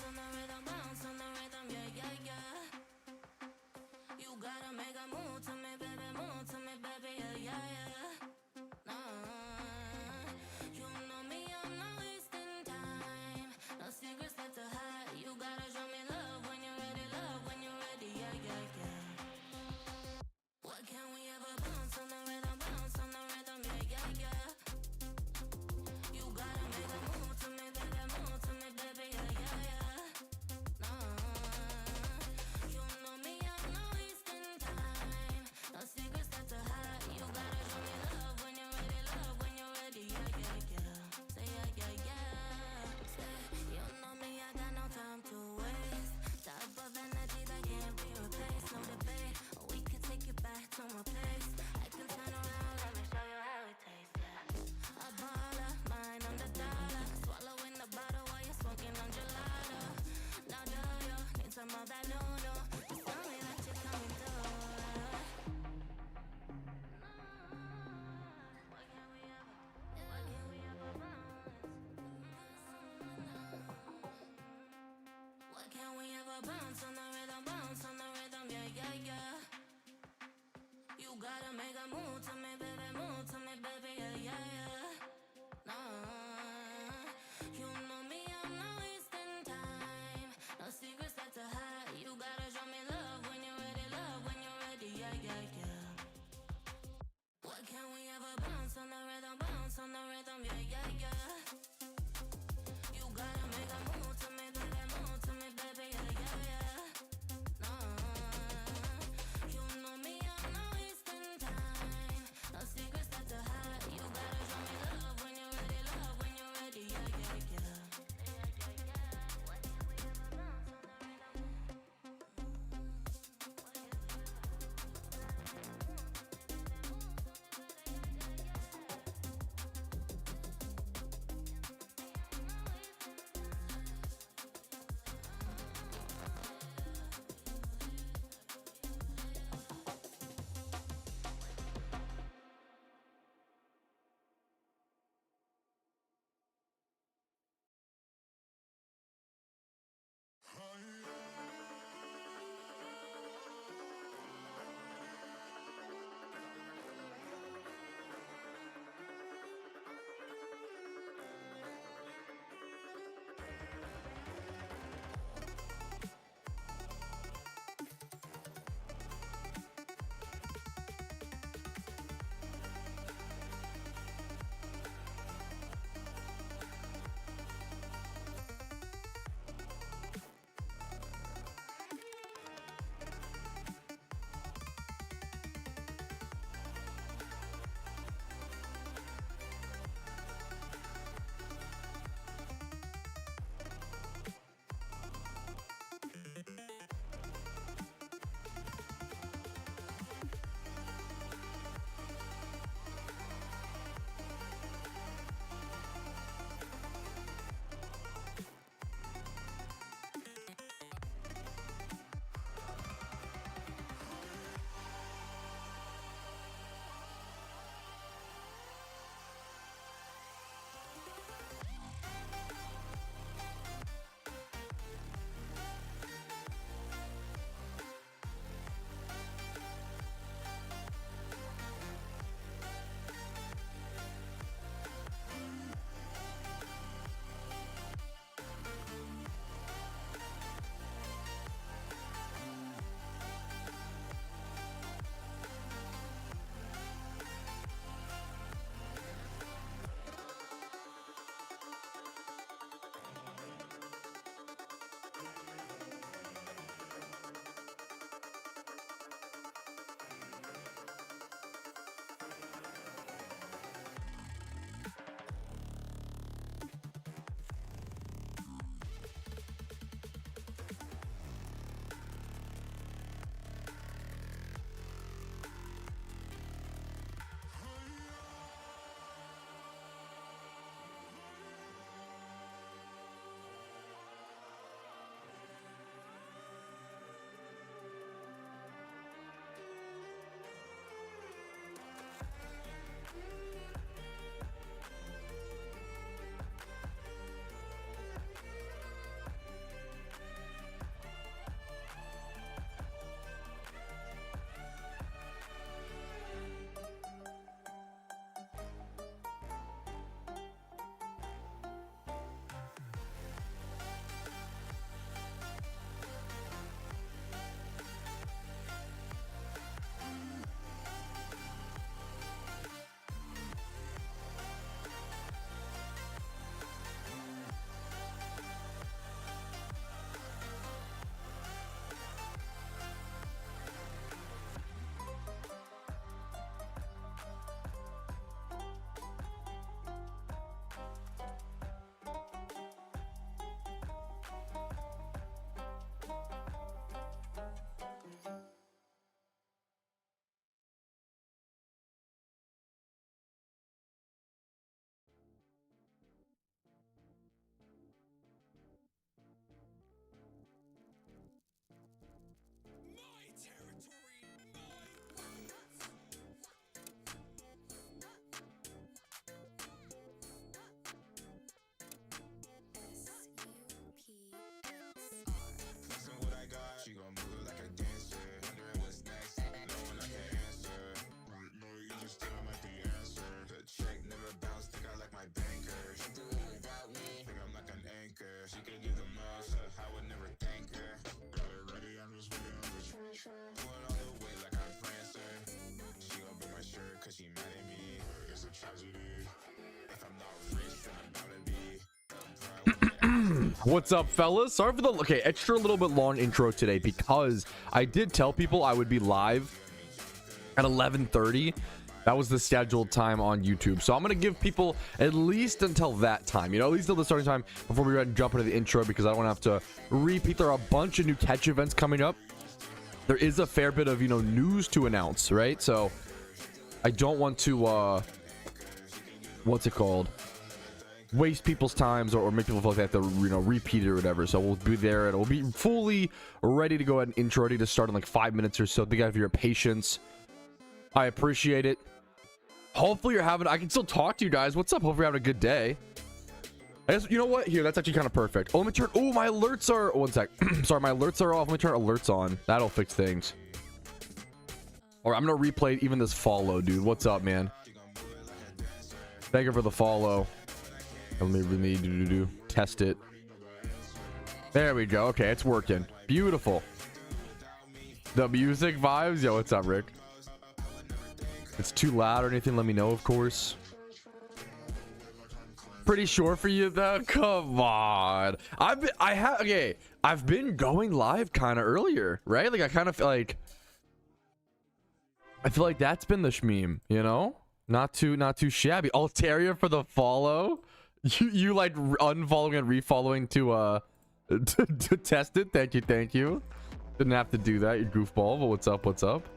on the rhythm, bounce on the rhythm, yeah, yeah, yeah. You gotta make a move to me, baby, yeah, yeah, yeah. Nah, you know me, I'm not wasting time. No secrets left to hide. You gotta show me love when you're ready, yeah, yeah, yeah. What can we ever bounce on the rhythm, yeah, yeah, yeah. You gotta make a move to me, baby, yeah, yeah, yeah. What's up, fellas? Sorry for the extra little bit long intro today because I did tell people I would be live at 11:30. That was the scheduled time on YouTube. So I'm going to give people at least until that time, at least until the starting time before we go ahead and jump into the intro, because I don't want to have to repeat. There are a bunch of new catch events coming up. There is a fair bit of, news to announce, right? So I don't want to, what's it called? Waste people's times or make people feel like they have to, repeat it or whatever. So we'll be there and we'll be fully ready to go ahead and intro, ready to start in like 5 minutes or so. Thank you for your patience. I appreciate it. Hopefully you're having, I can still talk to you guys. What's up? Hopefully you're having a good day. I guess, you know what? Here, that's actually kind of perfect. Oh, let me turn, oh, my alerts are, one sec. Sorry, my alerts are off. Let me turn alerts on. That'll fix things. All right, I'm going to replay even this follow, dude. What's up, man? Thank you for the follow. Let me test it. There we go. Okay, it's working. Beautiful. The music vibes. Yo, what's up, Rick? If it's too loud or anything, let me know, of course. Pretty sure for you though. Come on. I've been going live kind of earlier, right? Like I kind of feel like that's been the shmeme, Not too shabby. Altaria for the follow. You like unfollowing and refollowing to test it. Thank you. Didn't have to do that, you goofball. But what's up?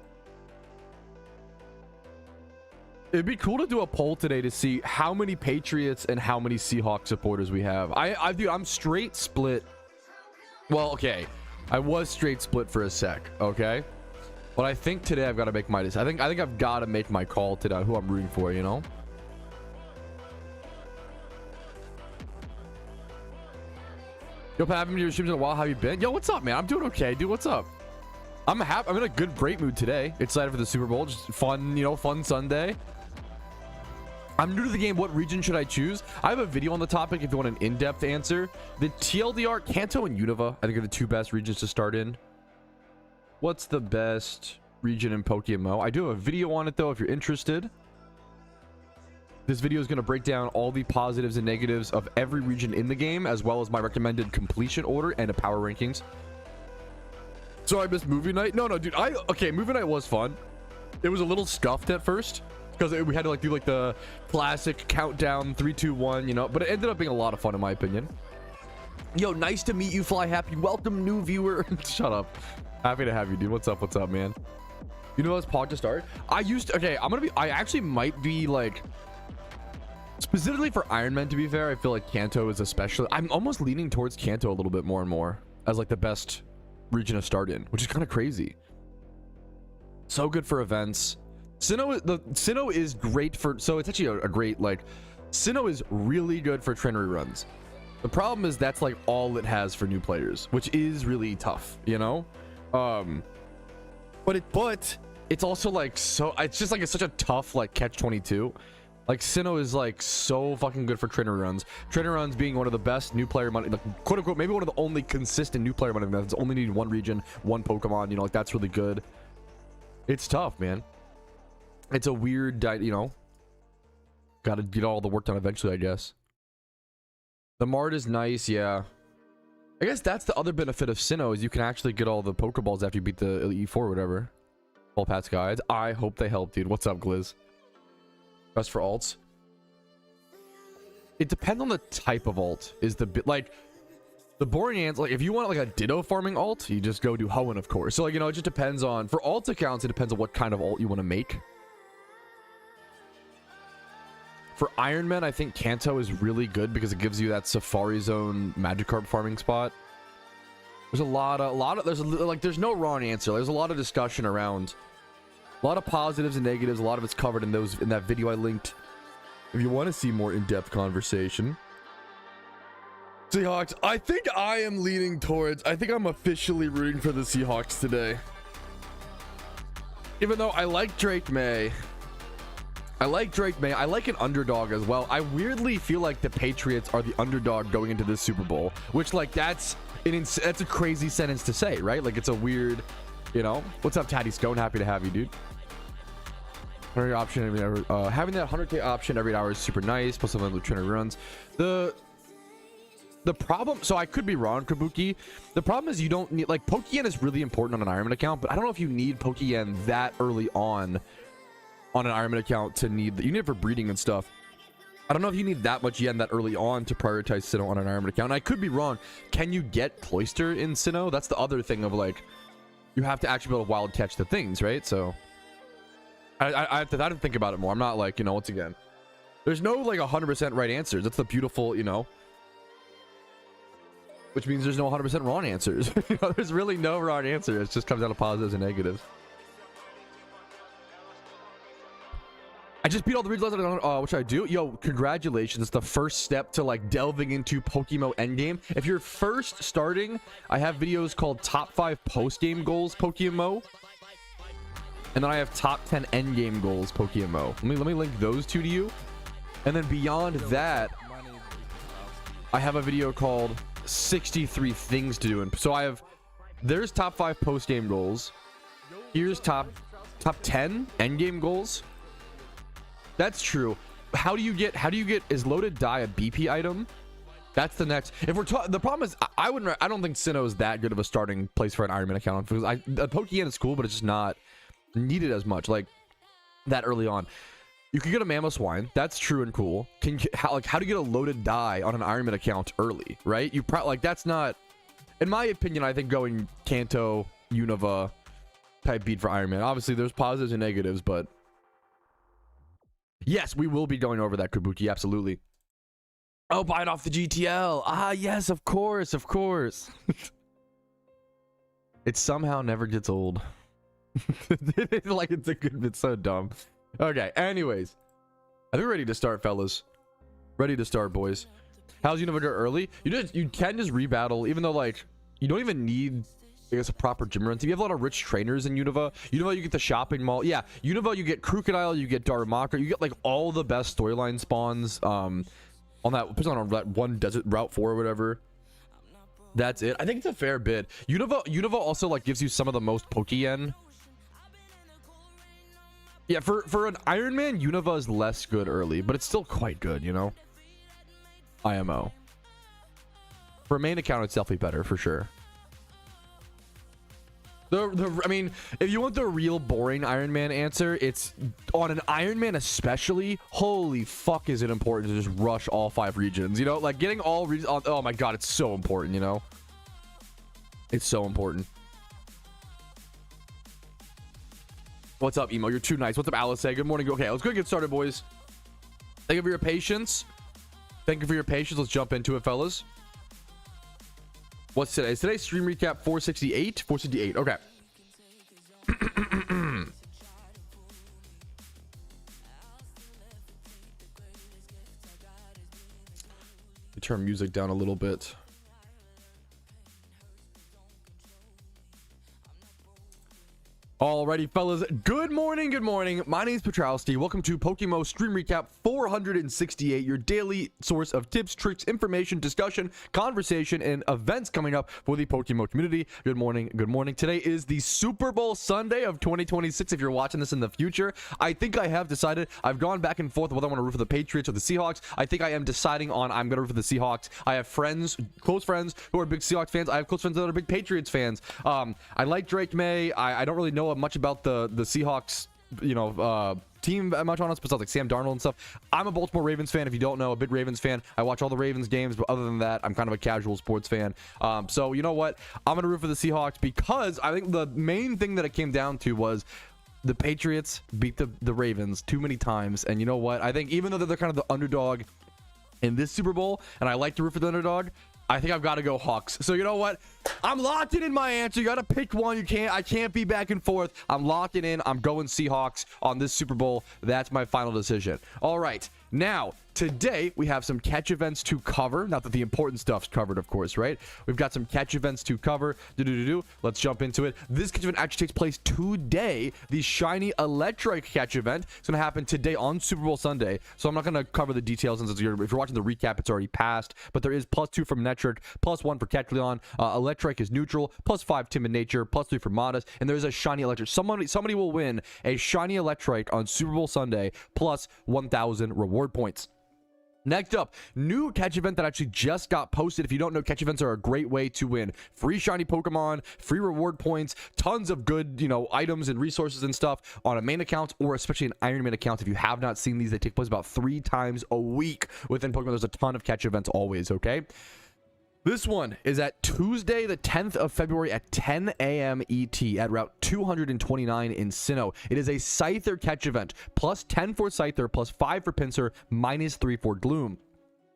It'd be cool to do a poll today to see how many Patriots and how many Seahawks supporters we have. I'm straight split. Well, okay. I was straight split for a sec, okay? But I think today I've got to make my decision. I think I've got to make my call today who I'm rooting for, Yo, Pat, I haven't been to your streams in a while. How you been? Yo, what's up, man? I'm doing okay, dude. What's up? I'm happy. I'm in a great mood today. Excited for the Super Bowl. Just fun, fun Sunday. I'm new to the game. What region should I choose? I have a video on the topic if you want an in-depth answer. The TLDR, Kanto and Unova, I think are the two best regions to start in. What's the best region in Pokemon? I do have a video on it though if you're interested. This video is going to break down all the positives and negatives of every region in the game, as well as my recommended completion order and a power rankings. So I missed movie night. No, dude. Movie night was fun. It was a little scuffed at first because we had to do the classic countdown 3 2 1, but it ended up being a lot of fun in my opinion. Yo, nice to meet you, Fly Happy. Welcome, new viewer. Shut up. Happy to have you, dude. What's up, man? It's Pog to start. I actually might be specifically for Iron Man, to be fair. I feel like Kanto is especially, I'm almost leaning towards Kanto a little bit more and more as the best region to start in, which is kind of crazy. So good for events. Sinnoh is great for, so it's actually a great, Sinnoh is really good for trainer runs. The problem is that's all it has for new players, which is really tough, but it's also so, it's just it's such a tough catch 22. Sinnoh is so fucking good for trainer runs. Trainer runs being one of the best new player money, quote unquote, maybe one of the only consistent new player money methods. Only need one region, one Pokemon, that's really good. It's tough, man. It's a weird, gotta get all the work done eventually, I guess. The Mart is nice, yeah. I guess that's the other benefit of Sinnoh is you can actually get all the Pokeballs after you beat the Elite Four or whatever. All Pat's guides. I hope they help, dude. What's up, Glizz? Best for alts. It depends on the type of alt. Is the bit the boring answer, if you want a Ditto farming alt, you just go do Hoenn, of course. So it just depends on, for alt accounts, it depends on what kind of alt you want to make. For Iron Man, I think Kanto is really good because it gives you that Safari Zone Magikarp farming spot. There's there's no wrong answer. There's a lot of discussion around, a lot of positives and negatives. A lot of it's covered in that video I linked. If you want to see more in-depth conversation. Seahawks. I think I am leaning towards, I think I'm officially rooting for the Seahawks today. Even though I like Drake May. I like an underdog as well. I weirdly feel like the Patriots are the underdog going into this Super Bowl, which that's a crazy sentence to say, right? It's a weird, What's up, Tatty Scone? Happy to have you, dude. 100 option every hour. Having that 100k option every hour is super nice. Plus some of the trainer runs. The problem, so I could be wrong, Kabuki. The problem is you don't need, like, Pokeyen is really important on an Ironman account, but I don't know if you need Pokeyen that early on an Ironman account to need, you need it for breeding and stuff. I don't know if you need that much yen that early on to prioritize Sinnoh on an Ironman account. And I could be wrong. Can you get Cloyster in Sinnoh? That's the other thing of, like, you have to actually be able to wild catch the things, right? So I have to think about it more. I'm not like, you know, once again, there's no like 100% right answers. That's the beautiful, you know, which means there's no 100% wrong answers. You know, there's really no wrong answer. It just comes out of positives and negatives. I just beat all the regions. What should I do? Yo, congratulations. It's the first step to like delving into Pokemon Endgame. If you're first starting, I have videos called Top 5 Post-Game Goals Pokemon. And then I have Top 10 Endgame Goals Pokemon. Let me link those two to you. And then beyond that, I have a video called 63 Things to Do. And so I have, there's Top 5 Post-Game Goals. Here's top 10 Endgame Goals. That's true. How do you get is loaded die a BP item? That's the next. If we're talking, the problem is I don't think Sinnoh is that good of a starting place for an Ironman account because the Pokeyen is cool, but it's just not needed as much like that early on. You can get a Mamoswine. That's true and cool. How do you get a loaded die on an Ironman account early, right? You probably like that's not, in my opinion. I think going Kanto, Unova type beat for Ironman. Obviously, there's positives and negatives, but. Yes, we will be going over that, Kabuki. Absolutely. Oh, buy it off the GTL. Ah, yes, of course, of course. It somehow never gets old. Like it's a good. It's so dumb. Okay. Anyways, I think we're ready to start, fellas. Ready to start, boys. How's Unova go early? You can just rebattle, even though like you don't even need. I guess a proper gym run team. You have a lot of rich trainers in Unova. Unova, you get the shopping mall. Yeah, Unova, you get Crocodile, you get Darumaka, you get like all the best storyline spawns on that one desert route 4 or whatever. That's it. I think it's a fair bid. Unova also like gives you some of the most Pokeyen. Yeah, for an Ironman, Unova is less good early, but it's still quite good, you know. IMO. For a main account, it's definitely better for sure. I mean, if you want the real boring Iron Man answer, it's on an Iron Man especially. Holy fuck, is it important to just rush all 5 regions? You know, like getting all regions. Oh my god, it's so important. You know, it's so important. What's up, Emo? You're too nice. What's up, Alice? Hey, good morning. Okay, let's go get started, boys. Thank you for your patience. Thank you for your patience. Let's jump into it, fellas. What's today? Is today's stream recap 468? 468. Okay. Turn music down a little bit. Alrighty, fellas. Good morning. Good morning. My name is Petrowski. Welcome to Pokemon Stream Recap 468, your daily source of tips, tricks, information, discussion, conversation, and events coming up for the Pokemon community. Good morning. Good morning. Today is the Super Bowl Sunday of 2026. If you're watching this in the future, I think I have decided. I've gone back and forth whether I want to root for the Patriots or the Seahawks. I think I am deciding on I'm going to root for the Seahawks. I have friends, close friends who are big Seahawks fans. I have close friends that are big Patriots fans. I like Drake May. I don't really know much about the Seahawks, you know, team much on us, besides like Sam Darnold and stuff. I'm a Baltimore Ravens fan. If you don't know, a big Ravens fan. I watch all the Ravens games, but other than that, I'm kind of a casual sports fan. So you know what? I'm gonna root for the Seahawks because I think the main thing that it came down to was the Patriots beat the Ravens too many times, and you know what? I think even though they're kind of the underdog in this Super Bowl, and I like to root for the underdog, I think I've got to go Hawks. So you know what? I'm locked in my answer. You got to pick one. I can't be back and forth. I'm locked in. I'm going Seahawks on this Super Bowl. That's my final decision. All right. Now, today we have some catch events to cover. Not that the important stuff's covered, of course, right? We've got some catch events to cover. Let's jump into it. This catch event actually takes place today. The Shiny Electrike catch event is going to happen today on Super Bowl Sunday. So I'm not going to cover the details since if you're watching the recap, it's already passed. But there is +2 from Netric, +1 for Kecleon. Electrike is neutral, +5 Timid Nature, +3 for Modest, and there's a Shiny Electrike. Somebody will win a Shiny Electrike on Super Bowl Sunday plus 1,000 reward points. Next up, new catch event that actually just got posted. If you don't know, catch events are a great way to win free shiny Pokemon, free reward points, tons of good, items and resources and stuff on a main account, or especially an Iron Man account. If you have not seen these, they take place about 3 times a week within Pokemon. There's a ton of catch events always, okay? This one is at Tuesday, the 10th of February at 10 a.m. ET at Route 229 in Sinnoh. It is a Scyther catch event, plus 10 for Scyther, plus 5 for Pinsir, minus 3 for Gloom.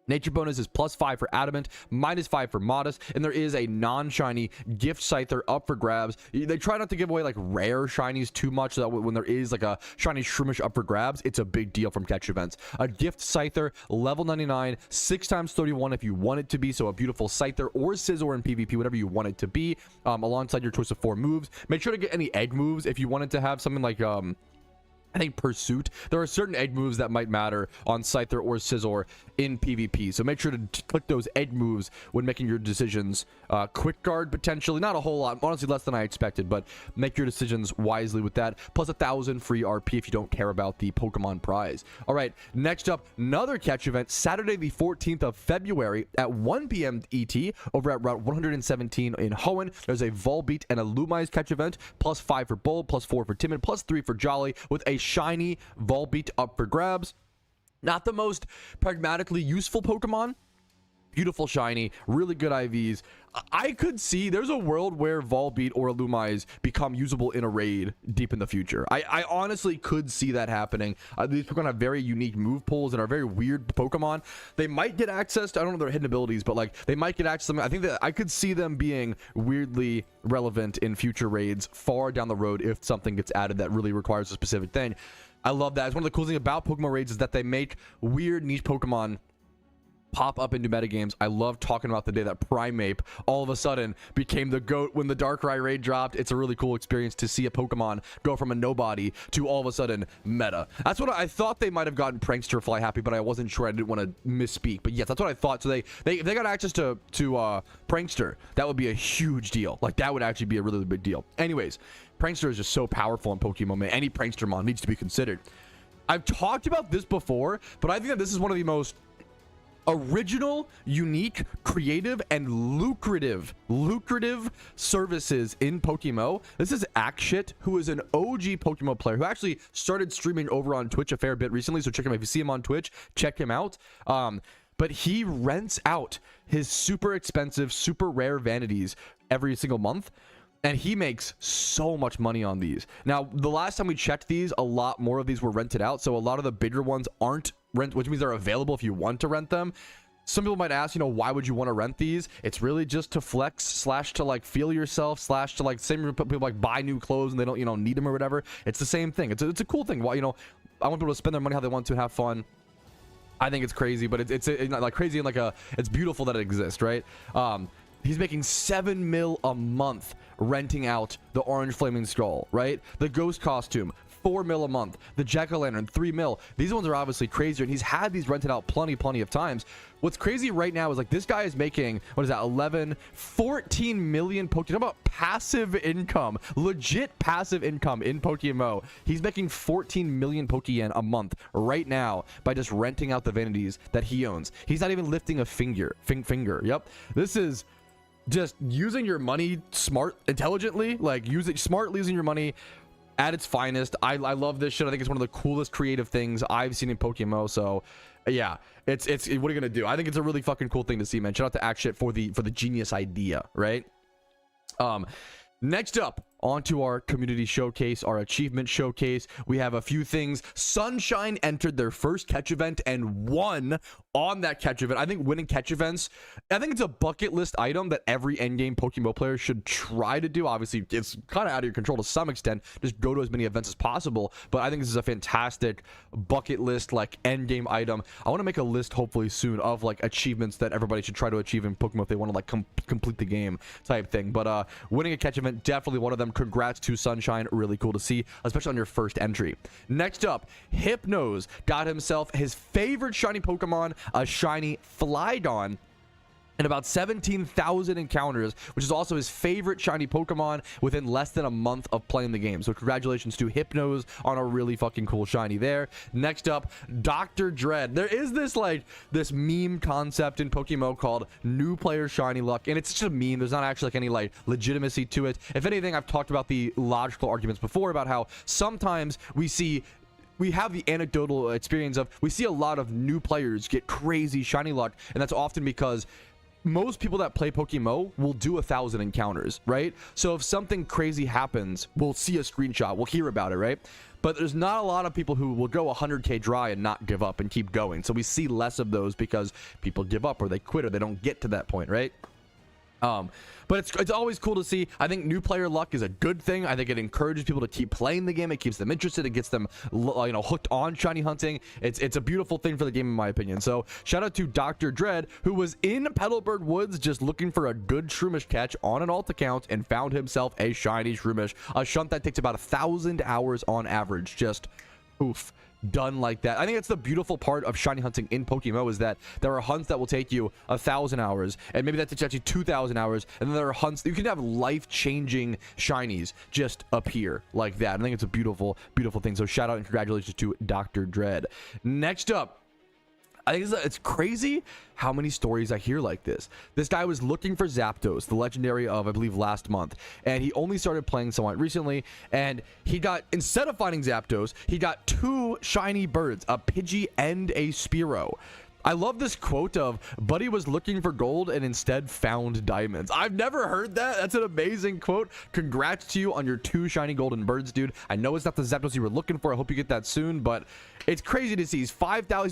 Nature bonus is plus 5 for Adamant, minus 5 for Modest, and there is a non-shiny gift Scyther up for grabs. They try not to give away like rare shinies too much, so that when there is like a shiny Shroomish up for grabs, it's a big deal from catch events. A gift Scyther, level 99, 6 times 31 if you want it to be, so a beautiful Scyther or Scizor in PvP, whatever you want it to be, alongside your choice of 4 moves. Make sure to get any egg moves if you wanted to have something like I think Pursuit. There are certain egg moves that might matter on Scyther or Scizor in PvP, so make sure to click those egg moves when making your decisions. Quick Guard potentially, not a whole lot, honestly less than I expected, but make your decisions wisely with that. Plus 1,000 free RP if you don't care about the Pokemon prize. All right, next up, another catch event, Saturday the 14th of February at 1 p.m. ET over at Route 117 in Hoenn. There's a Volbeat and a Lumise catch event, plus 5 for Bold, plus 4 for Timid, plus 3 for Jolly, with a shiny Volbeat up for grabs. Not the most pragmatically useful Pokemon. Beautiful shiny, really good IVs. I could see there's a world where Volbeat or Lumise become usable in a raid deep in the future. I honestly could see that happening. These Pokemon have very unique move pools and are very weird Pokemon. They might get access to, I don't know their hidden abilities, but like they might get access to them. I think that I could see them being weirdly relevant in future raids far down the road if something gets added that really requires a specific thing. I love that. It's one of the cool things about Pokemon raids is that they make weird niche Pokemon pop up into metagames. I love talking about the day that Primeape all of a sudden became the GOAT when the Darkrai raid dropped. It's a really cool experience to see a Pokemon go from a nobody to all of a sudden meta. That's what I thought. They might have gotten Prankster Fly Happy, but I wasn't sure. I didn't want to misspeak, but yes, that's what I thought. So they got access to Prankster. That would be a huge deal. Like that would actually be a really big deal. Anyways, Prankster is just so powerful in Pokemon, man. Any Prankster mon needs to be considered. I've talked about this before, but I think that this is one of the most original, unique, creative, and lucrative services in Pokemon. This is Ackshit, who is an OG Pokemon player who actually started streaming over on Twitch a fair bit recently, so check him out. If you see him on Twitch, check him out. But he rents out his super expensive, super rare vanities every single month, and he makes so much money on these. Now, the last time we checked these, a lot more of these were rented out, so a lot of the bigger ones aren't rent, which means they're available if you want to rent them. Some people might ask, why would you want to rent these? It's really just to flex / to like feel yourself / to like same people like buy new clothes and they don't need them or whatever. It's the same thing. It's a cool thing. Well, I want people to spend their money how they want to, have fun. I think it's crazy, but it's not like crazy and it's beautiful that it exists, right? He's making 7 mil a month renting out the Orange Flaming Skull, right? The Ghost costume, 4 mil a month. The Jack-o'-lantern, 3 mil. These ones are obviously crazier, and he's had these rented out plenty of times. What's crazy right now is like this guy is making, 14 million Pokemon. Talk about passive income, legit passive income in Pokemon. He's making 14 million Pokeyen a month right now by just renting out the vanities that he owns. He's not even lifting a finger. Yep. This is just using your money intelligently, like smartly using your money at its finest. I love this shit. I think it's one of the coolest creative things I've seen in Pokemon. So yeah, it's what are you gonna do? I think it's a really fucking cool thing to see, man. Shout out to Ackshit for the genius idea, right? Next up, onto our community showcase, our achievement showcase. We have a few things. Sunshine entered their first catch event and won on that catch event. I think winning catch events, I think it's a bucket list item that every endgame Pokemon player should try to do. Obviously, it's kind of out of your control to some extent. Just go to as many events as possible. But I think this is a fantastic bucket list, like endgame item. I want to make a list hopefully soon of like achievements that everybody should try to achieve in Pokemon if they want to like complete the game type thing. But winning a catch event, definitely one of them. Congrats to Sunshine. Really cool to see, especially on your first entry. Next up, Hypnos got himself his favorite shiny Pokemon, a shiny Flygon. and about 17,000 encounters, which is also his favorite shiny Pokemon within less than a month of playing the game. So congratulations to Hypnos on a really fucking cool shiny there. Next up, Dr. Dread. There is this meme concept in Pokemon called new player shiny luck, and it's just a meme. There's not actually any legitimacy to it. If anything, I've talked about the logical arguments before about how sometimes we have the anecdotal experience of we see a lot of new players get crazy shiny luck, and that's often because most people that play Pokemon will do 1,000 encounters, right? So if something crazy happens, we'll see a screenshot, we'll hear about it, right? But there's not a lot of people who will go 100k dry and not give up and keep going. So we see less of those because people give up or they quit or they don't get to that point, right? But it's always cool to see. I think new player luck is a good thing. I think it encourages people to keep playing the game. It keeps them interested. It gets them, hooked on shiny hunting. It's a beautiful thing for the game, in my opinion. So shout out to Dr. Dread, who was in Petalburg Woods just looking for a good Shroomish catch on an alt account and found himself a shiny Shroomish, a shunt that takes about 1,000 hours on average. Just oof. Done like that. I think that's the beautiful part of shiny hunting in Pokemon, is that there are hunts that will take you 1,000 hours, and maybe that takes actually 2,000 hours, and then there are hunts that you can have life-changing shinies just appear like that. I think it's a beautiful thing. So shout out and congratulations to Dr. Dread. Next up, I think it's crazy how many stories I hear like this. This guy was looking for Zapdos, the legendary of, I believe, last month, and he only started playing somewhat recently, and he got, instead of finding Zapdos, he got 2 shiny birds, a Pidgey and a Spearow. I love this quote of, Buddy was looking for gold and instead found diamonds. I've never heard that. That's an amazing quote. Congrats to you on your 2 shiny golden birds, dude. I know it's not the Zapdos you were looking for. I hope you get that soon, but it's crazy to see. He's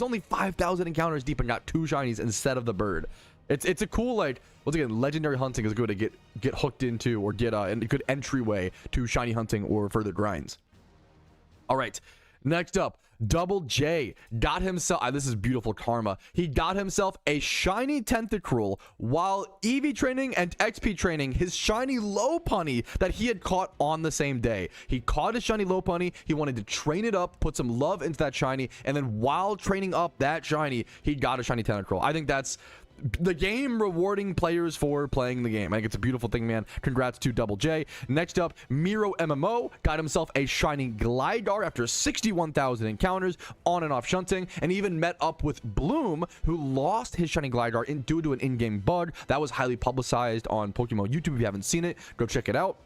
only 5,000 encounters deep and got 2 shinies instead of the bird. It's a cool, once again, legendary hunting is a good way to get hooked into, or get a good entryway to shiny hunting or further grinds. All right, next up, Double J got himself, this is beautiful karma, he got himself a shiny Tentacruel while EV training and XP training his shiny Lopunny that he had caught on the same day. He caught his shiny Lopunny, he wanted to train it up, put some love into that shiny, and then while training up that shiny, he got a shiny Tentacruel. I think that's the game rewarding players for playing the game. I think it's a beautiful thing, man. Congrats to Double J. Next up, Miro MMO got himself a shiny Gligar after 61,000 encounters on and off shunting, and even met up with Bloom, who lost his shiny Gligar due to an in-game bug. That was highly publicized on Pokemon YouTube. If you haven't seen it, go check it out.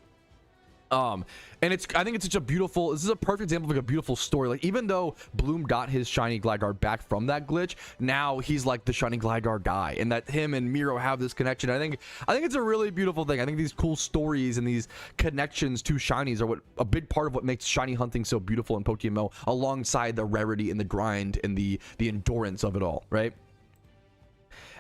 And I think it's such a beautiful, this is a perfect example of a beautiful story. Even though Bloom got his shiny Gligar back from that glitch, now he's the shiny Gligar guy, and that him and Miro have this connection. I think it's a really beautiful thing. I think these cool stories and these connections to shinies are a big part of what makes shiny hunting so beautiful in Pokemon, alongside the rarity and the grind and the endurance of it all, right?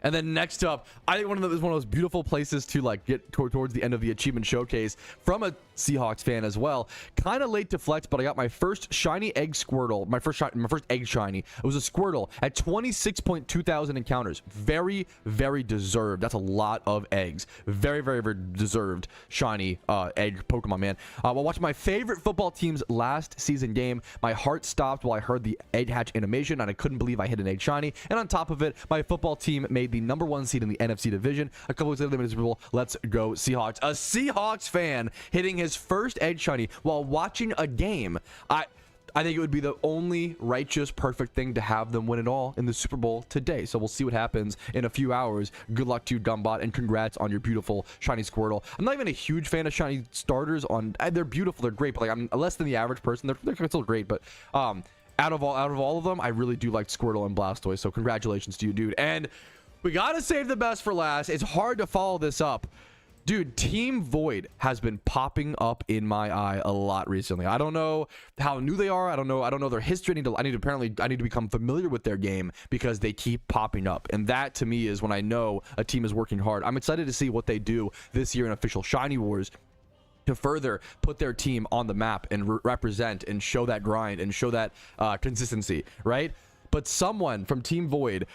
And then next up, I think one of those beautiful places to get towards the end of the achievement showcase from a Seahawks fan as well. Kind of late to flex, but I got my first shiny egg Squirtle, my first egg shiny. It was a Squirtle at 26.2 thousand encounters. Very, very deserved. That's a lot of eggs. Very, very, very deserved shiny egg Pokemon, man. While watching my favorite football team's last season game, my heart stopped while I heard the egg hatch animation, and I couldn't believe I hit an egg shiny. And on top of it, my football team made the #1 seed in the NFC division. A couple weeks later, they made the Super Bowl. Let's go Seahawks. A Seahawks fan hitting his first egg shiny while watching a game. I think it would be the only righteous, perfect thing to have them win it all in the Super Bowl today. So we'll see what happens in a few hours. Good luck to you, Gumbot, and congrats on your beautiful shiny Squirtle. I'm not even a huge fan of shiny starters. They're beautiful, they're great, but I'm less than the average person. They're still great, but out of all of them, I really do like Squirtle and Blastoise. So congratulations to you, dude. And we gotta save the best for last. It's hard to follow this up. Dude, Team Void has been popping up in my eye a lot recently. I don't know how new they are. I don't know their history. I need to become familiar with their game, because they keep popping up. And that to me is when I know a team is working hard. I'm excited to see what they do this year in official Shiny Wars to further put their team on the map and represent and show that grind and show that consistency, right? But someone from Team Void,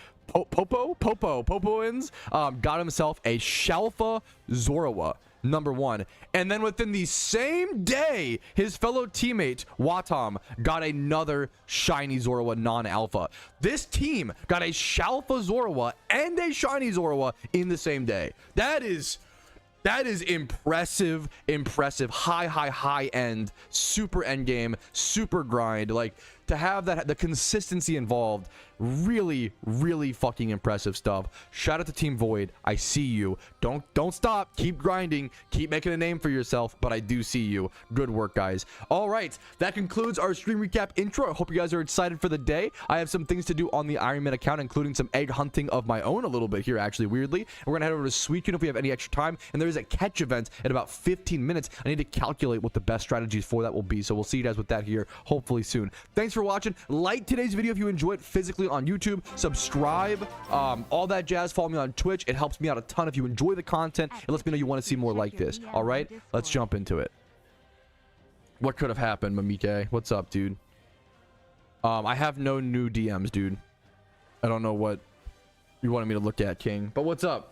Popoins, got himself a Shalfa Zorua. number 1. And then within the same day, his fellow teammate Watom got another shiny Zorua non-alpha. This team got a Shalfa Zorua and a shiny Zorua in the same day. That is impressive. High end, super end game, super grind. Like, to have that, the consistency involved, really fucking impressive stuff. Shout out to Team Void. I see you. Don't stop. Keep grinding. Keep making a name for yourself. But I do see you. Good work, guys. All right, that concludes our stream recap intro. I hope you guys are excited for the day. I have some things to do on the Iron Man account, including some egg hunting of my own a little bit here, actually, weirdly. And we're gonna head over to Suicune if we have any extra time. And there is a catch event in about 15 minutes. I need to calculate what the best strategies for that will be. So we'll see you guys with that here hopefully soon. Thanks for watching. Like today's video if you enjoy it physically on YouTube. Subscribe, all that jazz. Follow me on Twitch. It helps me out a ton if you enjoy the content. It lets me know you want to see more like this. All right, let's jump into it. What could have happened, Mamike? What's up, dude? I have no new DMs, dude. I don't know what you wanted me to look at, King. But what's up?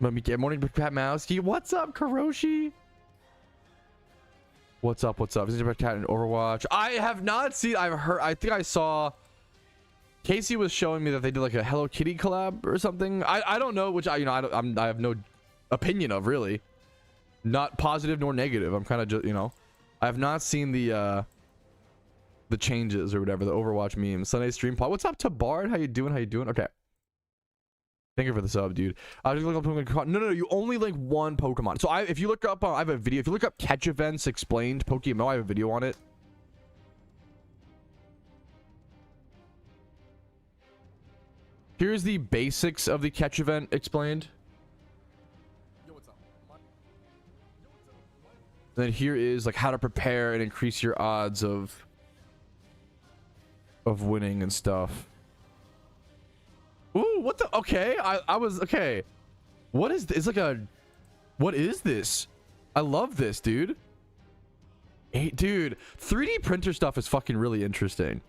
Mamike, morning, Pat Mowski. What's up, Karoshi? What's up? Is it about cat in Overwatch? I have not seen. I've heard. I think I saw. Casey was showing me that they did like a Hello Kitty collab or something. I don't know, which I have no opinion of, really. Not positive nor negative. I'm kind of just, I have not seen the changes or whatever, the Overwatch memes. Sunday stream pod. What's up, Tabard? How you doing? Okay. Thank you for the sub, dude. I just look up Pokemon. No, you only link one Pokemon. So if you look up, I have a video. If you look up catch events explained Pokemon, I have a video on it. Here's the basics of the catch event explained. Yo, what's up? Then here is like how to prepare and increase your odds of winning and stuff. Ooh, what the? Okay, I was okay. What is this? It's like a. What is this? I love this, dude. Hey, dude, 3D printer stuff is fucking really interesting.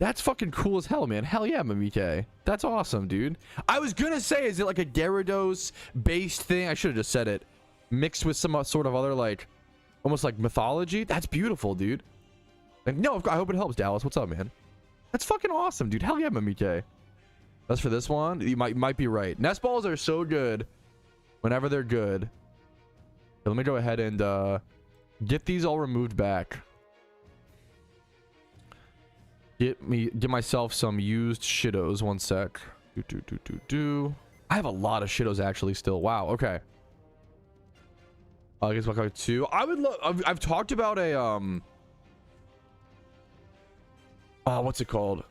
That's fucking cool as hell, man. Hell yeah, Mamike. That's awesome, dude. I was gonna say, is it like a Gyarados based thing? I should have just said it. Mixed with some sort of other, like, almost like mythology. That's beautiful, dude. And no, I hope it helps, Dallas. What's up, man? That's fucking awesome, dude. Hell yeah, Mamike. That's for this one. You might be right. Nest balls are so good whenever they're good. Let me go ahead and get these all removed back. Get myself some used Shidos. One sec. I have a lot of Shidos actually still. Wow. Okay. I guess I'll two. I would love. I've talked about a what's it called?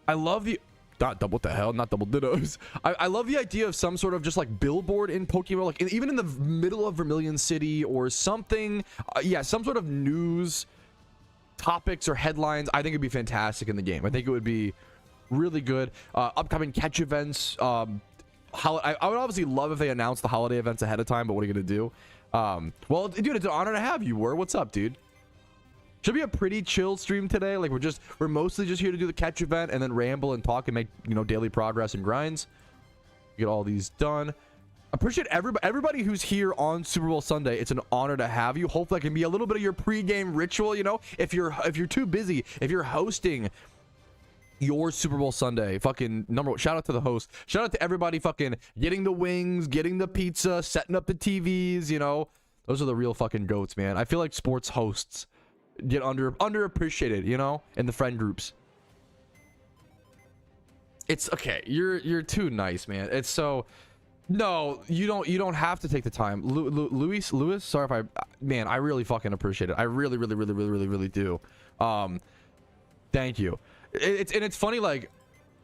I love the. Not double, what the hell? Not double dittos. I love the idea of some sort of just like billboard in Pokemon, like even in the middle of Vermilion City or something. Yeah, some sort of news topics or headlines. I think it'd be fantastic in the game. I think it would be really good. Upcoming catch events. I would obviously love if they announced the holiday events ahead of time, but what are you gonna do? Well, dude, it's an honor to have you. What's up, dude? Should be a pretty chill stream today. Like we're mostly just here to do the catch event and then ramble and talk and make, daily progress and grinds. Get all these done. Appreciate everybody who's here on Super Bowl Sunday. It's an honor to have you. Hopefully I can be a little bit of your pregame ritual, if you're too busy, if you're hosting your Super Bowl Sunday, fucking number one. Shout out to the host. Shout out to everybody fucking getting the wings, getting the pizza, setting up the TVs, Those are the real fucking goats, man. I feel like sports hosts get underappreciated, in the friend groups. It's okay. You're too nice, man. It's so. No, you don't have to take the time. Louis, sorry if I really fucking appreciate it. I really do. Thank you. It's funny, like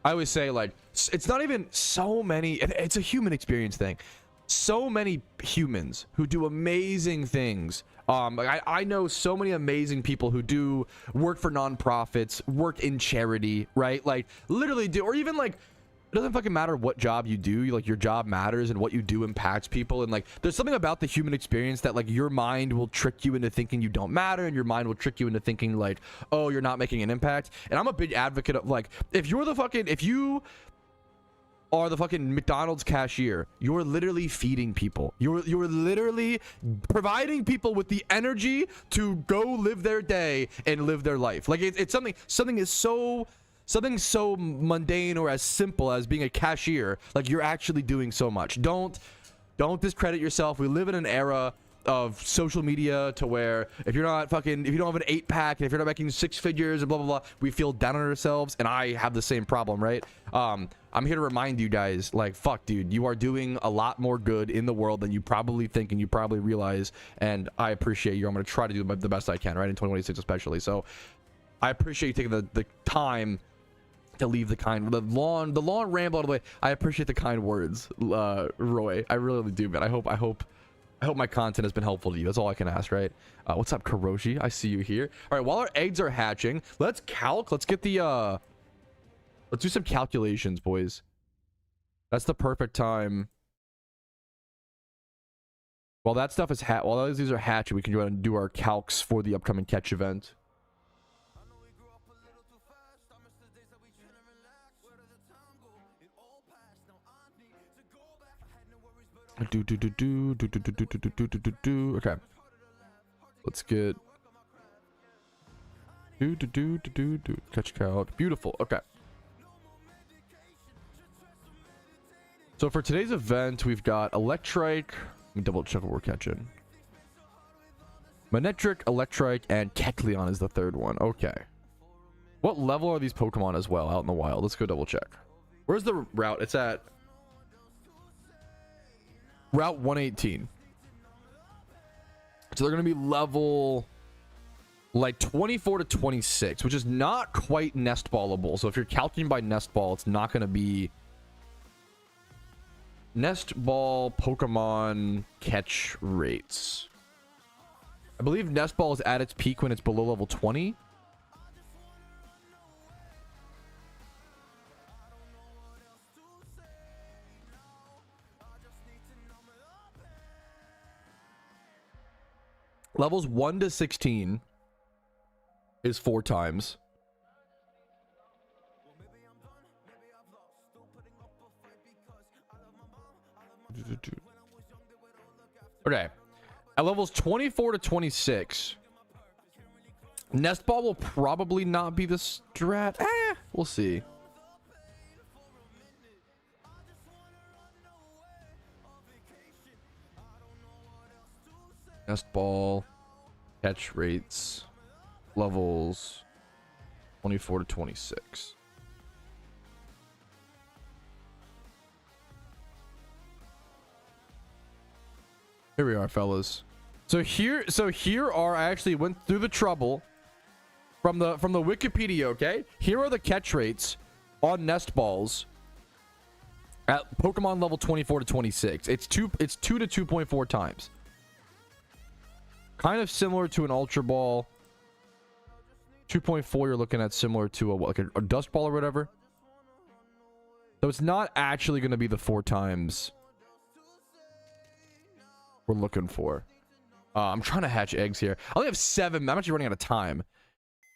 I always say, like it's not even so many. It's a human experience thing. So many humans who do amazing things. Like I know so many amazing people who do work for nonprofits, work in charity, right? Like literally do, or even like doesn't fucking matter what job you do. Like, your job matters, and what you do impacts people. And like, there's something about the human experience that like your mind will trick you into thinking you don't matter, and your mind will trick you into thinking like, oh, you're not making an impact. And I'm a big advocate of like, if you are the fucking McDonald's cashier, you're literally feeding people. You're literally providing people with the energy to go live their day and live their life. Like, it's something is so mundane or as simple as being a cashier. Like, you're actually doing so much. Don't discredit yourself. We live in an era of social media to where if you don't have an 8-pack, and if you're not making 6 figures and blah blah blah, we feel down on ourselves. And I have the same problem, right? I'm here to remind you guys, like, fuck, dude, you are doing a lot more good in the world than you probably think and you probably realize, and I appreciate you. I'm gonna try to do the best I can, right, in 2026 especially. So I appreciate you taking the time to leave the long ramble out of the way. I appreciate the kind words, Roy. I really do, man. I hope my content has been helpful to you. That's all I can ask, right? What's up, Karoshi? I see you here. All right, while our eggs are hatching, let's get the let's do some calculations, boys. That's the perfect time. While that stuff is while these are hatching, we can go ahead and do our calcs for the upcoming catch event. Okay, let's get catch count. Beautiful. Okay, so for today's event, we've got Electrike. Let me double check what we're catching. Manectric, Electrike, and Kecleon is the third one. Okay, what level are these Pokemon as well out in the wild? Let's go double check. Where's the route? It's at Route 118. So they're going to be level like 24 to 26, which is not quite nest ballable. So if you're calculating by nest ball, it's not going to be nest ball Pokemon catch rates. I believe nest ball is at its peak when it's below level 20. Levels 1 to 16 is 4 times. Okay. At levels 24 to 26, Nest Ball will probably not be the strat. We'll see. Nest Ball, catch rates, levels 24 to 26. Here we are, fellas. So here are, I actually went through the trouble from the Wikipedia, okay? Here are the catch rates on Nest Balls at Pokemon level 24 to 26. It's 2 to 2.4 times. Kind of similar to an Ultra Ball. 2.4 you're looking at similar to a Dust Ball or whatever. So it's not actually going to be the 4 times we're looking for. I'm trying to hatch eggs here. I only have 7. I'm actually running out of time.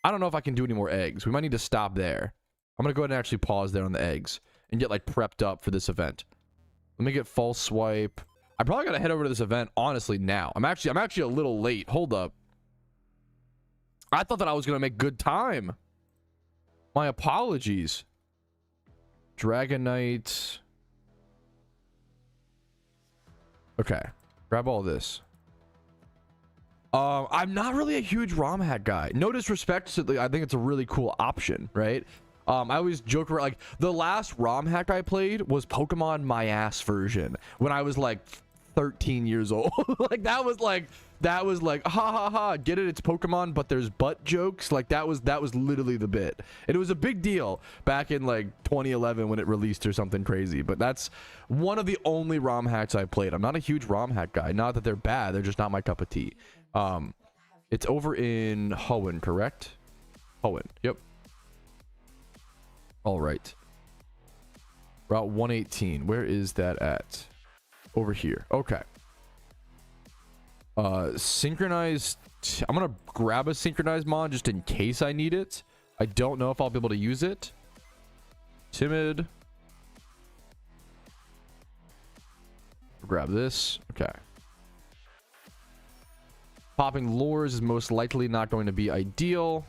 I don't know if I can do any more eggs. We might need to stop there. I'm going to go ahead and actually pause there on the eggs and get like prepped up for this event. Let me get False Swipe. I probably got to head over to this event, honestly, now. I'm actually a little late. Hold up. I thought that I was going to make good time. My apologies. Dragonite. Okay. Grab all this. I'm not really a huge ROM hack guy. No disrespect, I think it's a really cool option, right? I always joke around, like, the last ROM hack I played was Pokemon My Ass version when I was like 13 years old. Like that was like ha ha ha, get it, it's Pokemon but there's butt jokes. Like that was literally the bit, and it was a big deal back in like 2011 when it released or something crazy. But that's one of the only ROM hacks I played. I'm not a huge ROM hack guy. Not that they're bad, they're just not my cup of tea. It's over in Hoenn, correct? Hoenn, yep. All right. Route 118. Where is that at? Over here. Okay. Synchronized. I'm gonna grab a synchronized mod just in case I need it. I don't know if I'll be able to use it. Timid. Grab this. Okay. Popping lures is most likely not going to be ideal.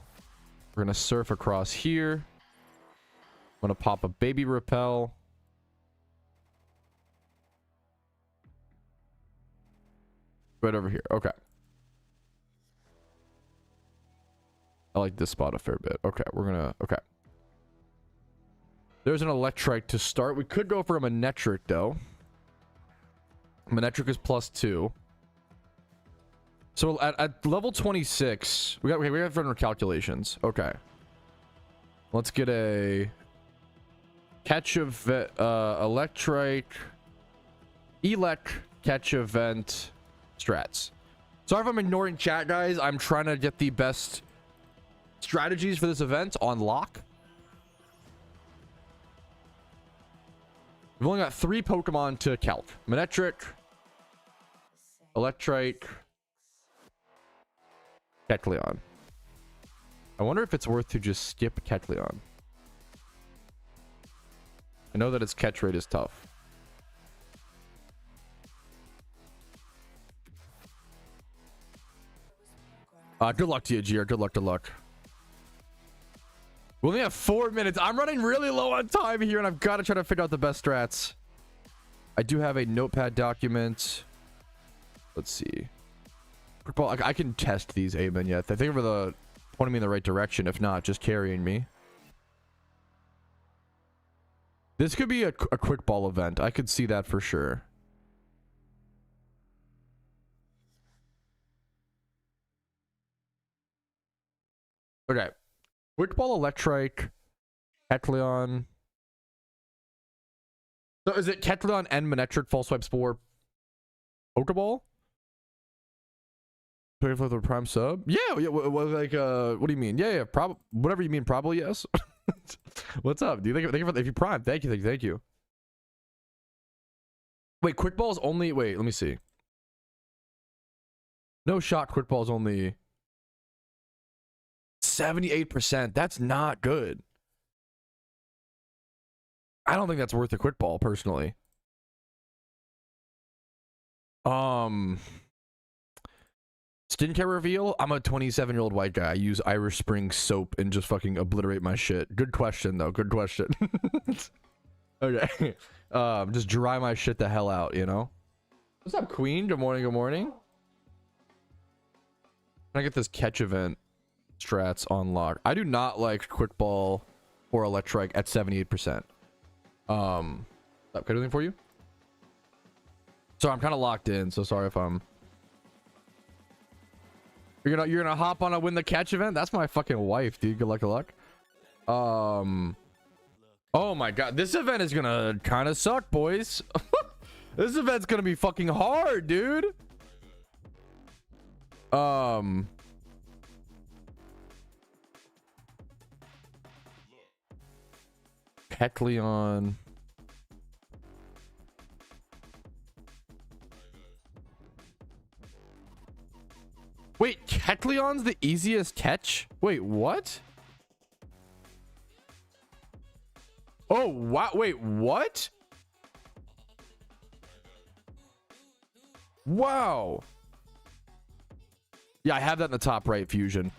We're gonna surf across here. I'm gonna pop a baby repel. Right over here. Okay. I like this spot a fair bit. Okay, we're gonna... Okay. There's an Electrike to start. We could go for a Manectric, though. Manectric is +2. So at level 26... We have to run our calculations. Okay. Let's get a... Catch event... Electrike... Catch event... Strats. Sorry if I'm ignoring chat, guys. I'm trying to get the best strategies for this event on lock. We've only got 3 Pokemon to calc. Manectric, Electrike, Kecleon. I wonder if it's worth to just skip Kecleon. I know that its catch rate is tough. Good luck to you, Gier. Good luck, good luck. We only have 4 minutes. I'm running really low on time here, and I've got to try to figure out the best strats. I do have a notepad document. Let's see. I can test these A-men yet. I think for the pointing me in the right direction. If not, just carrying me. This could be a quick ball event. I could see that for sure. Okay. Quick ball Electrike, Kecleon. So is it Kecleon and Manectric False Swipe Spore Pokeball? Play for the prime sub? Yeah, like what do you mean? Yeah, whatever you mean, probably yes. What's up? Do you think if you prime? Thank you. Wait, quick ball is only wait, let me see. No shot, quick ball is only 78%. That's not good. I don't think that's worth a quick ball personally. Skincare reveal. I'm a 27-year-old white guy. I use Irish Spring soap and just fucking obliterate my shit. Good question though. Good question. Okay. Just dry my shit the hell out, you know? What's up, Queen? Good morning, good morning. Can I get this catch event strats on lock? I do not like quick ball or Electrike at 78%. Can I do anything for you? So I'm kind of locked in, so sorry if I'm... You're gonna hop on a win the catch event? That's my fucking wife, dude. Good luck, good luck. Oh my god, this event is gonna kind of suck, boys. This event's gonna be fucking hard, dude. Kecleon. Wait, Kecleon's the easiest catch? Wait, what? Oh, wow. Wait, what? Wow. Yeah, I have that in the top right, Fusion.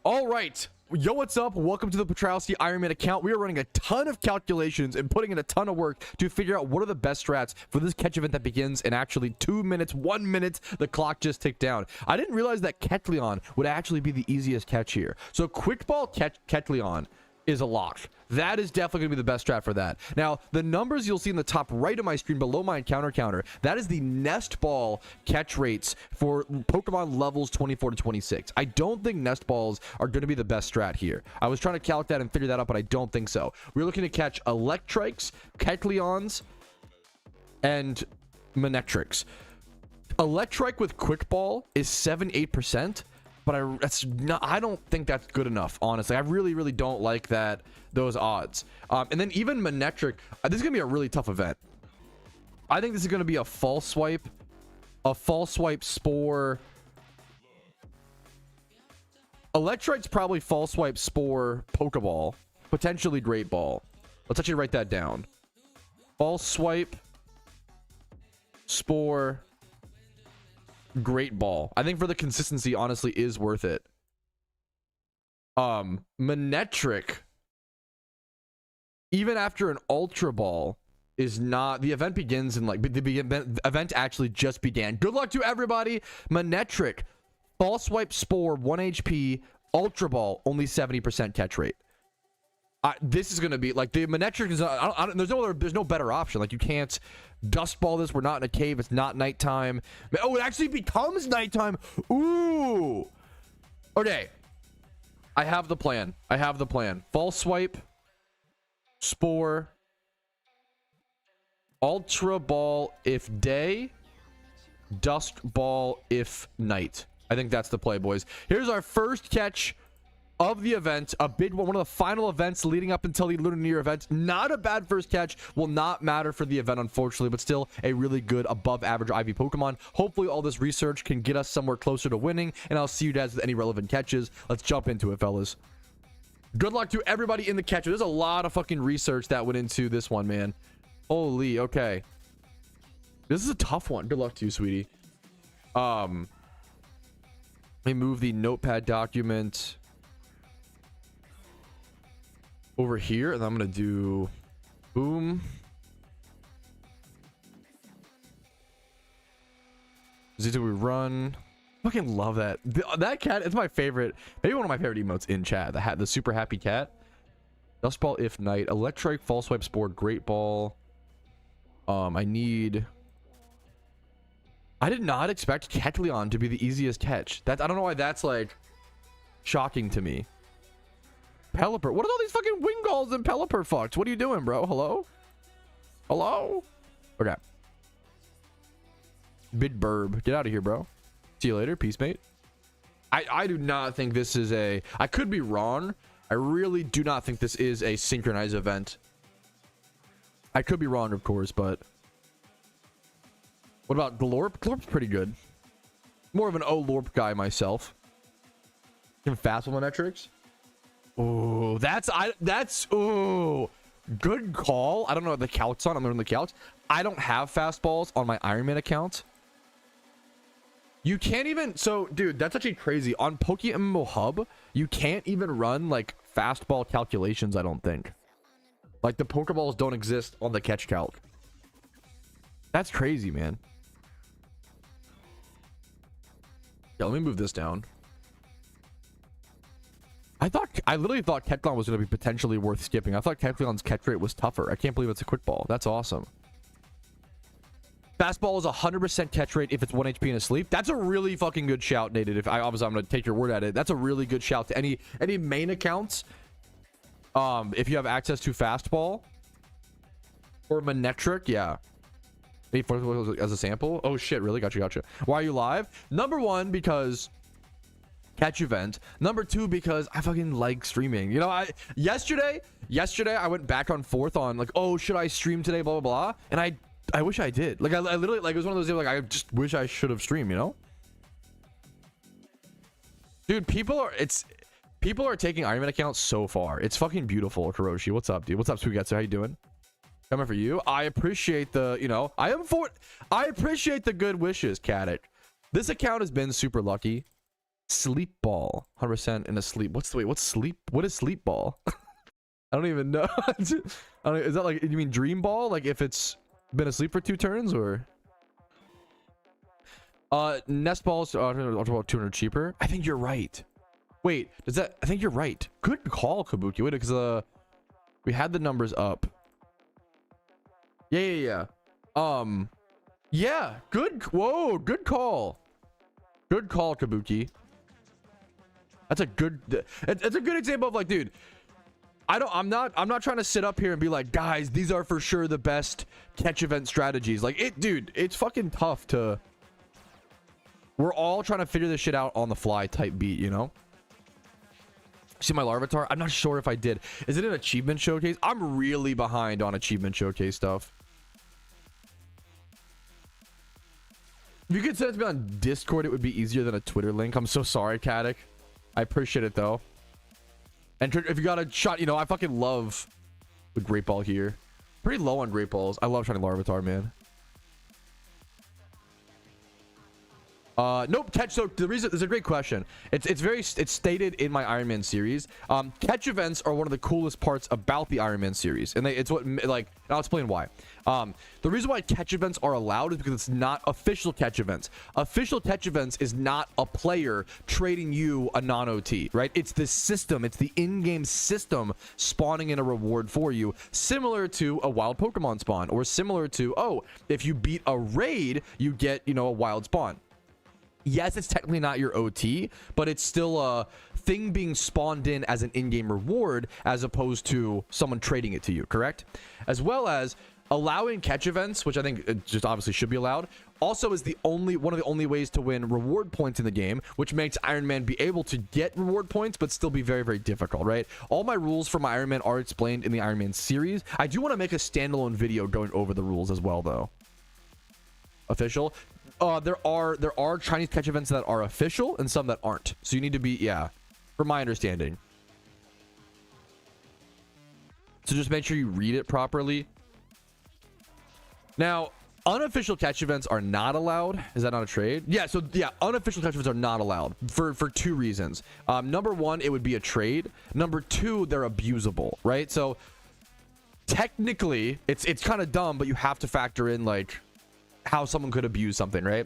All right. Yo, what's up? Welcome to the Petrowski Iron Man account. We are running a ton of calculations and putting in a ton of work to figure out what are the best strats for this catch event that begins in actually 2 minutes, 1 minute. The clock just ticked down. I didn't realize that Kecleon would actually be the easiest catch here. So quick ball Kecleon is a lock. That is definitely gonna be the best strat for that. Now, the numbers you'll see in the top right of my screen below my counter, that is the nest ball catch rates for Pokemon levels 24 to 26. I don't think nest balls are gonna be the best strat here. I was trying to calc that and figure that out, but I don't think so. We're looking to catch Electrikes, Kecleons, and Manectrics. Electrike with quick ball is 78%. but I don't think that's good enough, honestly. I really don't like those odds. And then even Manectric, this is gonna be a really tough event. I think this is gonna be a false swipe Spore. Electrite's probably false swipe Spore Pokeball, potentially Great Ball. Let's actually write that down. False swipe Spore Great Ball. I think for the consistency, honestly, is worth it. Manectric, even after an Ultra Ball, is not. The event begins in like the event actually just began. Good luck to everybody. Manectric, false swipe Spore, 1 HP, Ultra Ball, only 70% catch rate. This is gonna be like the Manectric is. There's no better option. Like you can't Dust Ball this. We're not in a cave. It's not nighttime. Oh, it actually becomes nighttime. Ooh. Okay. I have the plan. False swipe, Spore, Ultra Ball if day, Dust Ball if night. I think that's the play, boys. Here's our first catch of the event, a big one of the final events leading up until the Lunar New Year event. Not a bad first catch, will not matter for the event, unfortunately, but still a really good above average IV Pokemon. Hopefully all this research can get us somewhere closer to winning, and I'll see you guys with any relevant catches. Let's jump into it, fellas. Good luck to everybody in the catcher. There's a lot of fucking research that went into this one, man. Holy, okay. This is a tough one. Good luck to you, sweetie. Let me move the notepad document over here, and I'm gonna do boom. Is we run? Fucking love that. That cat is my favorite. Maybe one of my favorite emotes in chat. The super happy cat. Dust Ball if night. Electric false swipe Spore. Great Ball. I did not expect Kecleon to be the easiest catch. I don't know why that's like shocking to me. Pelipper. What are all these fucking Wingulls and Pelipper fucked? What are you doing, bro? Hello? Okay. Big Burb. Get out of here, bro. See you later. Peace, mate. I do not think this is a... I could be wrong. I really do not think this is a synchronized event. I could be wrong, of course, but... What about Glorp? Glorp's pretty good. More of an Lorp guy myself. Can fastball Manectrics. Oh, ooh, good call. I don't know what the count's on. I'm on the count. I don't have fastballs on my Iron Man account. You can't even. So, dude, that's actually crazy. On Pokemon Hub, you can't even run like fastball calculations. I don't think. Like the Pokeballs don't exist on the catch calc. That's crazy, man. Yeah, let me move this down. I literally thought Kecleon was going to be potentially worth skipping. I thought Kecleon's catch rate was tougher. I can't believe it's a quick ball. That's awesome. Fastball is 100% catch rate if it's 1 HP and asleep. That's a really fucking good shout, Nated. Obviously I'm going to take your word at it. That's a really good shout to any main accounts. If you have access to fastball or Manectric, yeah. As a sample. Oh shit, really? Gotcha. Why are you live? Number one, because catch event. Number two, because I fucking like streaming. You know, yesterday I went back and forth on like, oh, should I stream today, blah blah blah, and I wish I did. Like I literally, like, it was one of those days like I just wish I should have streamed, you know. Dude, people are taking Iron Man accounts so far. It's fucking beautiful. Kuroshi, what's up, dude? What's up, Sugetsu? How you doing? Coming for you. I appreciate the, you know, I appreciate the good wishes, Caddick. This account has been super lucky. Sleep Ball, 100% in a sleep. What's sleep? What is Sleep Ball? I don't even know. Is that like, you mean Dream Ball? Like if it's been asleep for 2 turns, or Nest Balls 200 cheaper. I think you're right. Wait, I think you're right. Good call, Kabuki. Wait, because we had the numbers up. Yeah. Yeah, good. Whoa, good call. Good call, Kabuki. That's a good. It's a good example of like, dude. I'm not trying to sit up here and be like, guys, these are for sure the best catch event strategies. Like dude, it's fucking tough to We're all trying to figure this shit out on the fly type beat, you know? See my Larvitar? I'm not sure if I did. Is it an achievement showcase? I'm really behind on achievement showcase stuff. If you could send it to me on Discord, it would be easier than a Twitter link. I'm so sorry, Katic. I appreciate it, though. And if you got a shot, you know, I fucking love the Great Ball here. Pretty low on Great Balls. I love shiny Larvitar, man. Nope. Catch. So the reason, it's a great question. It's stated in my Iron Man series. Catch events are one of the coolest parts about the Iron Man series, and it's what, like, I'll explain why. The reason why catch events are allowed is because it's not official catch events. Official catch events is not a player trading you a non-OT, right? It's the system. It's the in-game system spawning in a reward for you, similar to a wild Pokemon spawn, or similar to, oh, if you beat a raid, you get, you know, a wild spawn. Yes, it's technically not your OT, but it's still a thing being spawned in as an in-game reward as opposed to someone trading it to you, correct? As well as allowing catch events, which I think it just obviously should be allowed, also is one of the only ways to win reward points in the game, which makes Iron Man be able to get reward points but still be very, very difficult, right? All my rules for my Iron Man are explained in the Iron Man series. I do want to make a standalone video going over the rules as well, though. Official. There are Chinese catch events that are official and some that aren't. So you need to be, yeah, from my understanding. So just make sure you read it properly. Now, unofficial catch events are not allowed. Is that not a trade? Yeah, so yeah, unofficial catch events are not allowed for two reasons. Number one, it would be a trade. Number two, they're abusable, right? So technically, it's kind of dumb, but you have to factor in, like, how someone could abuse something, right?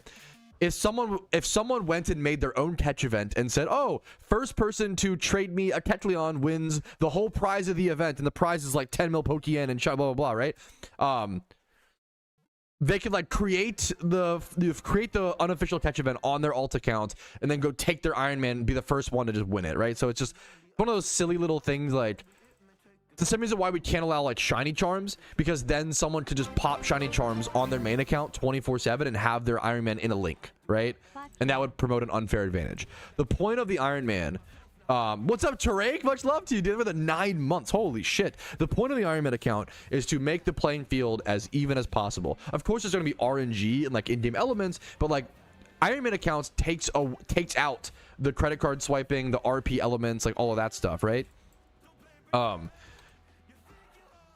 If someone went and made their own catch event and said, oh, first person to trade me a Kecleon wins the whole prize of the event, and the prize is like 10 mil Pokéyen and blah blah blah, right? They could like create the unofficial catch event on their alt account and then go take their Iron Man and be the first one to just win it, right? So it's just one of those silly little things. Like, it's the same reason why we can't allow like shiny charms, because then someone could just pop shiny charms on their main account 24/7 and have their Iron Man in a link, right? And that would promote an unfair advantage. The point of the Iron Man, what's up, Tarek? Much love to you. Did it for the 9 months. Holy shit. The point of the Iron Man account is to make the playing field as even as possible. Of course, there's going to be RNG and like in-game elements, but like Iron Man accounts takes out the credit card swiping, the RP elements, like all of that stuff, right?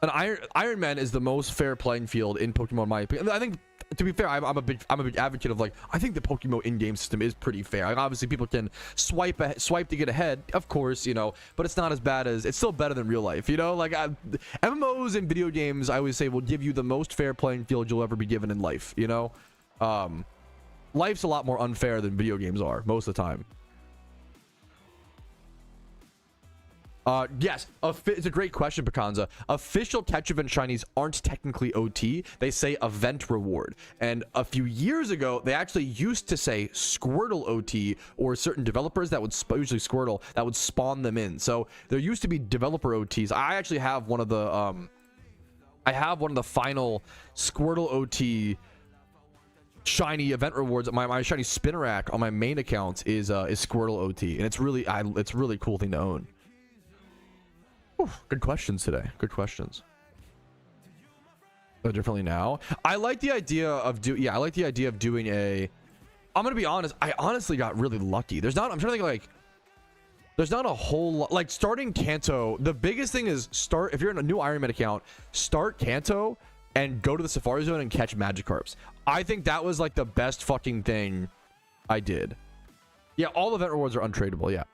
An Iron Man is the most fair playing field in Pokemon, in my opinion. I think, to be fair, I'm a big advocate of, like, I think the Pokemon in-game system is pretty fair. Like, obviously, people can swipe to get ahead, of course, you know, but it's not as bad as, it's still better than real life, you know? Like, MMOs and video games, I always say, will give you the most fair playing field you'll ever be given in life, you know? Life's a lot more unfair than video games are most of the time. Yes, it's a great question, Picanza. Official catch event shinies aren't technically OT. They say event reward. And a few years ago, they actually used to say Squirtle OT, or certain developers that would, usually Squirtle, that would spawn them in. So there used to be developer OTs. I actually have one of the, final Squirtle OT shiny event rewards. My shiny Spinarak on my main account is Squirtle OT, and it's really a cool thing to own. Good questions today. Good questions. Oh, differently now. I like the idea of doing a. I'm gonna be honest. I honestly got really lucky. I'm trying to think, like, there's not a whole lot. Like, starting Kanto, the biggest thing is if you're in a new Iron Man account, start Kanto and go to the Safari Zone and catch Magikarps. I think that was like the best fucking thing I did. Yeah, all event rewards are untradeable. Yeah.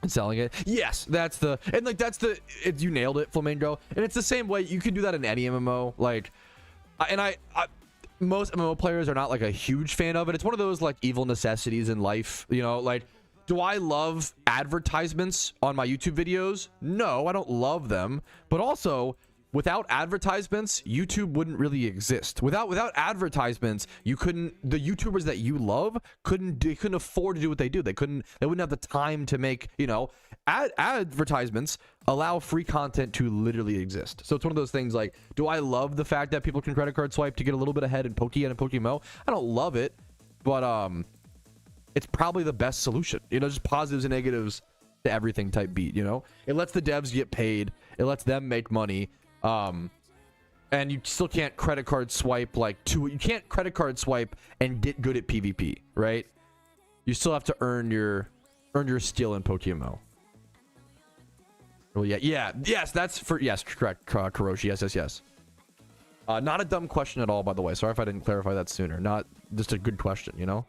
And selling it, yes, you nailed it, Flamingo. And it's the same way you can do that in any MMO. Like, most MMO players are not like a huge fan of it. It's one of those like evil necessities in life, you know. Like, do I love advertisements on my YouTube videos? No, I don't love them. But also, without advertisements, YouTube wouldn't really exist. Without advertisements, the YouTubers that you love couldn't afford to do what they do. They wouldn't have the time to make, you know, advertisements allow free content to literally exist. So it's one of those things, like, do I love the fact that people can credit card swipe to get a little bit ahead in Pokémon and Pokemon? I don't love it, but it's probably the best solution, you know, just positives and negatives to everything type beat, you know. It lets the devs get paid, it lets them make money, and you still can't credit card swipe you can't credit card swipe and get good at PvP, right? You still have to earn your skill in Pokemon. Well, yes, that's for, yes, correct, Karoshi, yes. Not a dumb question at all, by the way. Sorry if I didn't clarify that sooner. Not just a good question, you know.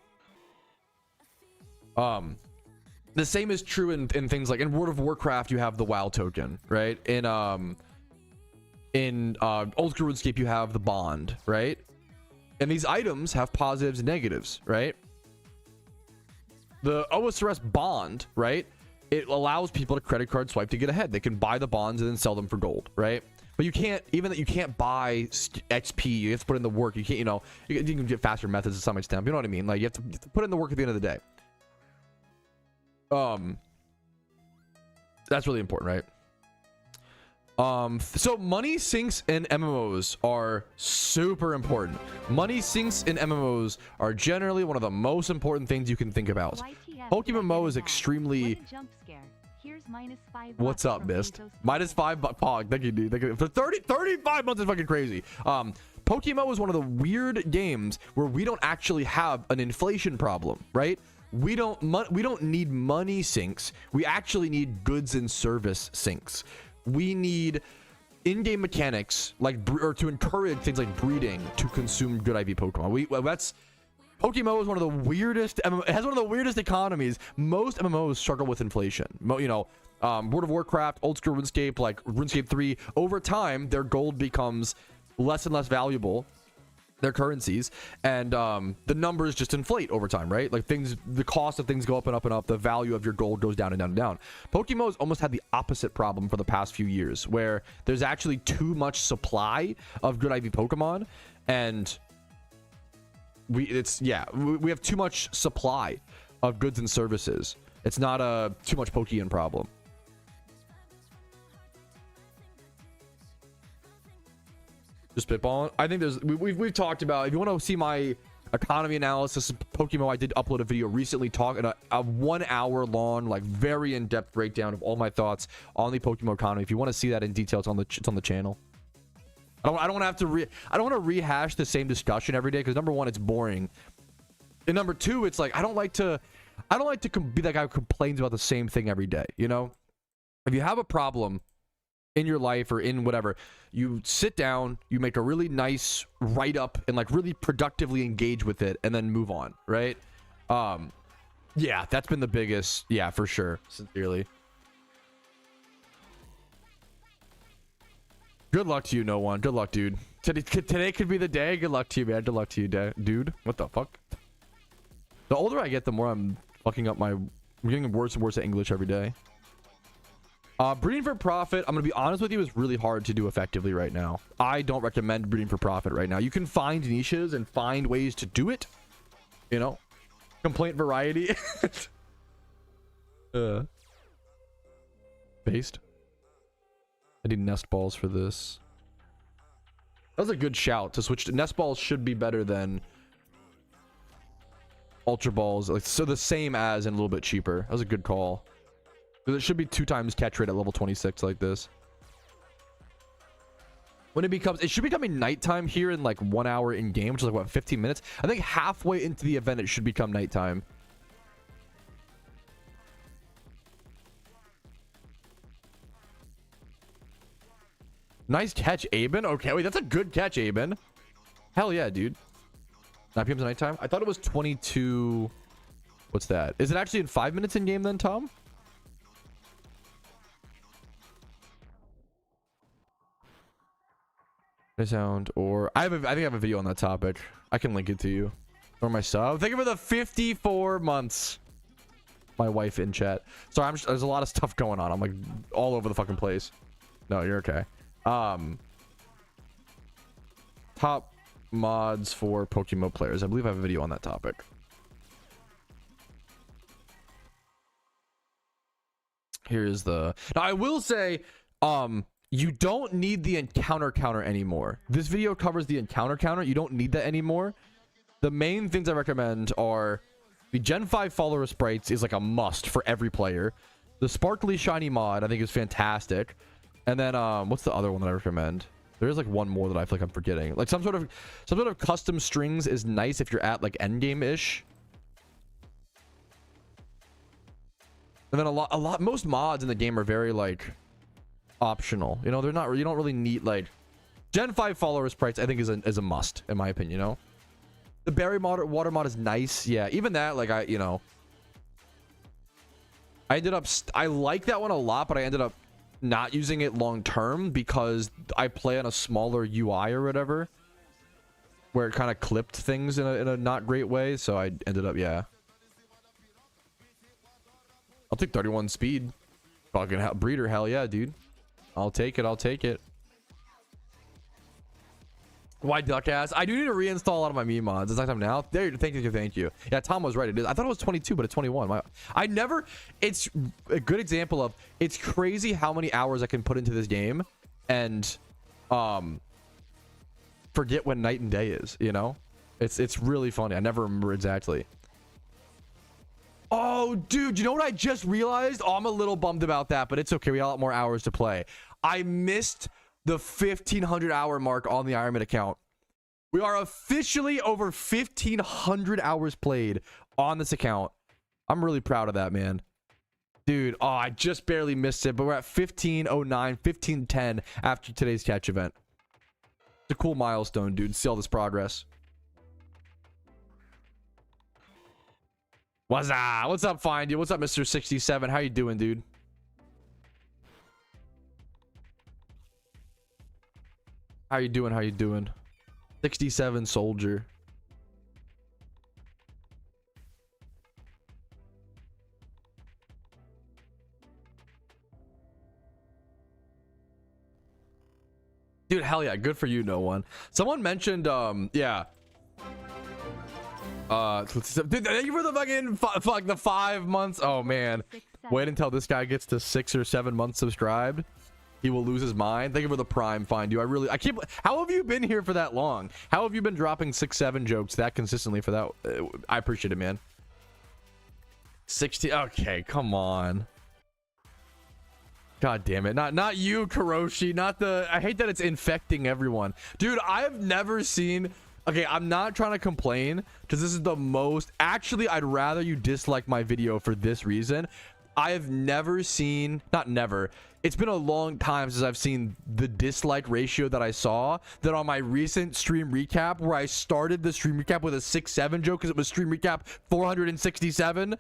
The same is true in things like in World of Warcraft. You have the WoW token, right? In Old School RuneScape, you have the bond, right? And these items have positives and negatives, right? The OSRS bond, right? It allows people to credit card swipe to get ahead. They can buy the bonds and then sell them for gold, right? But you can't, even that you can't buy XP. You have to put in the work. You can't, you know, you can get faster methods to some extent. You know what I mean? Like you have to put in the work at the end of the day. That's really important, right? So money sinks in MMOs are super important. Money sinks in MMOs are generally one of the most important things you can think about. Pokemon Mo is extremely... What's up, Mist? -5 Pog. Thank you, dude. Thank you. For 35 months is fucking crazy. Pokemon is one of the weird games where we don't actually have an inflation problem, right? We don't need money sinks. We actually need goods and service sinks. We need in-game mechanics or to encourage things like breeding to consume good IV Pokemon. Pokemon is one of the weirdest. It has one of the weirdest economies. Most MMOs struggle with inflation. You know, World of Warcraft, Old School RuneScape, like RuneScape 3. Over time, their gold becomes less and less valuable. Their currencies, and the numbers just inflate over time, right? Like the cost of things go up and up and up. The value of your gold goes down and down and down. Pokemon's almost had the opposite problem for the past few years, where there's actually too much supply of good IV Pokemon, and we have too much supply of goods and services. It's not a too much Pokemon problem. Just spitballing. I think we've talked about, if you want to see my economy analysis of Pokemon, I did upload a video recently talking a 1 hour long, like very in-depth breakdown of all my thoughts on the Pokemon economy. If you want to see that in detail, it's on the channel. I don't want to rehash the same discussion every day, because number one, it's boring, and number two, it's like I don't like to be that guy who complains about the same thing every day. You know, if you have a problem in your life or in whatever, you sit down, you make a really nice write-up and like really productively engage with it, and then move on, right? Yeah, that's been the biggest, yeah, for sure, sincerely. Good luck to you, no one. Good luck, dude. Today could be the day. Good luck to you, man. Good luck to you, dude. What the fuck? The older I get, the more I'm fucking up I'm getting worse and worse at English every day. Breeding for profit, I'm gonna be honest with you, is really hard to do effectively right now. I don't recommend breeding for profit right now. You can find niches and find ways to do it, you know. Complaint variety. Based. I need nest balls for this. That was a good shout to switch to nest balls. Should be better than ultra balls, like so the same as and a little bit cheaper. That was a good call. It should be 2 times catch rate at level 26 like this. When it should be coming nighttime here in like 1 hour in game, which is like what, 15 minutes. I think halfway into the event it should become nighttime. Nice catch, Aben. Okay, wait, that's a good catch, Aben. Hell yeah, dude. 9 p.m. to nighttime. I thought it was 22. What's that? Is it actually in 5 minutes in game then, Tom? Sound, or I think I have a video on that topic. I can link it to you or my sub. Thank you for the 54 months. My wife in chat. Sorry, there's a lot of stuff going on. I'm like all over the fucking place. No, you're okay. Top mods for Pokemon players. I believe I have a video on that topic. Here's the. Now I will say, you don't need the encounter counter anymore. This video covers the encounter counter. You don't need that anymore. the main things I recommend are the Gen 5 follower sprites is like a must for every player. The sparkly shiny mod I think is fantastic. And then what's the other one that I recommend? There is like one more that I feel like I'm forgetting. Like some sort of custom strings is nice if you're at like endgame-ish. And then most mods in the game are very like optional. You know, they're not, you don't really need like Gen 5 follower sprites I think is a must in my opinion, you know. The berry water mod is nice. Yeah, even that, like I ended up I like that one a lot, but I ended up not using it long term because I play on a smaller UI or whatever, where it kind of clipped things in a not great way. So I ended up, yeah. I'll take 31 speed. Fucking hell, breeder, hell yeah, dude. I'll take it. I'll take it. Why duck ass? I do need to reinstall a lot of my meme mods. It's not time now. There, thank you. Yeah, Tom was right. It is. I thought it was 22, but it's 21. It's a good example of it's crazy how many hours I can put into this game and forget when night and day is, you know? It's really funny. I never remember exactly. Oh, dude, you know what I just realized? Oh, I'm a little bummed about that, but it's okay. We got a lot more hours to play. I missed the 1,500 hour mark on the Ironman account. We are officially over 1,500 hours played on this account. I'm really proud of that, man. Dude, oh, I just barely missed it, but we're at 1509, 1510 after today's catch event. It's a cool milestone, dude. See all this progress. What's up, Find You? What's up, Mr. 67? How you doing, dude? How you doing? 67 soldier. Dude, hell yeah, good for you, no one. Someone mentioned yeah. Dude, thank you for the fucking the 5 months. Oh man. Wait until this guy gets to 6 or 7 months subscribed. He will lose his mind. Thank you for the prime, Find You. I keep. How have you been here for that long? How have you been dropping 6-7 jokes that consistently for that? I appreciate it, man. 60. Okay, come on. God damn it. Not you, Karoshi. Not the. I hate that it's infecting everyone. Dude, I've never seen. Okay, I'm not trying to complain because this is the most. Actually, I'd rather you dislike my video for this reason. I have never seen. Not never. It's been a long time since I've seen the dislike ratio that I saw that on my recent stream recap where I started the stream recap with a 6-7 joke because it was stream recap 467.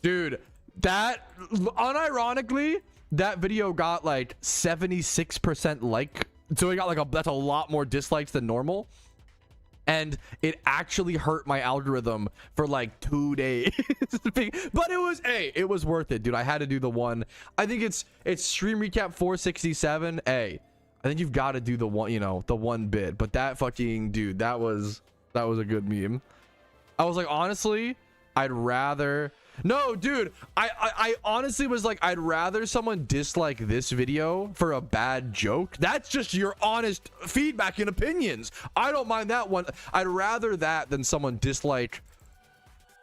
Dude, that unironically, that video got like 76% like. So it got like that's a lot more dislikes than normal. And it actually hurt my algorithm for like 2 days. But it was, hey, it was worth it, dude. I had to do the one. I think it's stream recap 467. Hey, I think you've got to do the one, you know, the one bit. But that fucking dude, that was a good meme. I was like, honestly, I'd rather. No, dude, I honestly was like, I'd rather someone dislike this video for a bad joke. That's just your honest feedback and opinions. I don't mind that one. I'd rather that than someone dislike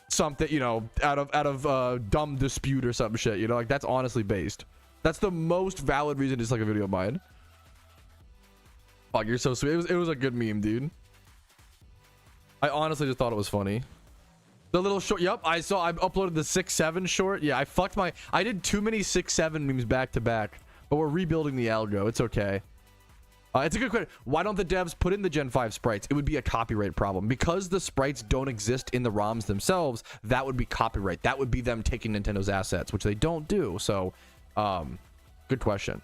something, you know, out of dumb dispute or some shit, you know, like that's honestly based. That's the most valid reason to dislike a video of mine. Fuck, you're so sweet. It was a good meme, dude. I honestly just thought it was funny. The little short. Yep, I saw. I uploaded the 6-7 short. Yeah, I did too many 6-7 memes back to back. But we're rebuilding the algo. It's okay. It's a good question. Why don't the devs put in the Gen 5 sprites? It would be a copyright problem because the sprites don't exist in the ROMs themselves. That would be copyright. That would be them taking Nintendo's assets, which they don't do. So, good question.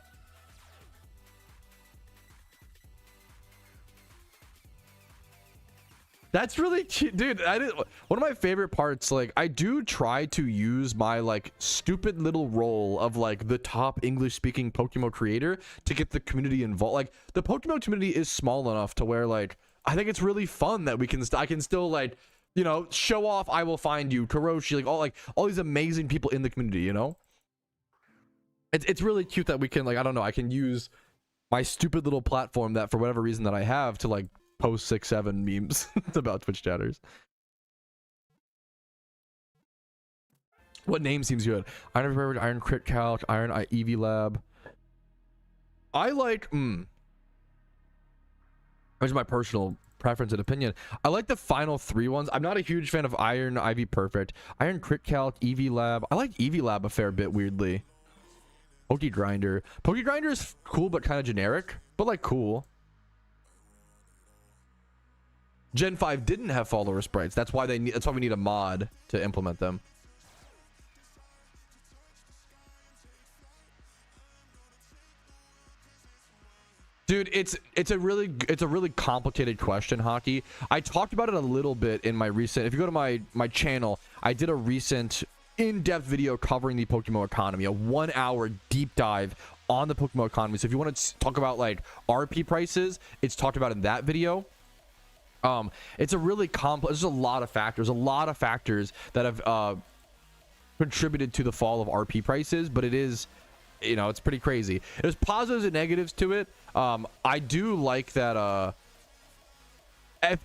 That's really cute, dude. One of my favorite parts, like I do try to use my like stupid little role of like the top English speaking Pokemon creator to get the community involved. Like the Pokemon community is small enough to where like I think it's really fun that I can still like, you know, show off I Will Find You, Karoshi, like all these amazing people in the community, you know. It's really cute that we can like, I don't know, I can use my stupid little platform that for whatever reason that I have to like post 6-7 memes about Twitch chatters. What name seems good? Iron Crit Calc, Iron EV Lab. I like. Which is my personal preference and opinion. I like the final 3 ones. I'm not a huge fan of Iron IV Perfect, Iron Crit Calc, EV Lab. I like EV Lab a fair bit, weirdly. Poke Grinder. Poke Grinder is cool, but kind of generic, but like cool. Gen 5 didn't have follower sprites. That's why they need. That's why we need a mod to implement them. Dude, it's a really complicated question, Hockey. I talked about it a little bit in my recent. If you go to my channel, I did a recent in-depth video covering the Pokemon economy, a 1-hour deep dive on the Pokemon economy. So if you want to talk about like RP prices, it's talked about in that video. It's a really complex. There's a lot of factors that have contributed to the fall of RP prices, but it is, you know, it's pretty crazy. There's positives and negatives to it. I do like that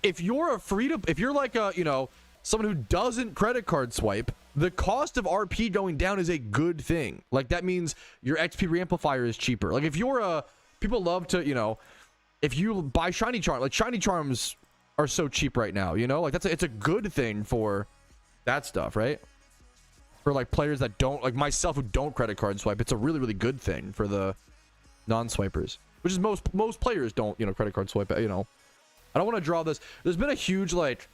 if you're if you're like a, you know, someone who doesn't credit card swipe, the cost of RP going down is a good thing. Like that means your XP reamplifier is cheaper. Like if you're people love to, you know, if you buy shiny charm, like shiny charms are so cheap right now, you know, like it's a good thing for that stuff, right? For like players that don't, like myself, who don't credit card swipe, it's a really, really good thing for the non-swipers, which is most players don't, you know, credit card swipe, you know. I don't want to draw this. There's been a huge, like,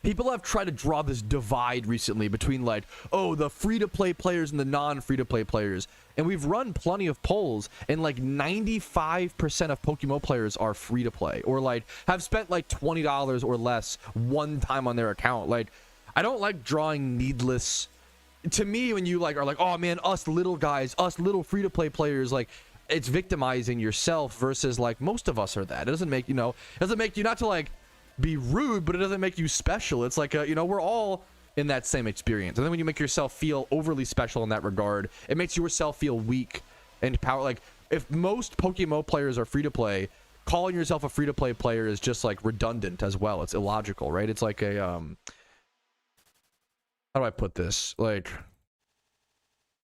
people have tried to draw this divide recently between like, oh, the free-to-play players and the non-free-to-play players. And we've run plenty of polls, and like 95% of Pokemon players are free-to-play, or like have spent like $20 or less one time on their account. Like, I don't like drawing needless. To me, when you like are like, oh man, us little guys, us little free-to-play players, like it's victimizing yourself versus like most of us are that. It doesn't make, you know, it doesn't make you, not to like be rude, but it doesn't make you special. It's like, you know, we're all in that same experience. And then when you make yourself feel overly special in that regard, it makes yourself feel weak and power. Like if most Pokemon players are free-to-play, calling yourself a free-to-play player is just like redundant as well. It's illogical, right? It's like a how do I put this? Like,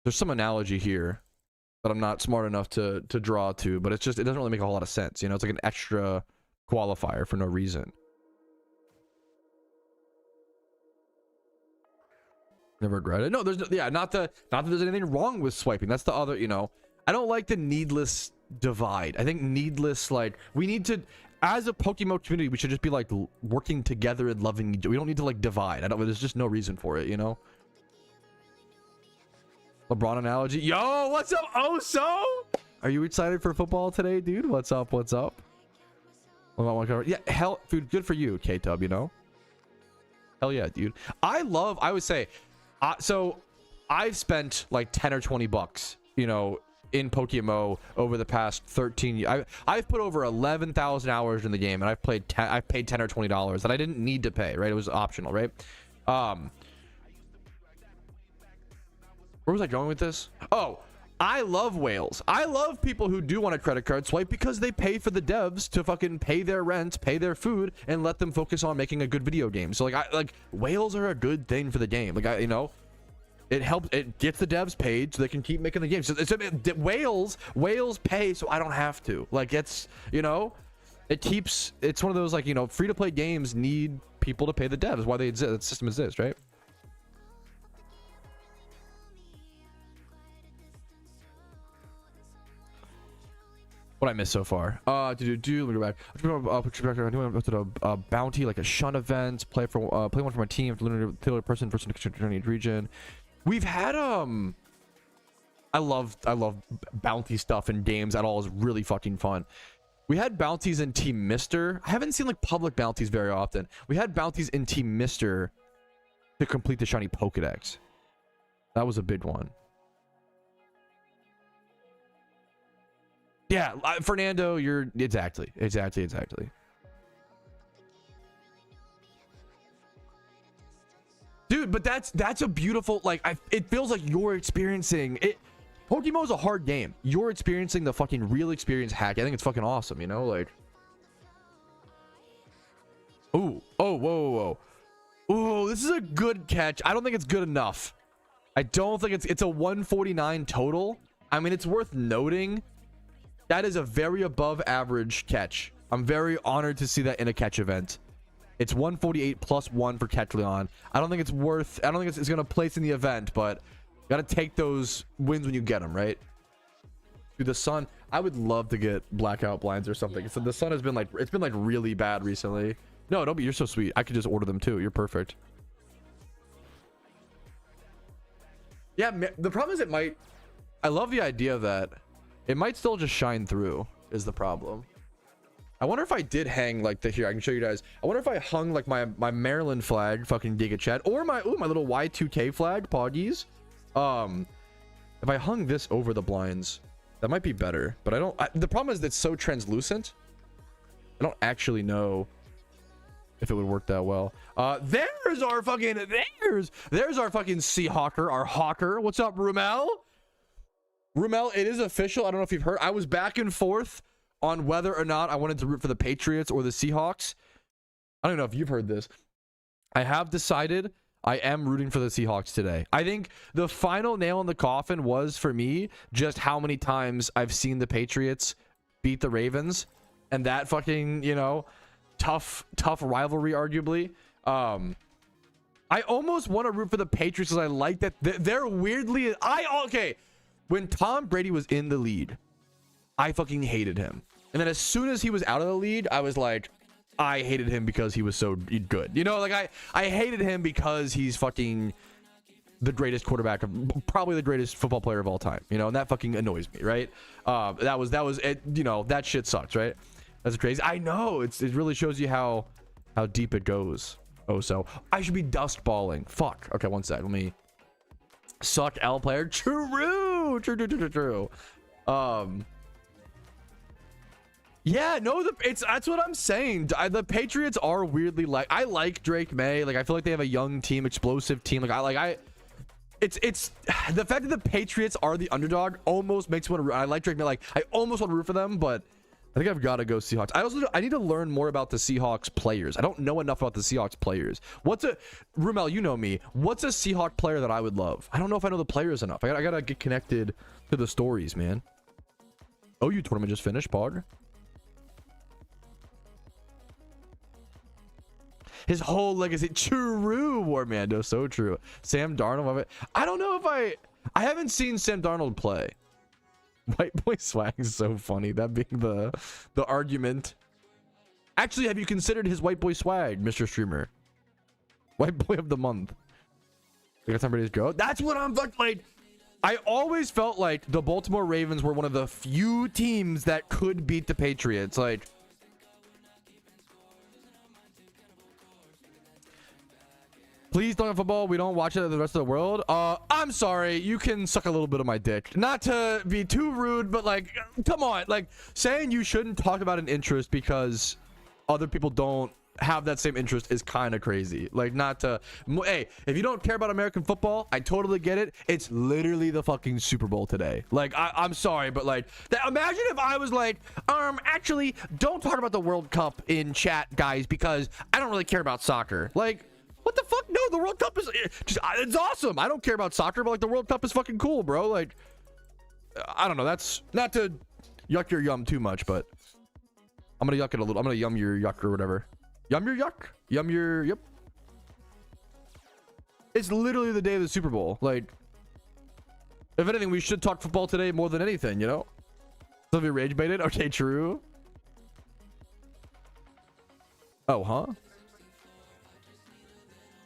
there's some analogy here that I'm not smart enough to draw to, but it's just, it doesn't really make a whole lot of sense. You know, it's like an extra qualifier for no reason. Never regret it. No, there's no, yeah, not that there's anything wrong with swiping. That's the other, you know, I don't like the needless divide. I think needless, like, we need to, as a Pokemon community, we should just be like working together and loving each other. We don't need to like divide. There's just no reason for it, you know. LeBron analogy. Yo, what's up, Oso? Are you excited for football today, dude? What's up? What's up? Yeah, hell, dude, good for you, K-Tub, you know. Hell yeah, dude. I would say, so I've spent like 10 or 20 bucks, you know, in Pokemon over the past 13 years. I've put over 11,000 hours in the game, and I've paid $10 or $20 that I didn't need to pay, right? It was optional, right? Where was I going with this? Oh, I love whales. I love people who do want a credit card swipe because they pay for the devs to fucking pay their rent, pay their food, and let them focus on making a good video game. So like whales are a good thing for the game. Like, you know, it helps, it gets the devs paid so they can keep making the game. So whales pay so I don't have to. Like, it's, you know, it's one of those, like, you know, free to play games need people to pay the devs. Why they exist, the system exists, right? What I missed so far? Let me go back. A bounty, like a shun event. Play one for my team. Literally person to each region. We've had I love bounty stuff in games at all. Is really fucking fun. We had bounties in Team Mister. I haven't seen like public bounties very often. We had bounties in Team Mister to complete the shiny Pokedex. That was a big one. Yeah, Fernando, you're exactly. Dude, but that's a beautiful, like, it feels like you're experiencing it. Pokemon is a hard game. You're experiencing the fucking real experience hack. I think it's fucking awesome, you know, like. Ooh. Oh, whoa, whoa, whoa. Ooh, this is a good catch. I don't think it's good enough. I don't think it's a 149 total. I mean, it's worth noting that is a very above average catch. I'm very honored to see that in a catch event. It's 148 plus 1 for Catch Leon. I don't think it's going to place in the event, but you got to take those wins when you get them, right? Dude, the sun, I would love to get blackout blinds or something. So the sun has been like, it's been like really bad recently. No, don't be, you're so sweet. I could just order them too. You're perfect. Yeah, the problem is I love the idea that it might still just shine through is the problem. I wonder if I did hang like here, I can show you guys. I wonder if I hung like my Maryland flag, fucking Giga Chat, or my little Y2K flag, Poggies. If I hung this over the blinds, that might be better, but the problem is that it's so translucent. I don't actually know if it would work that well. There's our fucking Seahawker, our hawker. What's up, Rumel? Rumel, it is official. I don't know if you've heard. I was back and forth on whether or not I wanted to root for the Patriots or the Seahawks. I don't know if you've heard this. I have decided I am rooting for the Seahawks today. I think the final nail in the coffin was, for me, just how many times I've seen the Patriots beat the Ravens, and that fucking, you know, tough rivalry, arguably. I almost want to root for the Patriots because I like that they're weirdly... Okay, when Tom Brady was in the lead, I fucking hated him. And then as soon as he was out of the lead, I was like, I hated him because he was so good. You know, like I hated him because he's fucking the greatest quarterback of probably the greatest football player of all time. You know, and that fucking annoys me, right? That was it, you know, that shit sucks, right? That's crazy. I know it really shows you how deep it goes. Oh, so I should be dust balling. Fuck. Okay, one sec. Let me suck L player. True. Yeah, no, that's what I'm saying. The Patriots are weirdly like, I like Drake May. Like, I feel like they have a young team, explosive team. It's the fact that the Patriots are the underdog almost makes me want to root. I like Drake May. Like, I almost want to root for them, but I think I've got to go Seahawks. I need to learn more about the Seahawks players. I don't know enough about the Seahawks players. Rumel, you know me. What's a Seahawk player that I would love? I don't know if I know the players enough. I gotta get connected to the stories, man. OU tournament just finished, Pog. His whole legacy. True, Warmando. So true. Sam Darnold. I don't know if I haven't seen Sam Darnold play. White boy swag is so funny. That being the argument. Actually, have you considered his white boy swag, Mr. Streamer? White boy of the month. You got somebody to go? That's what I'm like. I always felt like the Baltimore Ravens were one of the few teams that could beat the Patriots. Like, please don't have football. We don't watch it in the rest of the world. I'm sorry. You can suck a little bit of my dick. Not to be too rude, but like, come on. Like, saying you shouldn't talk about an interest because other people don't have that same interest is kind of crazy. Like, not to... Hey, if you don't care about American football, I totally get it. It's literally the fucking Super Bowl today. Like, I'm sorry, but like, imagine if I was like, actually, don't talk about the World Cup in chat, guys, because I don't really care about soccer. Like, what the fuck? No, the World Cup is just, it's awesome. I don't care about soccer, but like the World Cup is fucking cool, bro. Like, I don't know. That's not to yuck your yum too much, but I'm gonna yuck it a little. I'm gonna yum your yuck or whatever. Yum your yuck. Yum your yep. It's literally the day of the Super Bowl. Like, if anything, we should talk football today more than anything, you know? So if you rage baited, okay, true. Oh, huh?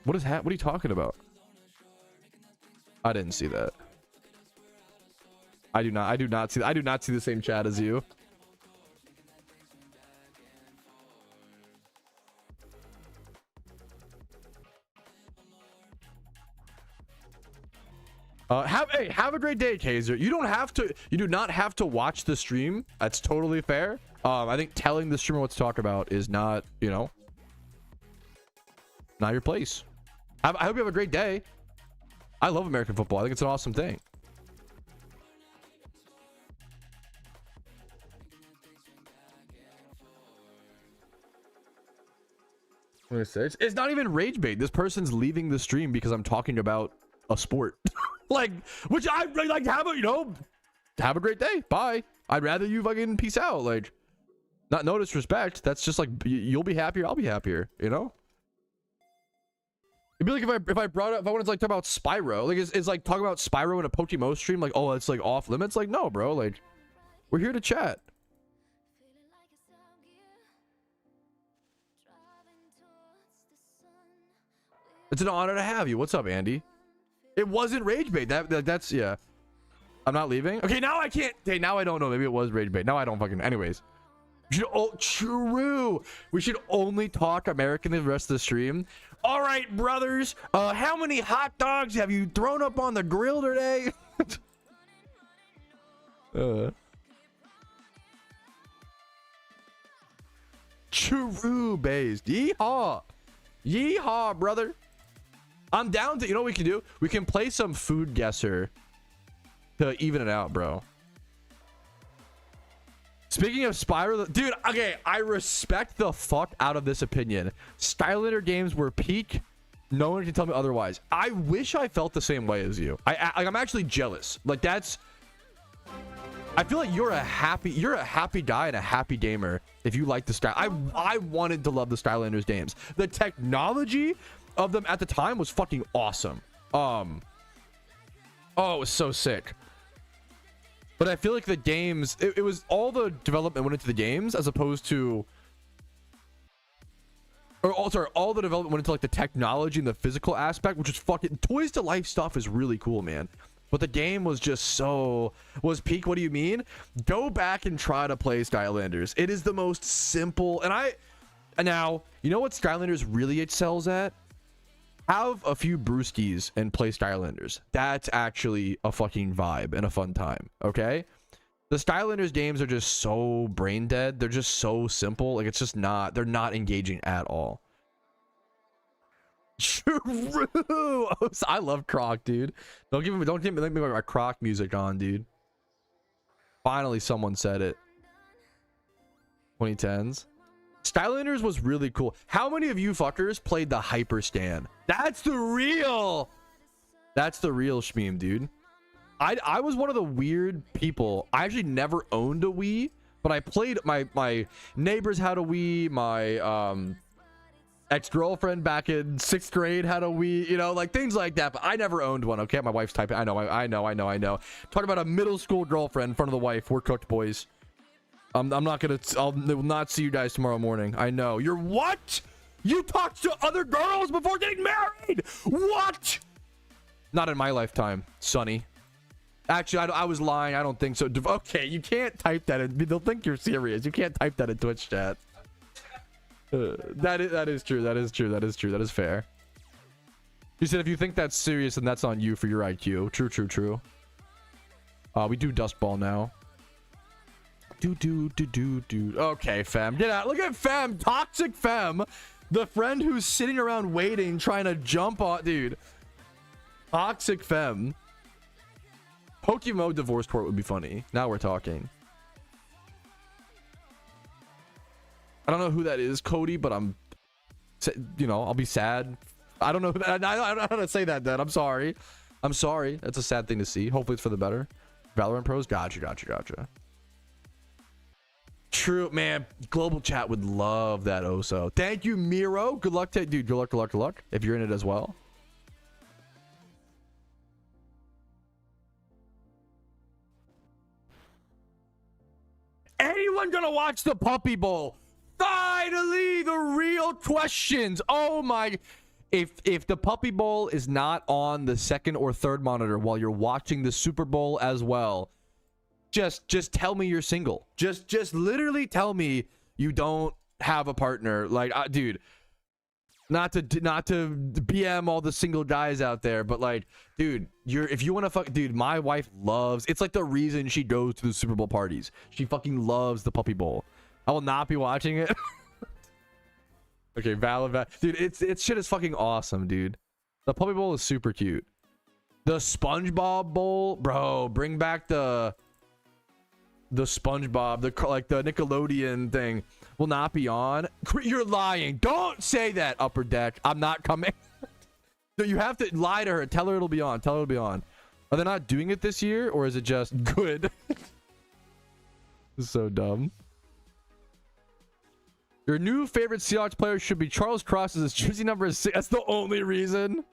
What are you talking about? I didn't see that. I do not see the same chat as you. Have a great day, Kaiser. You do not have to watch the stream. That's totally fair. I think telling the streamer what to talk about is not, you know, not your place. I hope you have a great day. I love American football. I think it's an awesome thing. 26. It's not even rage bait. This person's leaving the stream because I'm talking about a sport. Like, which I like, have a, you know, have a great day. Bye. I'd rather you fucking peace out. Like, not no disrespect. That's just like, you'll be happier, I'll be happier, you know? It'd be like if I brought up, if I wanted to like talk about Spyro, like it's like talking about Spyro in a Pokemon stream, like, oh, it's like off limits. Like, no, bro, like we're here to chat. It's an honor to have you. What's up, Andy? It wasn't rage bait. That's yeah. I'm not leaving. Okay, now I can't. Okay, now I don't know. Maybe it was rage bait. Now I don't fucking. Anyways, true. We should only talk American the rest of the stream. All right, brothers. How many hot dogs have you thrown up on the grill today? True based. Yeehaw. Yeehaw, brother. I'm down to, you know what we can do? We can play some food guesser to even it out, bro. Speaking of Spyro, dude, okay, I respect the fuck out of this opinion. Skylander games were peak. No one can tell me otherwise. I wish I felt the same way as you. I'm actually jealous. Like, that's, I feel like you're a happy guy and a happy gamer if you like the style. I wanted to love the Skylanders games. The technology of them at the time was fucking awesome. Oh, it was so sick. But I feel like the games, it was all the development went into the games as opposed to, all the development went into like the technology and the physical aspect, which is fucking, Toys to Life stuff is really cool, man. But the game was just so, was peak. What do you mean? Go back and try to play Skylanders. It is the most simple, and now, you know what Skylanders really excels at? Have a few brewskis and play Skylanders. That's actually a fucking vibe and a fun time, okay? The Skylanders games are just so brain dead. They're just so simple. Like, it's just not, they're not engaging at all. True. I love Croc, dude. Don't give me my Croc music on, dude. Finally, someone said it. 2010s. Skylanders was really cool. How many of you fuckers played the Hyperscan? That's the real Shmeem, dude. I was one of the weird people. I actually never owned a Wii, but I played, my neighbors had a Wii, my ex-girlfriend back in 6th grade had a Wii, you know, like things like that, but I never owned one. Okay, my wife's typing. I know. Talk about a middle school girlfriend in front of the wife. We're cooked, boys. I'll not see you guys tomorrow morning. I know. You're what? You talked to other girls before getting married? What? Not in my lifetime, Sonny. Actually, I was lying. I don't think so. Okay, you can't type that in. They'll think you're serious. You can't type that in Twitch chat. That is true. That is fair. You said if you think that's serious, then that's on you for your IQ. True. We do Dust Ball now. Okay, fam, get out. Look at fam, toxic fam, the friend who's sitting around waiting, trying to jump on, dude. Toxic fem. Pokemon divorce court would be funny. Now we're talking. I don't know who that is, Cody, but I'm, you know, I'll be sad. I don't know. I don't know how to say that, Dad. I'm sorry. That's a sad thing to see. Hopefully it's for the better. Valorant pros. Gotcha. True, man. Global chat would love that also. Thank you, Miro. Good luck to dude. Good luck. If you're in it as well. Anyone gonna watch the Puppy Bowl? Finally, the real questions. Oh my. If the Puppy Bowl is not on the second or third monitor while you're watching the Super Bowl as well, just tell me you're single. Just literally tell me you don't have a partner. Like, dude, not to BM all the single guys out there, but like, dude, if you want to fuck, dude, my wife loves, it's like the reason she goes to the Super Bowl parties. She fucking loves the Puppy Bowl. I will not be watching it. Okay, valid. Dude, it's shit is fucking awesome, dude. The Puppy Bowl is super cute. The SpongeBob Bowl, bro, bring back the SpongeBob, the Nickelodeon thing. will not be on. You're lying. Don't say that, Upper Deck. I'm not coming. No, you have to lie to her. Tell her it'll be on. Tell her it'll be on. Are they not doing it this year, or is it just good? This is so dumb. Your new favorite Seahawks player should be Charles Cross. His jersey number is 6. That's the only reason.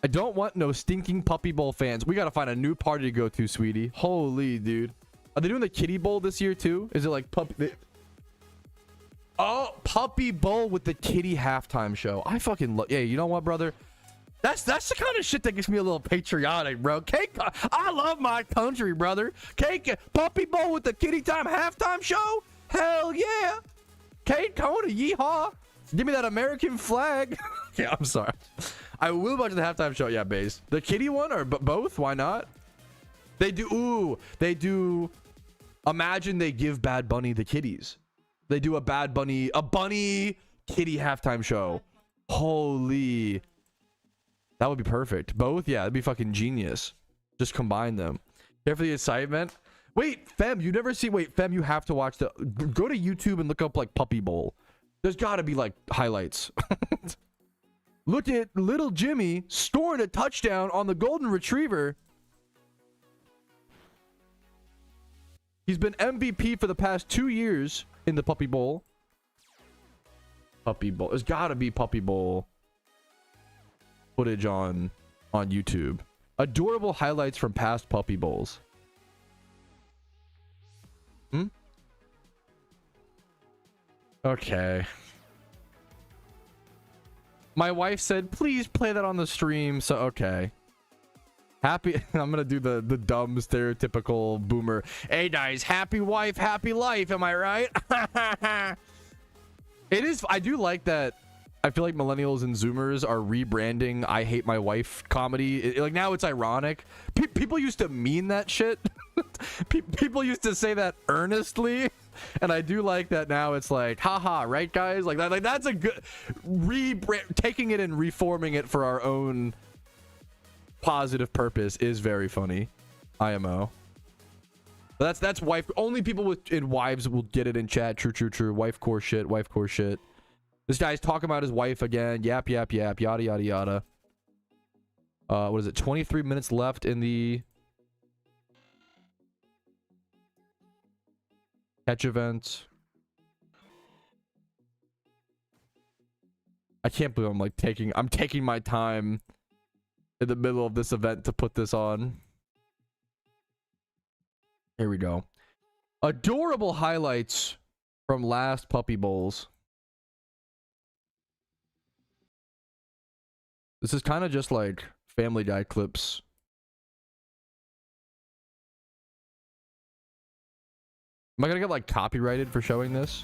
I don't want no stinking Puppy Bowl fans. We gotta find a new party to go to, sweetie. Holy dude. Are they doing the Kitty Bowl this year too? Is it like puppy? Oh, Puppy Bowl with the Kitty halftime show. I fucking love. Yeah, you know what, brother? That's the kind of shit that gets me a little patriotic, bro. I love my country, brother. Puppy Bowl with the Kitty time halftime show. Hell yeah. Kate Kona, yeehaw. Give me that American flag. Yeah, I'm sorry. I will watch the halftime show. Yeah, base. The Kitty one or both? Why not? They do. Ooh, they do. Imagine they give Bad Bunny the kitties. They do a bunny kitty halftime show. Holy. That would be perfect. Both? Yeah, that'd be fucking genius. Just combine them. Here for the excitement. Wait, Fem, you never see. Wait, Fem, you have to watch the. Go to YouTube and look up like Puppy Bowl. There's got to be like highlights. Look at little Jimmy scoring a touchdown on the Golden Retriever. He's been MVP for the past 2 years in the Puppy Bowl. Puppy Bowl. There's got to be Puppy Bowl footage on YouTube. Adorable highlights from past Puppy Bowls. Okay. My wife said, please play that on the stream. So, okay. Happy. I'm going to do the dumb, stereotypical boomer. Hey, guys. Happy wife, happy life. Am I right? It is. I do like that. I feel like millennials and Zoomers are rebranding I Hate My Wife comedy. Like now it's ironic. People used to mean that shit. People used to say that earnestly. And I do like that now it's like, haha, right guys? Like that's a good taking it and reforming it for our own positive purpose is very funny. IMO. But that's wife. Only people in wives will get it in chat. True. Wife core shit. This guy's talking about his wife again. Yap, yada, yada. What is it? 23 minutes left in the catch event. I can't believe I'm taking my time in the middle of this event to put this on. Here we go. Adorable highlights from last Puppy Bowls. This is kind of just like Family Guy clips. Am I gonna get like copyrighted for showing this?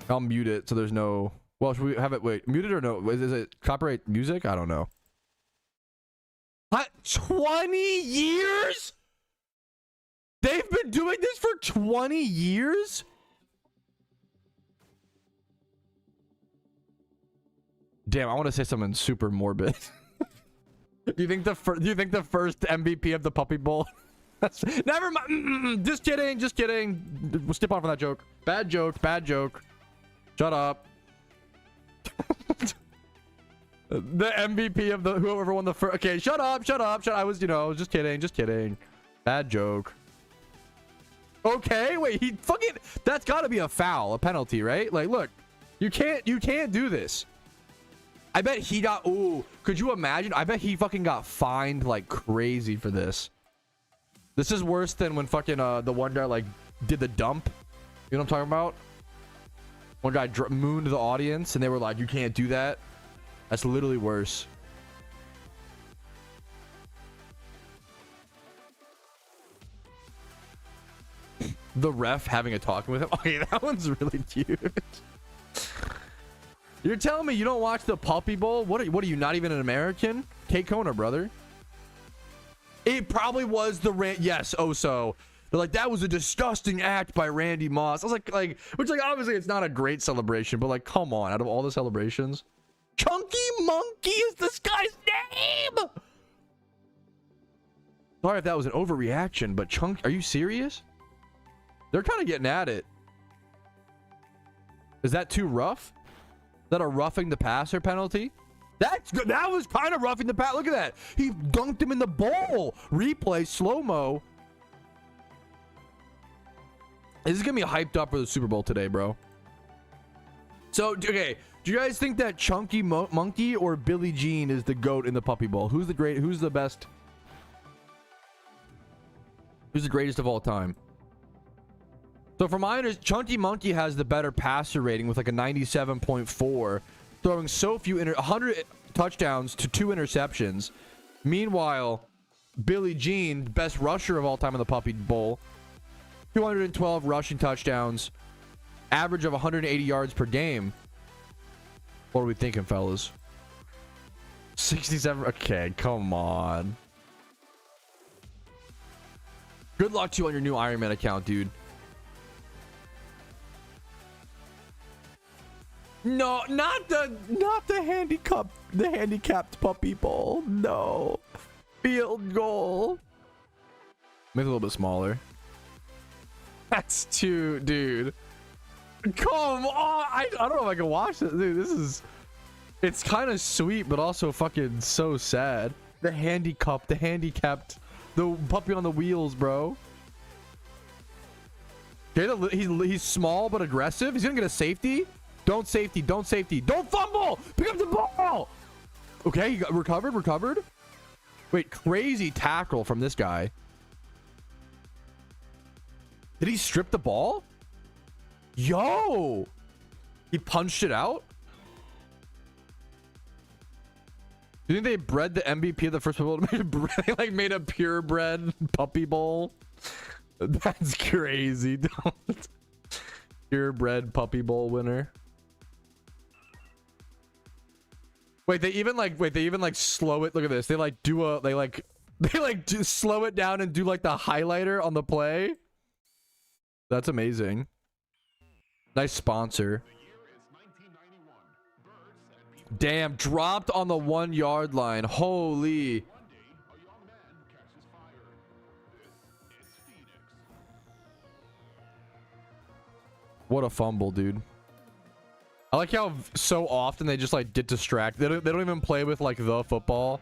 I'll mute it so there's no. Well, should we have it? Wait, muted or no? Is it copyright music? I don't know. What? 20 years? They've been doing this for 20 years? Damn, I want to say something super morbid. Do you think the first MVP of the Puppy Bowl? Never mind. Just kidding. We'll skip on from that joke. Bad joke. Shut up. The MVP of the whoever won the first. Okay, shut up. I was just kidding. Bad joke. Okay, wait. He fucking. That's got to be a foul, a penalty, right? Like, look, you can't do this. I bet he got. Ooh, could you imagine? I bet he fucking got fined like crazy for this. This is worse than when fucking the one guy like did the dump. You know what I'm talking about? One guy mooned the audience and they were like, "You can't do that." That's literally worse. The ref having a talking with him. Okay, that one's really cute. You're telling me you don't watch the Puppy Bowl? What are you, not even an American? Kate Kona, brother. It probably was the yes, Oso. They're like, that was a disgusting act by Randy Moss. I was like, which obviously it's not a great celebration, but like, come on, out of all the celebrations, Chunky Monkey is this guy's name. Sorry if that was an overreaction, but are you serious? They're kind of getting at it. Is that too rough? Is that a roughing the passer penalty? That's good. That was kind of roughing the pass. Look at that. He dunked him in the bowl. Replay, slow-mo. This is going to be hyped up for the Super Bowl today, bro. So, okay. Do you guys think that Chunky Monkey or Billie Jean is the GOAT in the Puppy Bowl? Who's the best? Who's the greatest of all time? So for mine, Chunky Monkey has the better passer rating with like a 97.4, throwing so few 100 touchdowns to 2 interceptions. Meanwhile, Billie Jean, best rusher of all time in the Puppy Bowl, 212 rushing touchdowns, average of 180 yards per game. What are we thinking, fellas? 67. Okay, come on. Good luck to you on your new Iron Man account, dude. No, not the handicapped Puppy Bowl. No. Field goal. Make it a little bit smaller. That's too, dude. Come on. I don't know if I can watch this. Dude, it's kind of sweet, but also fucking so sad. The handicapped, the puppy on the wheels, bro. Okay, he's small but aggressive. He's gonna get a safety. Don't safety. Don't fumble. Pick up the ball. Okay, he got recovered. Wait, crazy tackle from this guy. Did he strip the ball? Yo, he punched it out. Do you think they bred the MVP of the first bowl? They like made a purebred Puppy Bowl. That's crazy. Purebred Puppy Bowl winner. Wait, they even like slow it. Look at this. They slow it down and do like the highlighter on the play. That's amazing. Nice sponsor. Damn, dropped on the 1 yard line. Holy. What a fumble, dude. I like how so often they just like get distracted. They don't even play with like the football.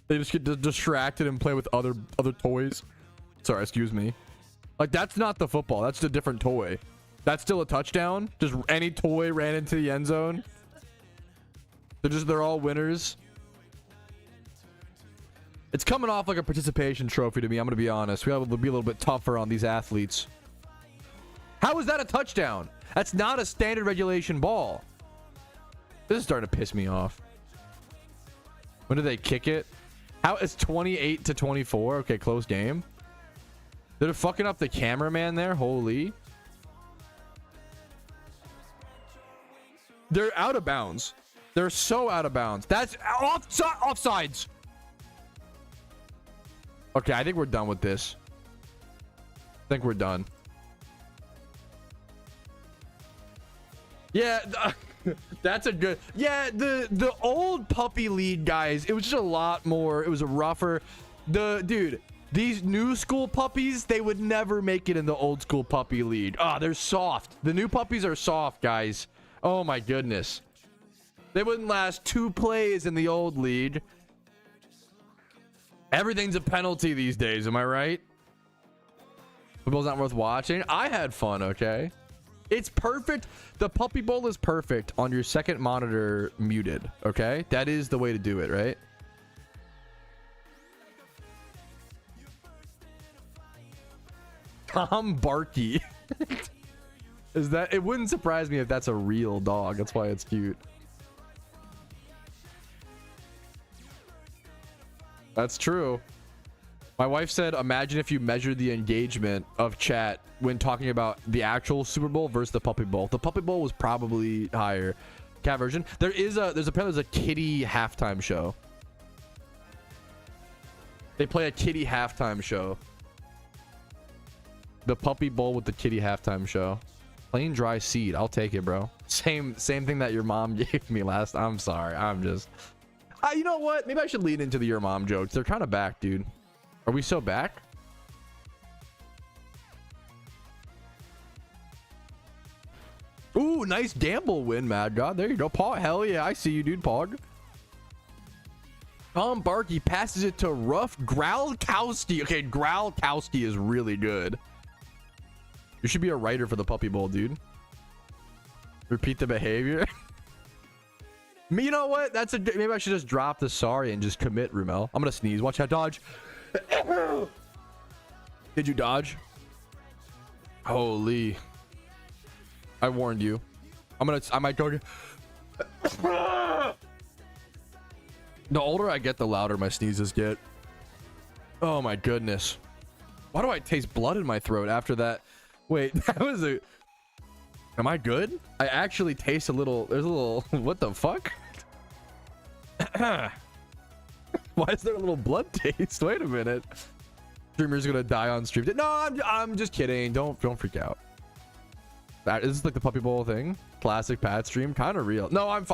They just get distracted and play with other toys. Sorry, excuse me. Like that's not the football. That's a different toy. That's still a touchdown. Just any toy ran into the end zone. They're all winners. It's coming off like a participation trophy to me. I'm gonna be honest. We have to be a little bit tougher on these athletes. How is that a touchdown? That's not a standard regulation ball. This is starting to piss me off. When did they kick it? How is 28-24? Okay, close game. They're fucking up the cameraman there. Holy. They're out of bounds. They're so out of bounds. That's offsides. Okay, I think we're done with this. I think we're done. Yeah, that's a good. Yeah, the old puppy lead guys, it was just a lot more. It was a rougher. Dude, these new school puppies, they would never make it in the old school puppy league. Ah, they're soft. The new puppies are soft, guys. Oh my goodness. They wouldn't last 2 plays in the old league. Everything's a penalty these days, am I right? Football's not worth watching. I had fun, okay? It's perfect. The Puppy Bowl is perfect on your second monitor muted, okay? That is the way to do it, right? Tom Barky. Is that? It wouldn't surprise me if that's a real dog. That's why it's cute. That's true. My wife said, imagine if you measured the engagement of chat when talking about the actual Super Bowl versus the Puppy Bowl. The Puppy Bowl was probably higher. Cat version. There's apparently a kitty halftime show. They play a kitty halftime show. The Puppy Bowl with the kitty halftime show. Plain dry seed. I'll take it, bro. Same thing that your mom gave me last. I'm sorry. I'm just. You know what? Maybe I should lean into the your mom jokes. They're kind of back, dude. Are we so back? Ooh, nice gamble win, Mad God. There you go. Pog. Hell yeah, I see you, dude. Pog. Tom Barkey passes it to Rough Growlkowski. Okay, Growlkowski is really good. You should be a writer for the Puppy Bowl, dude. Repeat the behavior. You know what? That's a maybe I should just drop the sorry and just commit, Rumel. I'm gonna sneeze. Watch out, dodge. Did you dodge? Holy. I warned you. I might go. The older I get, the louder my sneezes get. Oh my goodness. Why do I taste blood in my throat after that? Wait, that was a... Am I good? I actually taste a little... There's a little... What the fuck? Why is there a little blood taste? Wait a minute. Streamer's gonna die on stream. No, I'm just kidding. Don't freak out. Is this like the Puppy Bowl thing? Classic Pat stream, kind of real. No, I'm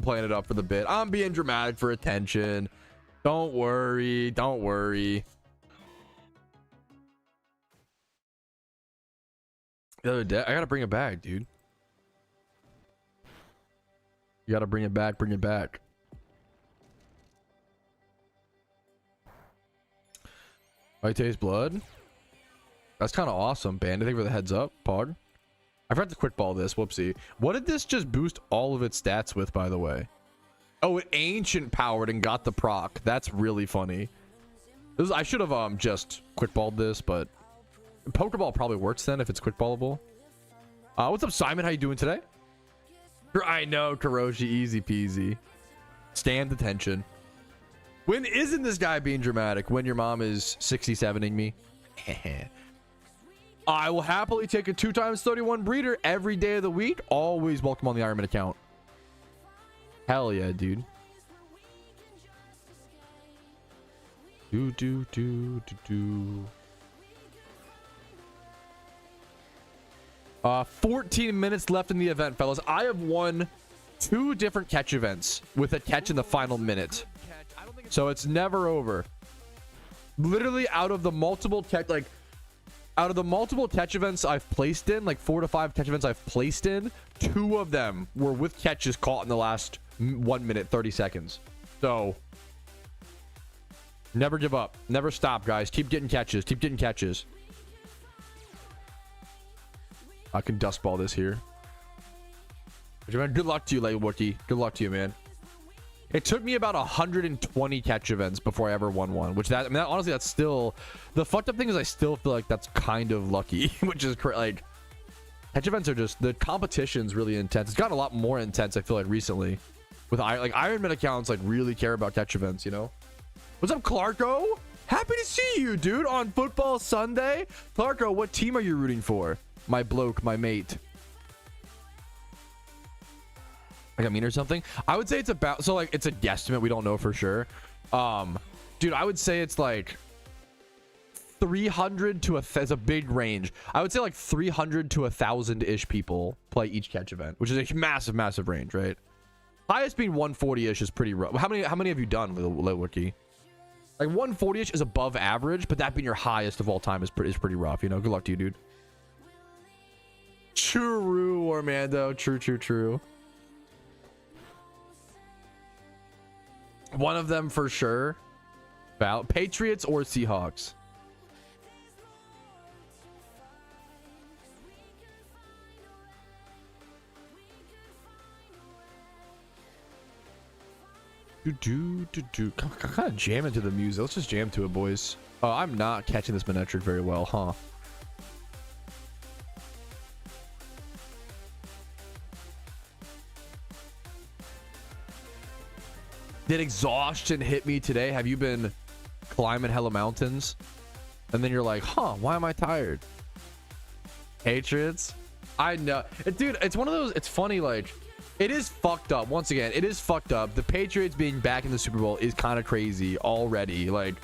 playing it up for the bit. I'm being dramatic for attention. Don't worry. Don't worry. The other day, I gotta bring it back, dude. You gotta bring it back. Bring it back. I taste blood. That's kind of awesome, Bandit. Thank you for the heads up, Pog. I forgot to quick ball this. Whoopsie. What did this just boost all of its stats with, by the way? Oh, it ancient powered and got the proc. That's really funny. I should have just quick balled this, but Pokeball probably works then if it's quick ballable. What's up, Simon? How you doing today? I know, Karoshi, easy peasy. Stand attention. When isn't this guy being dramatic? When your mom is 67ing me? I will happily take a 2x31 breeder every day of the week. Always welcome on the Ironman account. Hell yeah, dude. 14 minutes left in the event, fellas. I have won 2 different catch events with a catch in the final minute. So it's never over. Literally out of the multiple catch, out of the multiple catch events I've placed in, like 4 to 5 catch events I've placed in, 2 of them were with catches caught in the last 1 minute 30 seconds. So never give up, never stop, guys. Keep getting catches, keep getting catches. I can dust ball this here. Good luck to you, Lightwookie. Good luck to you, man. It took me about 120 catch events before I ever won one, which that, I mean, honestly, that's still, the fucked up thing is I still feel like that's kind of lucky, which is like, catch events are just, the competition's really intense. It's gotten a lot more intense, I feel like, recently. With like Ironman accounts, like, really care about catch events, you know? What's up, Clarko? Happy to see you, dude, on Football Sunday. Clarko, what team are you rooting for? My bloke, my mate. Like I mean or something. I would say it's about, so like it's a guesstimate, we don't know for sure. Dude, I would say it's like 300 to it's a big range. I would say like 300 to 1,000-ish people play each catch event, which is a massive range, right? Highest being 140-ish is pretty rough. How many have you done with Wiki? Like 140-ish is above average, but that being your highest of all time is pretty rough, you know? Good luck to you, dude. True, Armando. True. One of them for sure. Patriots or Seahawks? Kind of jam into the music. Let's just jam to it, boys. I'm not catching this Manectric very well, huh? Did exhaustion hit me today? Have you been climbing hella mountains? And then you're like, huh, why am I tired? Patriots? I know. Dude, it's one of those, it's funny, like, it is fucked up. Once again, it is fucked up. The Patriots being back in the Super Bowl is kind of crazy already. Like,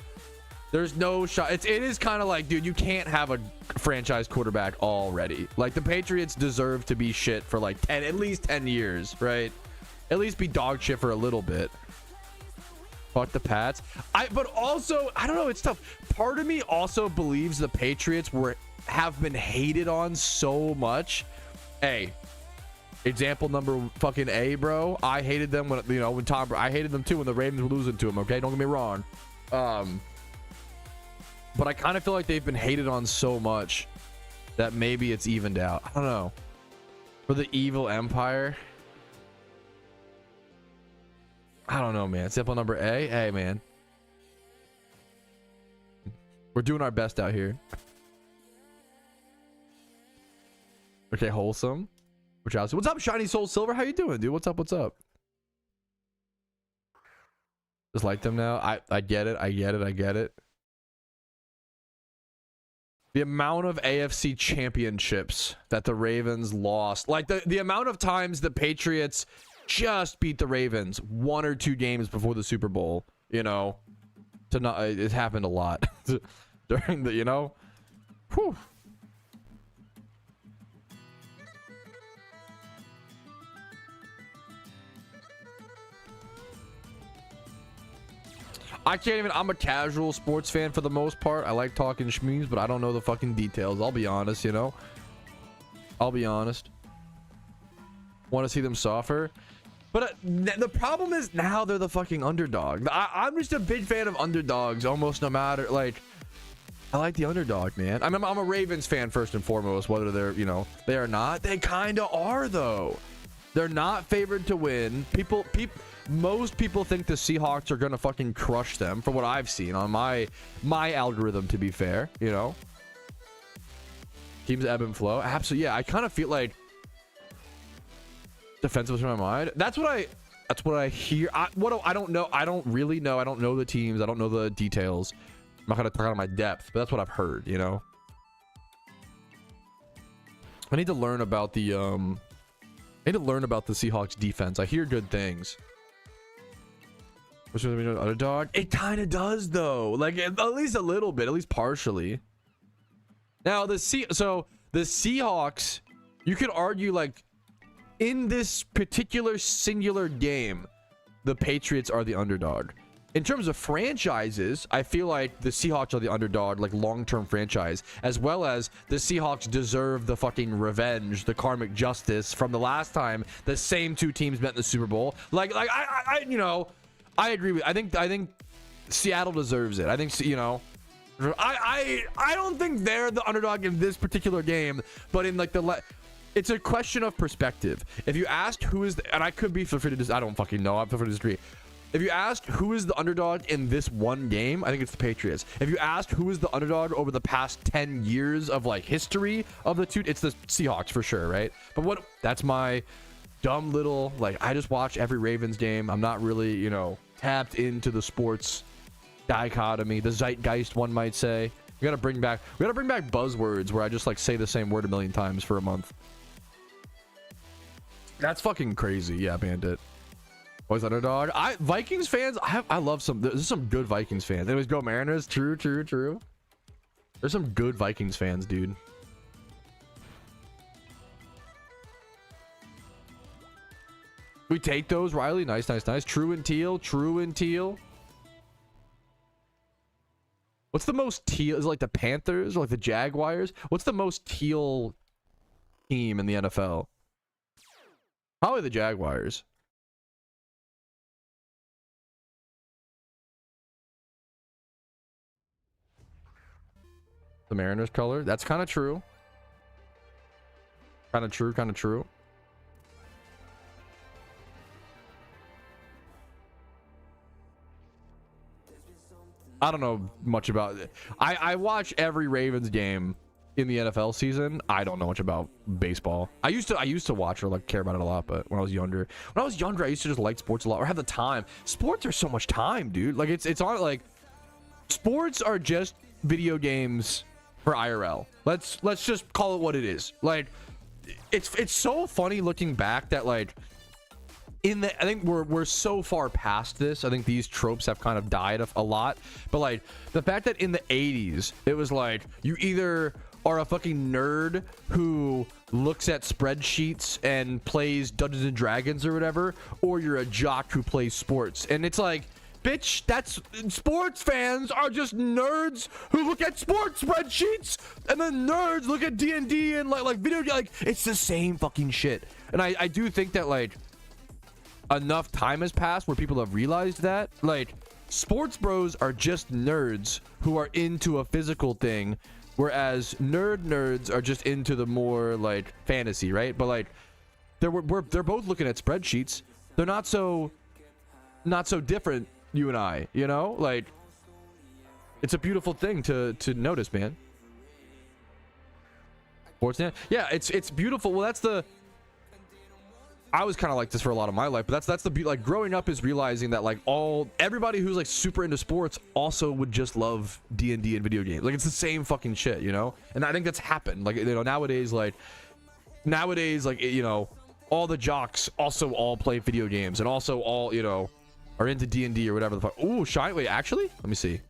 there's no shot. It is kind of like, dude, you can't have a franchise quarterback already. Like, the Patriots deserve to be shit for like at least 10 years, right? At least be dog shit for a little bit. Fuck the Pats. But also, I don't know, it's tough. Part of me also believes the Patriots have been hated on so much. Hey, Example number fucking A, bro. I hated them when, you know, when Tom, I hated them too when the Ravens were losing to him. Okay, don't get me wrong. But I kind of feel like they've been hated on so much that maybe it's evened out. I don't know. For the evil empire, I don't know, man. Sample number A. Hey, man. We're doing our best out here. Okay, wholesome. What's up, Shiny Soul Silver? How you doing, dude? What's up? What's up? Just like them now. I get it. I get it. I get it. The amount of AFC championships that the Ravens lost, like the amount of times the Patriots just beat the Ravens 1 or 2 games before the Super Bowl, you know, it happened a lot during the, you know, whew. I can't even, I'm a casual sports fan for the most part. I like talking schmees, but I don't know the fucking details. I'll be honest, you know. I'll be honest. Want to see them suffer. But the problem is now they're the fucking underdog. I'm just a big fan of underdogs almost no matter, like, I like the underdog, man. I'm a Ravens fan first and foremost, whether they're, you know, they are not. They kind of are, though. They're not favored to win. Most people think the Seahawks are gonna fucking crush them, from what I've seen on my algorithm, to be fair, you know. Teams ebb and flow. Absolutely, yeah. I kind of feel like defensive was in my mind. That's what I hear. I don't know. I don't really know. I don't know the teams. I don't know the details. I'm not gonna talk out of my depth, but that's what I've heard, you know. I need to learn about the Seahawks defense. I hear good things. Which one, underdog? It kind of does, though. Like, at least a little bit, at least partially. Now the Seahawks, you could argue, like, in this particular singular game, the Patriots are the underdog. In terms of franchises, I feel like the Seahawks are the underdog, like long-term franchise, as well as the Seahawks deserve the fucking revenge, the karmic justice from the last time the same 2 teams met in the Super Bowl. Like I you know, I agree with. I think Seattle deserves it. I think, you know, I don't think they're the underdog in this particular game, but in like it's a question of perspective. If you asked who is, and I could be, feel free to just, I don't fucking know. I'm feel free to disagree. If you asked who is the underdog in this one game, I think it's the Patriots. If you asked who is the underdog over the past 10 years of like history of the 2, it's the Seahawks for sure, right? But that's my dumb little, like, I just watch every Ravens game. I'm not really, you know, tapped into the sports dichotomy, the zeitgeist, one might say. We gotta bring back buzzwords where I just like say the same word a million times for a month. That's fucking crazy. Yeah, Bandit. Always underdog. Vikings fans, I love there's some good Vikings fans. Anyways, go Mariners. True. There's some good Vikings fans, dude. We take those, Riley. Nice. True and teal. What's the most teal? Is it like the Panthers or like the Jaguars? What's the most teal team in the NFL? Probably the Jaguars. The Mariners color. That's kind of true. Kind of true. I don't know much about it. I watch every Ravens game in the NFL season. I don't know much about baseball. I used to watch or like care about it a lot, but when I was younger, I used to just like sports a lot or have the time. Sports are so much time, dude. Like it's on, like, sports are just video games for IRL. Let's just call it what it is. Like, it's so funny looking back that, like, I think we're so far past this. I think these tropes have kind of died a lot. But like the fact that in the 80s it was like you either are a fucking nerd who looks at spreadsheets and plays Dungeons and Dragons or whatever, or you're a jock who plays sports. And it's like bitch. That's sports fans are just nerds who look at sports spreadsheets, and then nerds look at D&D and like video. Like it's the same fucking shit. And I do think that like enough time has passed where people have realized that like sports bros are just nerds who are into a physical thing, whereas nerds are just into the more like fantasy, right? But like they're both looking at spreadsheets. They're not so different, you and I, you know? Like it's a beautiful thing to notice, man. Sports, yeah, it's beautiful. Well, that's the I was kind of like this for a lot of my life, but that's the like growing up is realizing that like everybody who's like super into sports also would just love D&D and video games. Like it's the same fucking shit, you know? And I think that's happened. Like, you know, nowadays, you know, all the jocks also all play video games and also all, you know, are into D&D or whatever the fuck. Ooh, shiny. Wait, actually, let me see.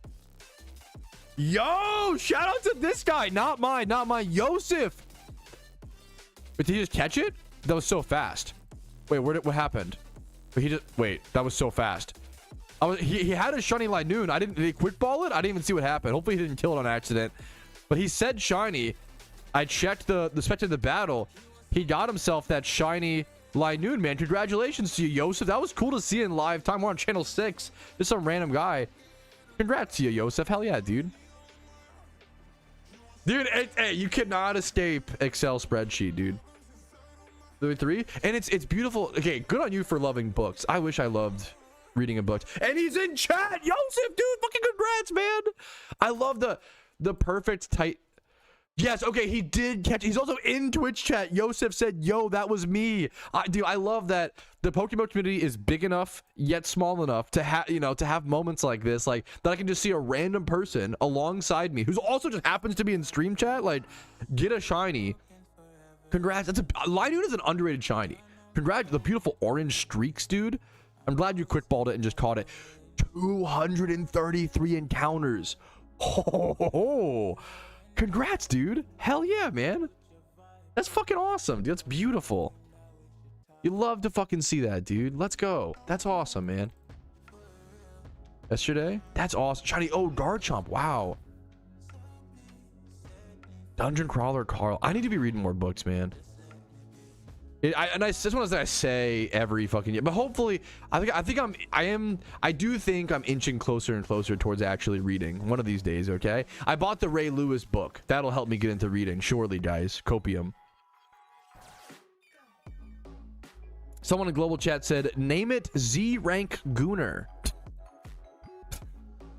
Yo, shout out to this guy. Not mine. Yosef. But did he just catch it? That was so fast. Wait, what happened? Wait, that was so fast. He had a shiny Linoon. Did he quick ball it? I didn't even see what happened. Hopefully he didn't kill it on accident. But he said shiny. I checked the spectator of the battle. He got himself that shiny Linoon, man. Congratulations to you, Yosef. That was cool to see in live time. We're on channel 6. Just some random guy. Congrats to you, Yosef. Hell yeah, dude. Dude, hey, you cannot escape Excel spreadsheet, dude. 3, and it's beautiful. Okay, good on you for loving books. I wish I loved reading a book. And he's in chat. Yosef, dude, fucking congrats, man. I love the perfect tight. Yes, okay, he did catch. He's also in Twitch chat. Yosef said, yo, that was me. Dude, I love that the Pokemon community is big enough yet small enough to have, you know, to have moments like this, like that I can just see a random person alongside me who's also just happens to be in stream chat, like get a shiny. Congrats. Linoon is an underrated shiny. Congrats. The beautiful orange streaks, dude. I'm glad you quick balled it and just caught it. 233 encounters. Oh, congrats, dude. Hell yeah, man. That's fucking awesome, dude. That's beautiful. You love to fucking see that, dude. Let's go. That's awesome, man. Yesterday? That's awesome. Shiny. Oh, Garchomp. Wow. Dungeon Crawler Carl. I need to be reading more books, man. I just want to say every fucking year, but hopefully I do think I'm inching closer and closer towards actually reading one of these days. Okay, I bought the Ray Lewis book. That'll help me get into reading, surely, guys. Copium. Someone in global chat said, name it Z rank Gooner.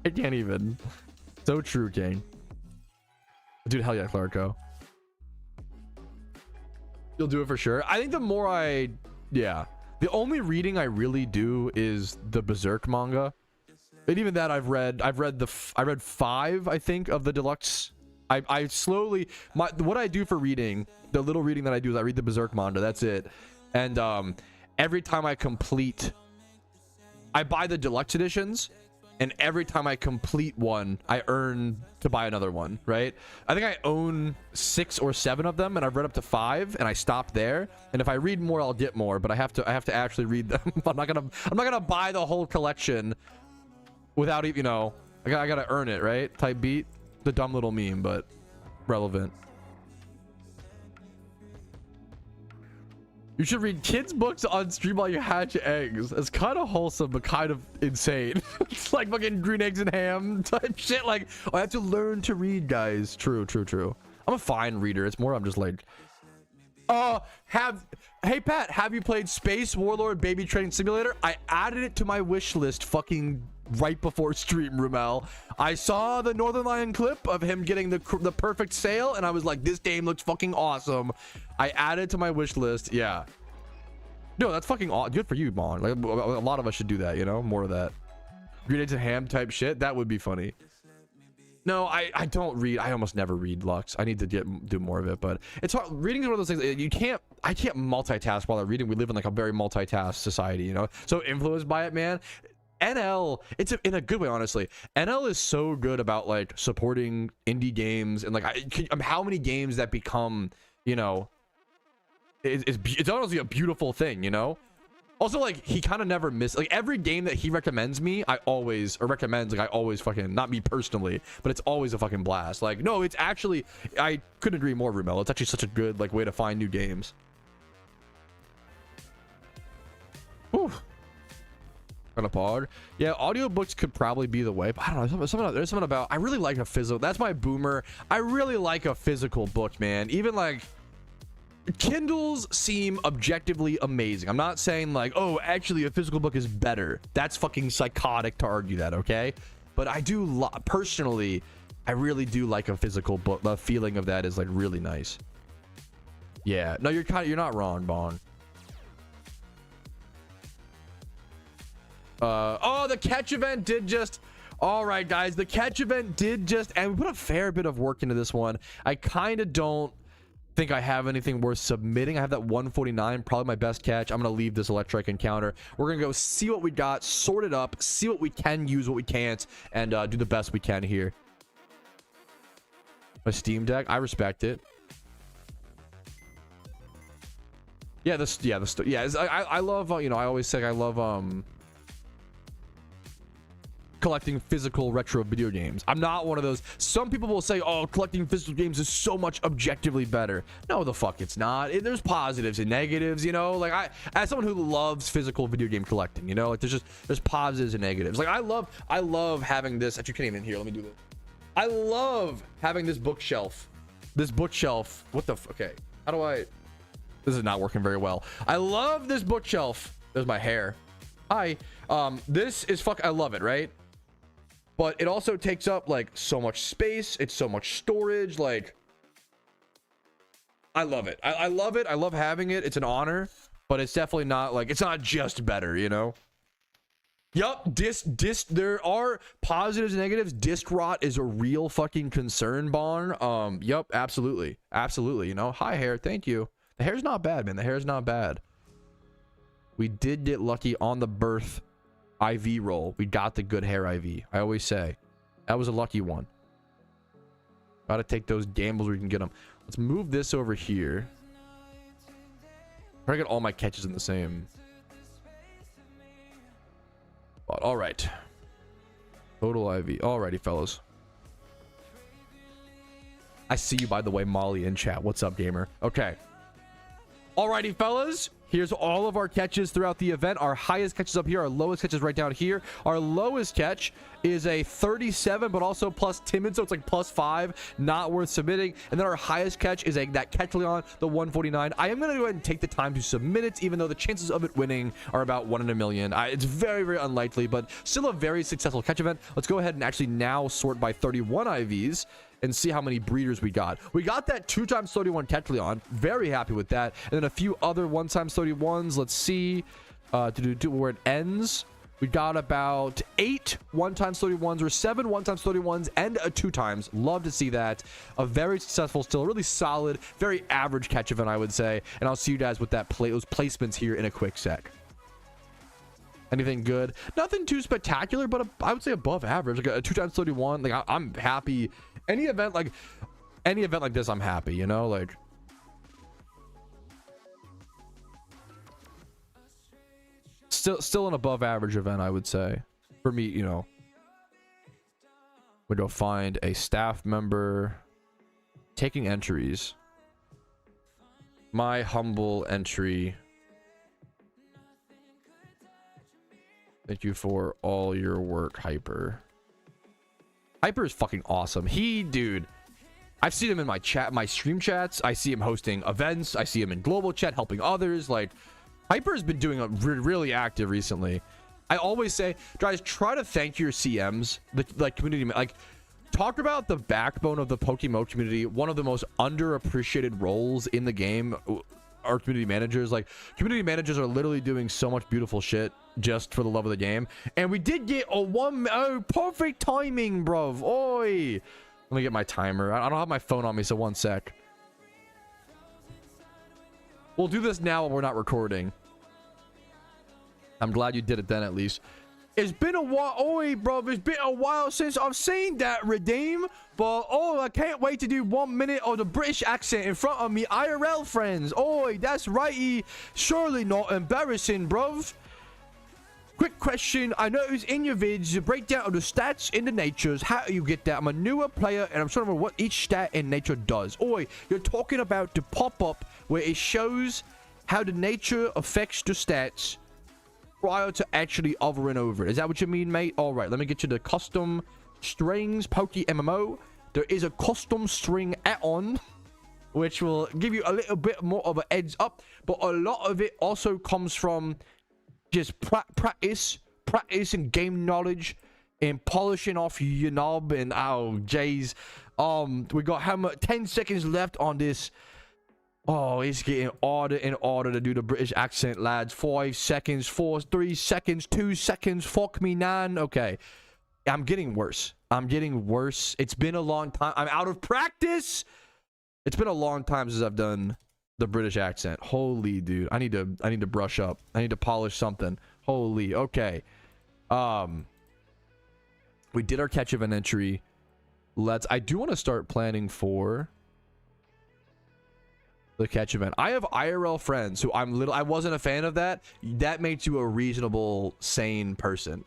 I can't even. So true, Kane. Dude, hell yeah, Clarko. You'll do it for sure. I think the more the only reading I really do is the Berserk manga. And even that I read 5, I think, of the deluxe. I slowly, what I do for reading, the little reading that I do is I read the Berserk manga. That's it. And every time I buy the deluxe editions. And every time I complete one, I earn to buy another one, right? I think I own 6 or 7 of them, and I've read up to 5, and I stopped there. And if I read more, I'll get more, but I have to actually read them. I'm not gonna buy the whole collection without even, you know, I gotta earn it, right? Type beat. The dumb little meme, but relevant. You should read kids' books on stream while you hatch eggs. It's kind of wholesome, but kind of insane. It's like fucking green eggs and ham type shit. Like, I have to learn to read, guys. True. I'm a fine reader. It's more I'm just like, hey Pat, have you played Space Warlord Baby Training Simulator? I added it to my wish list fucking right before stream, Rumel. I saw the Northern Lion clip of him getting the perfect sale, and I was like, this game looks fucking awesome. I added to my wish list. Yeah. No, that's fucking awesome. Good for you, Mon. Like, a lot of us should do that, you know? More of that. Green eggs and ham type shit. That would be funny. No, I don't read. I almost never read Lux. I need to do more of it, but it's hard. Reading is one of those things I can't multitask while I'm reading. We live in like a very multitask society, you know? So influenced by it, man. NL, it's in a good way, honestly. NL is so good about like supporting indie games and like how many games that become, you know, it's honestly a beautiful thing, you know. Also, like, he kind of never miss, like, every game that he recommends me, I always, or recommends, like, I always fucking, not me personally, but it's always a fucking blast. Like, no, it's actually, I couldn't agree more, Rumel. It's actually such a good, like, way to find new games. Whew. Kind of hard. Yeah, audiobooks could probably be the way, but I don't know. There's something about, I really like a physical, that's my boomer. I really like a physical book, man. Even like, Kindles seem objectively amazing. I'm not saying like, oh, actually a physical book is better. That's fucking psychotic to argue that, okay? But I do, personally, I really do like a physical book. The feeling of that is like really nice. Yeah, no, you're not wrong, Bon. Oh, the catch event did just, all right, guys, the catch event did just, and we put a fair bit of work into this one. I kind of don't think I have anything worth submitting. I have that 149, probably my best catch. I'm gonna leave this electric encounter. We're gonna go see what we got, sort it up, see what we can use, what we can't, and do the best we can here. A Steam Deck, I respect it. Yeah, I love, you know, I always say I love collecting physical retro video games. I'm not one of those. Some people will say, oh, collecting physical games is so much objectively better. No, the fuck it's not. There's positives and negatives, you know? Like, as someone who loves physical video game collecting, you know, like there's positives and negatives. Like, I love having this. Actually, you can't even hear. Let me do this. I love having this bookshelf. What the okay. How do I, this is not working very well. I love this bookshelf. There's my hair. Hi. This is I love it, right? But it also takes up like so much space. It's so much storage. Like, I love it. I love it. I love having it. It's an honor, but it's definitely not like, it's not just better, you know? Yup. There are positives and negatives. Disc rot is a real fucking concern, Bon. Yup. Absolutely. Absolutely. You know, hi hair. Thank you. The hair's not bad, man. The hair's not bad. We did get lucky on the birth IV roll. We got the good hair IV. I always say that was a lucky one. Gotta take those gambles where you can get them. Let's move this over here. Try to get all my catches in the same spot. All right, total IV. Alrighty, fellas. I see you, by the way, Molly in chat. What's up, gamer? Okay. Alrighty, fellas. Here's all of our catches throughout the event. Our highest catches up here. Our lowest catches right down here. Our lowest catch is a 37, but also plus timid, so it's like plus 5. Not worth submitting. And then our highest catch is that Catch Leon, the 149. I am going to go ahead and take the time to submit it, even though the chances of it winning are about 1 in a million. It's very, very unlikely, but still a very successful catch event. Let's go ahead and actually now sort by 31 IVs and see how many breeders we got. We got that 2x31 Catch Leon. Very happy with that. And then a few other 1x31s. Let's see where it ends. We got about 8 1x31s or 7 1x31s and a 2x. Love to see that. A very successful, still really solid, very average catch event, I would say. And I'll see you guys with that those placements here in a quick sec. Anything good? Nothing too spectacular, but I would say above average. Like a 2x31. Like I'm happy. Any event like this, I'm happy, you know, like. Still an above average event, I would say. For me, you know. We go find a staff member. Taking entries. My humble entry. Thank you for all your work, Hyper. Hyper is fucking awesome. Dude, I've seen him in my chat, my stream chats. I see him hosting events. I see him in global chat, helping others. Like, Hyper has been doing a really active recently. I always say, guys, try to thank your CMs, like community, like talk about the backbone of the Pokemon community. One of the most underappreciated roles in the game are community managers. Like, community managers are literally doing so much beautiful shit just for the love of the game. And we did get a perfect timing, bro. Oi, let me get my timer. I don't have my phone on me, so 1 sec. We'll do this now while we're not recording. I'm glad you did it then, at least. It's been a while. Oi, bro, it's been a while since I've seen that redeem. But, oh, I can't wait to do 1 minute of the British accent in front of me IRL friends. Oi, that's righty. Surely not embarrassing, bruv. Quick question. I noticed in your vids, the breakdown of the stats in the natures. How do you get that? I'm a newer player, and I'm trying to remember what each stat in nature does. Oi, you're talking about the pop-up where it shows how the nature affects the stats prior to actually hovering over it. Is that what you mean, mate? All right, let me get you the custom strings Poke MMO. There is a custom string add-on which will give you a little bit more of a heads up, but a lot of it also comes from just practice and game knowledge and polishing off your knob. And oh jeez, we got how much 10 seconds left on this. Oh, it's getting harder and harder to do the British accent, lads. 5 seconds, 4, 3 seconds, 2 seconds. Fuck me, nan. Okay. I'm getting worse. It's been a long time. I'm out of practice. It's been a long time since I've done the British accent. Holy dude. I need to brush up. I need to polish something. Holy. Okay. We did our catch event entry. I do want to start planning for the catch event. I have IRL friends who I wasn't a fan of that. That makes you a reasonable, sane person.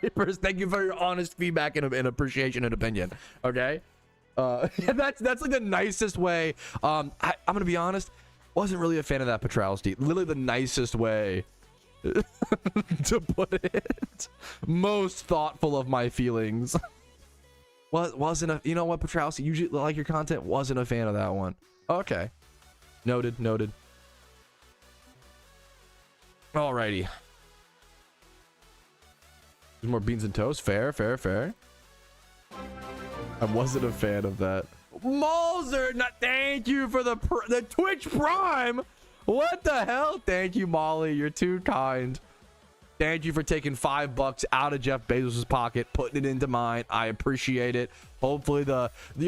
Thank you for your honest feedback and appreciation and opinion. Okay. That's like the nicest way. I'm gonna be honest, wasn't really a fan of that Petralsty. Literally the nicest way to put it. Most thoughtful of my feelings. Wasn't a, you know what, Petralsty, usually like your content, wasn't a fan of that one. Okay. Noted. Alrighty. There's more beans and toast. Fair. I wasn't a fan of that. Malzer, thank you for the Twitch Prime. What the hell? Thank you, Molly. You're too kind. Thank you for taking $5 out of Jeff Bezos's pocket, putting it into mine. I appreciate it. Hopefully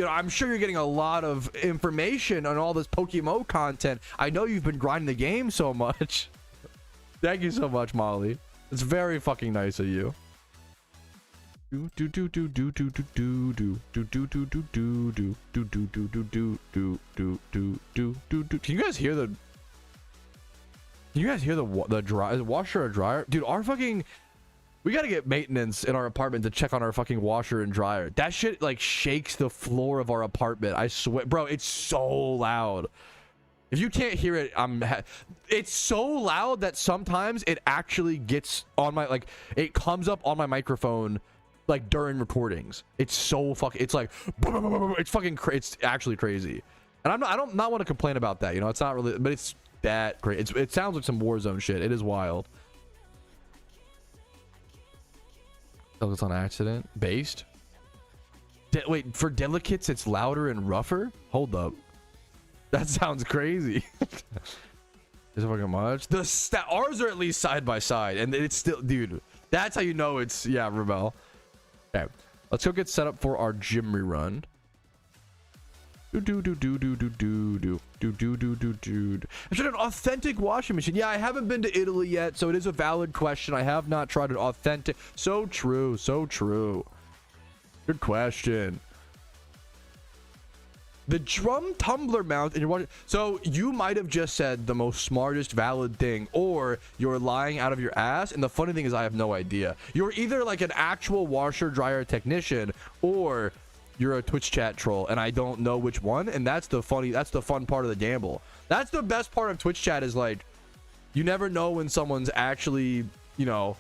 I'm sure you're getting a lot of information on all this Pokemon content. I know you've been grinding the game so much. Thank you so much, Molly. It's very fucking nice of you. Can you guys hear the dry washer or dryer? Dude, we gotta get maintenance in our apartment to check on our fucking washer and dryer. That shit like shakes the floor of our apartment. I swear, bro, it's so loud. If you can't hear it, it's so loud that sometimes it actually gets on my, like, it comes up on my microphone like during recordings. It's so fucking, it's like it's fucking it's actually crazy. And I don't want to complain about that, you know. It's not really, but it's that great. It sounds like some Warzone shit. It is wild. Oh, it's on accident. Based. Wait, for delicates it's louder and rougher? Hold up. That sounds crazy. Is it fucking much? Ours are at least side by side, and it's still, dude. That's how you know it's, yeah, Rebel. Okay, let's go get set up for our gym rerun. I should an authentic washing machine. Yeah, I haven't been to Italy yet, so it is a valid question. I have not tried an authentic. So true, so true. Good question. The drum tumbler mount in your water. So you might have just said the most smartest valid thing, or you're lying out of your ass. And the funny thing is, I have no idea. You're either like an actual washer dryer technician, or you're a Twitch chat troll, and I don't know which one. And that's the fun part of the gamble. That's the best part of Twitch chat, is like, you never know when someone's actually, you know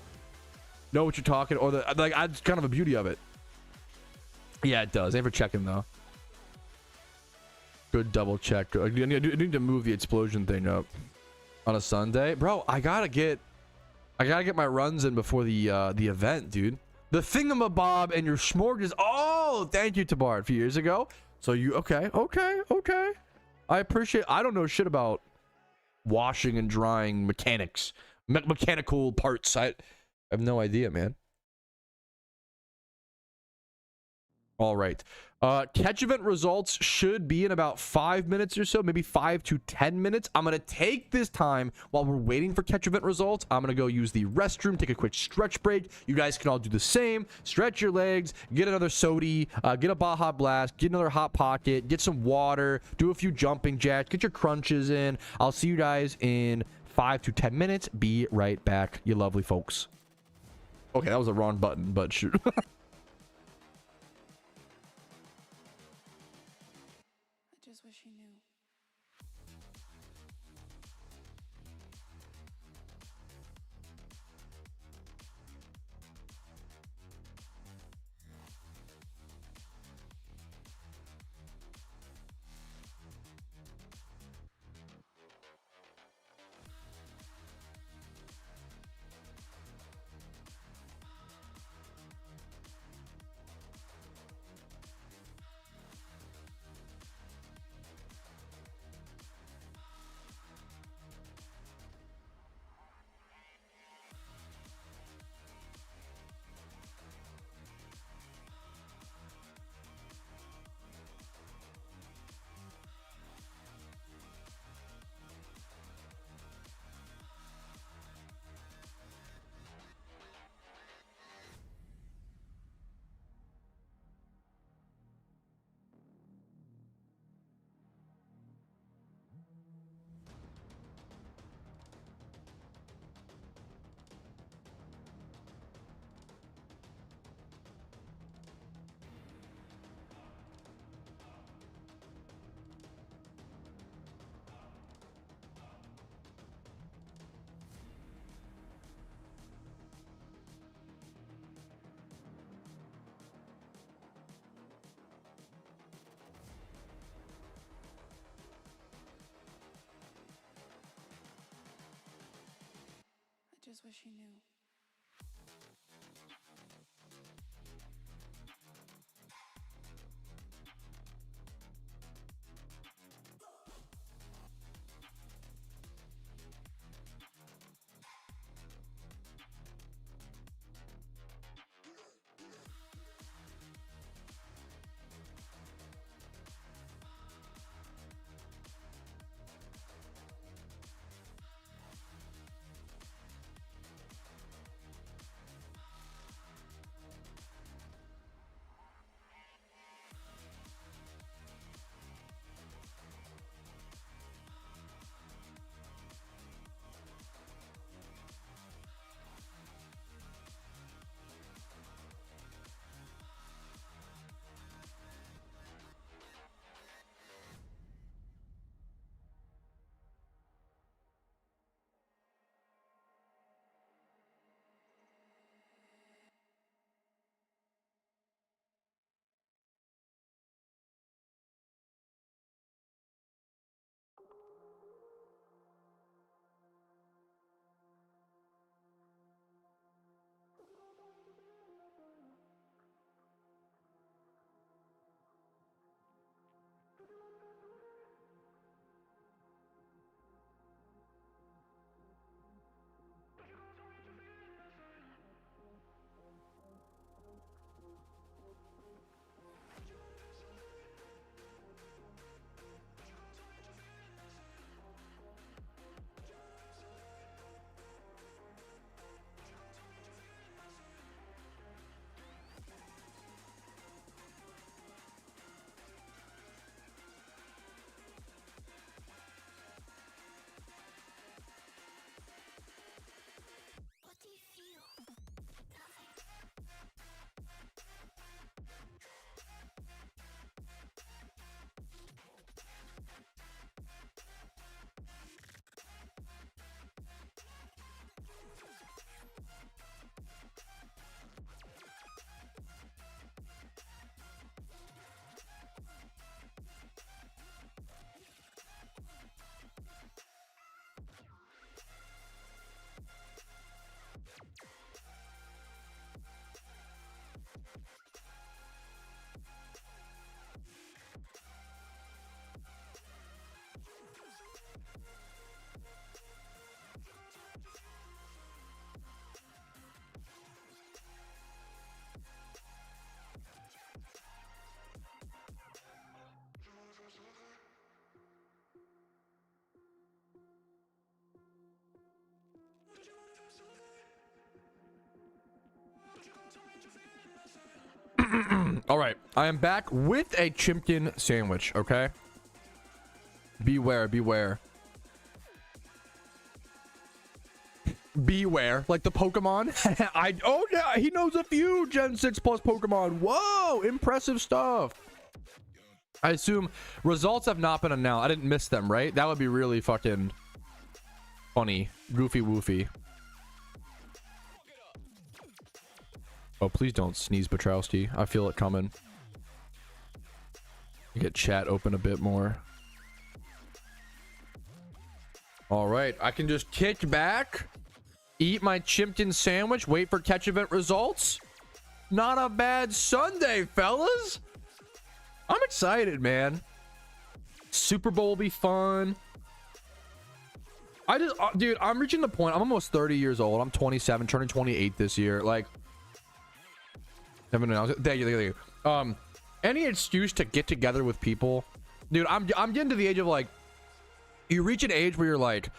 what you're talking, or that's kind of a beauty of it. Yeah, it does. Ain't for checking though. Good double check. I need to move the explosion thing up on a Sunday, bro. I gotta get my runs in before the event, dude. The thingamabob and your smorgas. Oh, thank you, Tabar, a few years ago. So you okay? I appreciate. I don't know shit about washing and drying mechanics, mechanical parts. I have no idea, man. All right. Catch event results should be in about 5 minutes or so, maybe 5 to 10 minutes. I'm going to take this time while we're waiting for catch event results. I'm going to go use the restroom, take a quick stretch break. You guys can all do the same. Stretch your legs, get another sody, get a Baja Blast, get another Hot Pocket, get some water, do a few jumping jacks, get your crunches in. I'll see you guys in 5 to 10 minutes. Be right back, you lovely folks. Okay, that was the wrong button, but shoot. I just wish he knew. I just wish he knew. All right, I am back with a Chimpkin sandwich. Okay, beware, beware, beware. Like the Pokemon. Oh yeah, he knows a few Gen 6 plus Pokemon. Whoa, impressive stuff. I assume results have not been announced. I didn't miss them, right? That would be really fucking funny. Goofy woofy. Oh, please don't sneeze, Petrowski. I feel it coming. Get chat open a bit more. All right, I can just kick back, eat my Chimpkin sandwich, wait for catch event results. Not a bad Sunday, fellas. I'm excited, man. Super Bowl will be fun. Dude, I'm reaching the point. I'm almost 30 years old. I'm 27, turning 28 this year. Like, never know. Thank you. Any excuse to get together with people, dude. I'm getting to the age of like, you reach an age where you're like,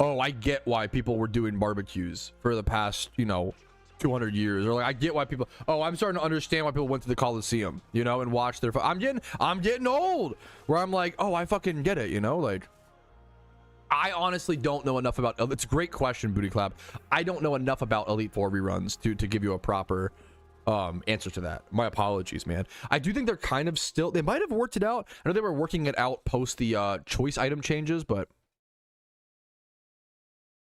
oh, I get why people were doing barbecues for the past, 200 years, or like I get why people. Oh, I'm starting to understand why people went to the Coliseum, and watched their. I'm getting old, where I'm like, oh, I fucking get it, like. I honestly don't know enough about. It's a great question, Booty Clap. I don't know enough about Elite Four reruns to give you a proper answer to that. My apologies, man. I do think they're kind of still. They might have worked it out. I know they were working it out post the choice item changes, but.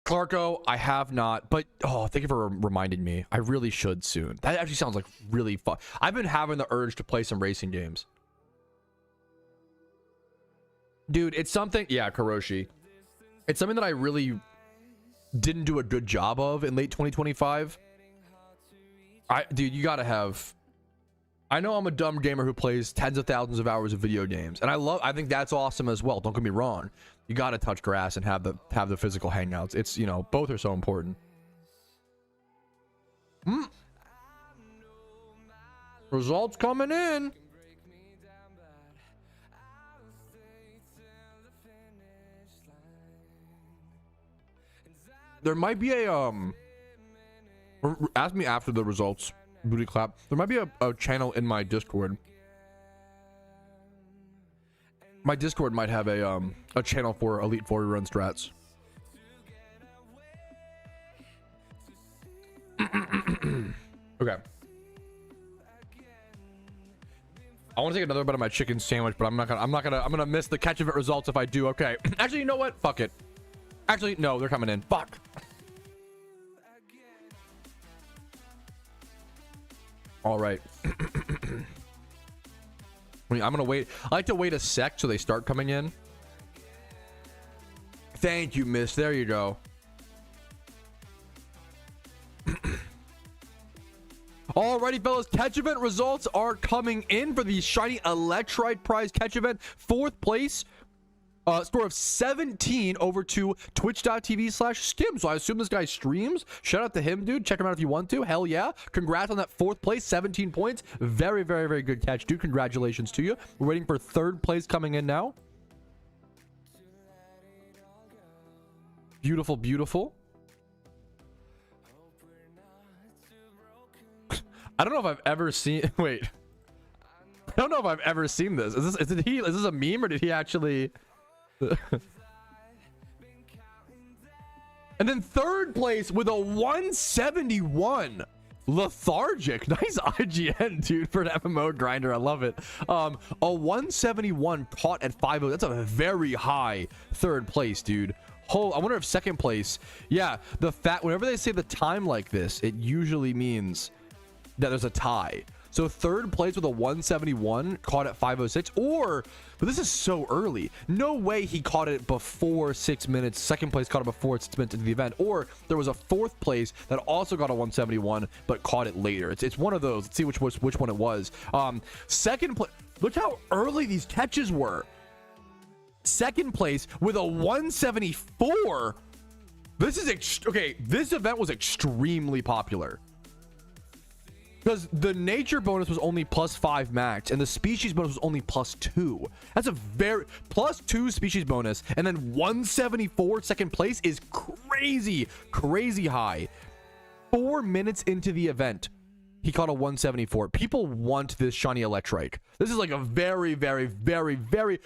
Clarko, I have not, but thank you for reminding me. I really should soon. That actually sounds like really fun. I've been having the urge to play some racing games. Dude, it's something, yeah, Karoshi. It's something that I really didn't do a good job of in late 2025. Dude, you gotta have. I know I'm a dumb gamer who plays tens of thousands of hours of video games, and I think that's awesome as well. Don't get me wrong. You gotta touch grass and have the physical hangouts. It's both are so important. Results coming in. There might be a ask me after the results, Booty Clap. There might be a channel in my Discord. My Discord might have a channel for Elite Four run strats. Okay. I want to take another bite of my chicken sandwich, but I'm gonna miss the catch event results if I do. Okay. Actually, you know what? Fuck it. Actually, no, they're coming in. Fuck. All right. I'm gonna wait. I like to wait a sec so they start coming in. Thank you, miss. There you go. Alrighty, fellas, catch event results are coming in for the shiny Electrite prize catch event. 4th place, score of 17 over to twitch.tv/skim. So I assume this guy streams. Shout out to him, dude. Check him out if you want to. Hell yeah. Congrats on that 4th place, 17 points. Very, very, very good catch, dude. Congratulations to you. We're waiting for 3rd place coming in now. Beautiful, beautiful. I don't know if I've ever seen. Wait. I don't know if I've ever seen this. Is this a meme, or did he actually? And then 3rd place with a 171. Lethargic. Nice IGN, dude, for an MMO grinder. I love it. A 171 caught at 5-0. That's a very high 3rd place, dude. I wonder if 2nd place. Yeah, the fact whenever they say the time like this, it usually means that there's a tie. So 3rd place with a 171 caught at 5:06, but this is so early. No way he caught it before 6 minutes. 2nd place caught it before 6 minutes into the event, or there was a 4th place that also got a 171 but caught it later. It's one of those. Let's see which one it was. 2nd place. Look how early these catches were. 2nd place with a 174. This is okay. This event was extremely popular. Because the nature bonus was only +5 max, and the species bonus was only +2. That's a very +2 species bonus, and then 174 2nd place is crazy high. 4 minutes into the event, He caught a 174. People want this shiny Electrike. This is like a very, very, very, very...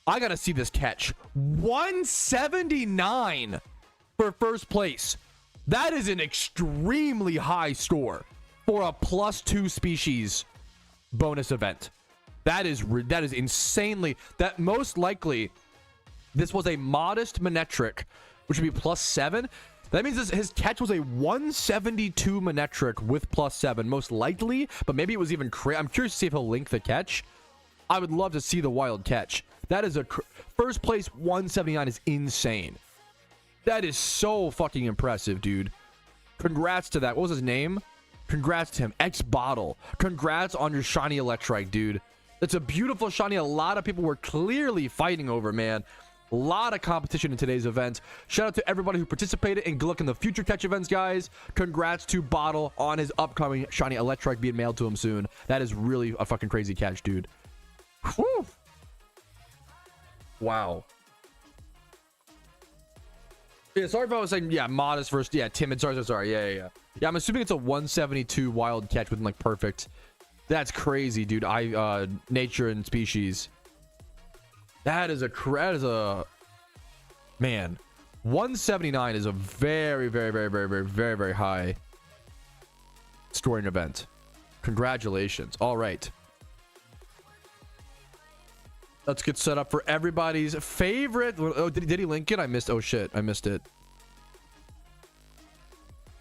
I gotta see this catch. 179 for first place. That is an extremely high score for a +2 species bonus event. That is insanely... That most likely, this was a modest Manectric, which would be +7. That means his catch was a 172 Manectric with +7, most likely, but maybe it was even I'm curious to see if he'll link the catch. I would love to see the wild catch. That is first place 179 is insane. That is so fucking impressive, dude. Congrats to that. What was his name? Congrats to him. X Bottle. Congrats on your shiny Electrike, dude. That's a beautiful shiny. A lot of people were clearly fighting over, man. A lot of competition in today's event. Shout out to everybody who participated, and good luck in the future catch events, guys. Congrats to Bottle on his upcoming shiny Electrike being mailed to him soon. That is really a fucking crazy catch, dude. Whew. Wow. Yeah, sorry if I was saying, yeah, modest versus, yeah, timid. Sorry. Yeah, I'm assuming it's a 172 wild catch with like perfect. That's crazy, dude. Nature and species. That is a man. 179 is a very, very, very, very, very, very, very high scoring event. Congratulations. All right. Let's get set up for everybody's favorite. Oh, did he link it? I missed. Oh shit, I missed it.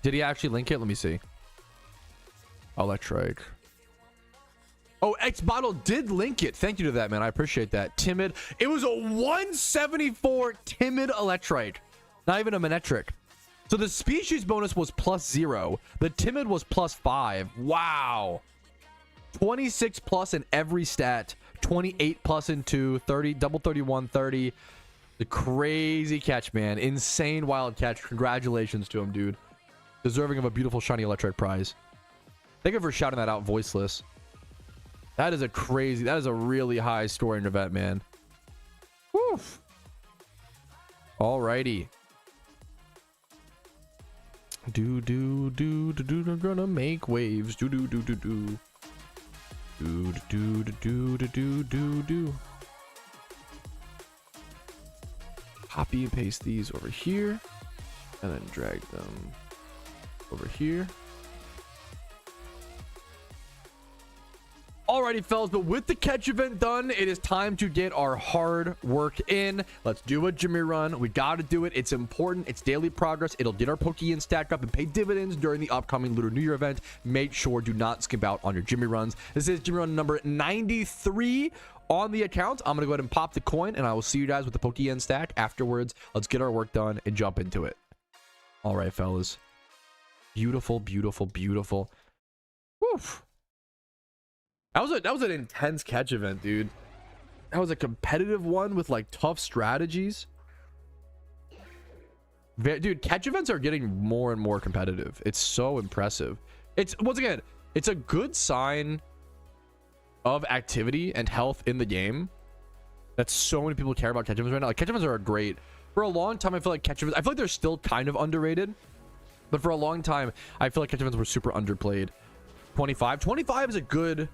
Did he actually link it? Let me see. Electrike. Oh, X Bottle did link it. Thank you to that, man. I appreciate that. Timid. It was a 174 timid Electrike. Not even a Manectric. So the species bonus was +0. The timid was +5. Wow. 26 plus in every stat. 28 plus in 2. 30. Double 31. 30. The crazy catch, man. Insane wild catch. Congratulations to him, dude. Deserving of a beautiful shiny Electrike prize. Thank you for shouting that out voiceless. That is a really high scoring event, man. Woo. Alrighty. I'm gonna make waves. Do. Copy and paste these over here, and then drag them over here. Alrighty, fellas, but with the catch event done, it is time to get our hard work in. Let's do a Jimmy run. We got to do it. It's important. It's daily progress. It'll get our Pokémon stacked up and pay dividends during the upcoming Lunar New Year event. Make sure do not skimp out on your Jimmy runs. This is Jimmy run number 93 on the account. I'm going to go ahead and pop the coin, and I will see you guys with the Pokémon stack afterwards. Let's get our work done and jump into it. All right, fellas. Beautiful, beautiful, beautiful. Woof. That was an intense catch event, dude. That was a competitive one with like tough strategies. Dude, catch events are getting more and more competitive. It's so impressive. It's once again, it's a good sign of activity and health in the game that so many people care about catch events right now. Like, catch events are great. For a long time, I feel like catch events, I feel like they're still kind of underrated, but for a long time, I feel like catch events were super underplayed. 25 is a good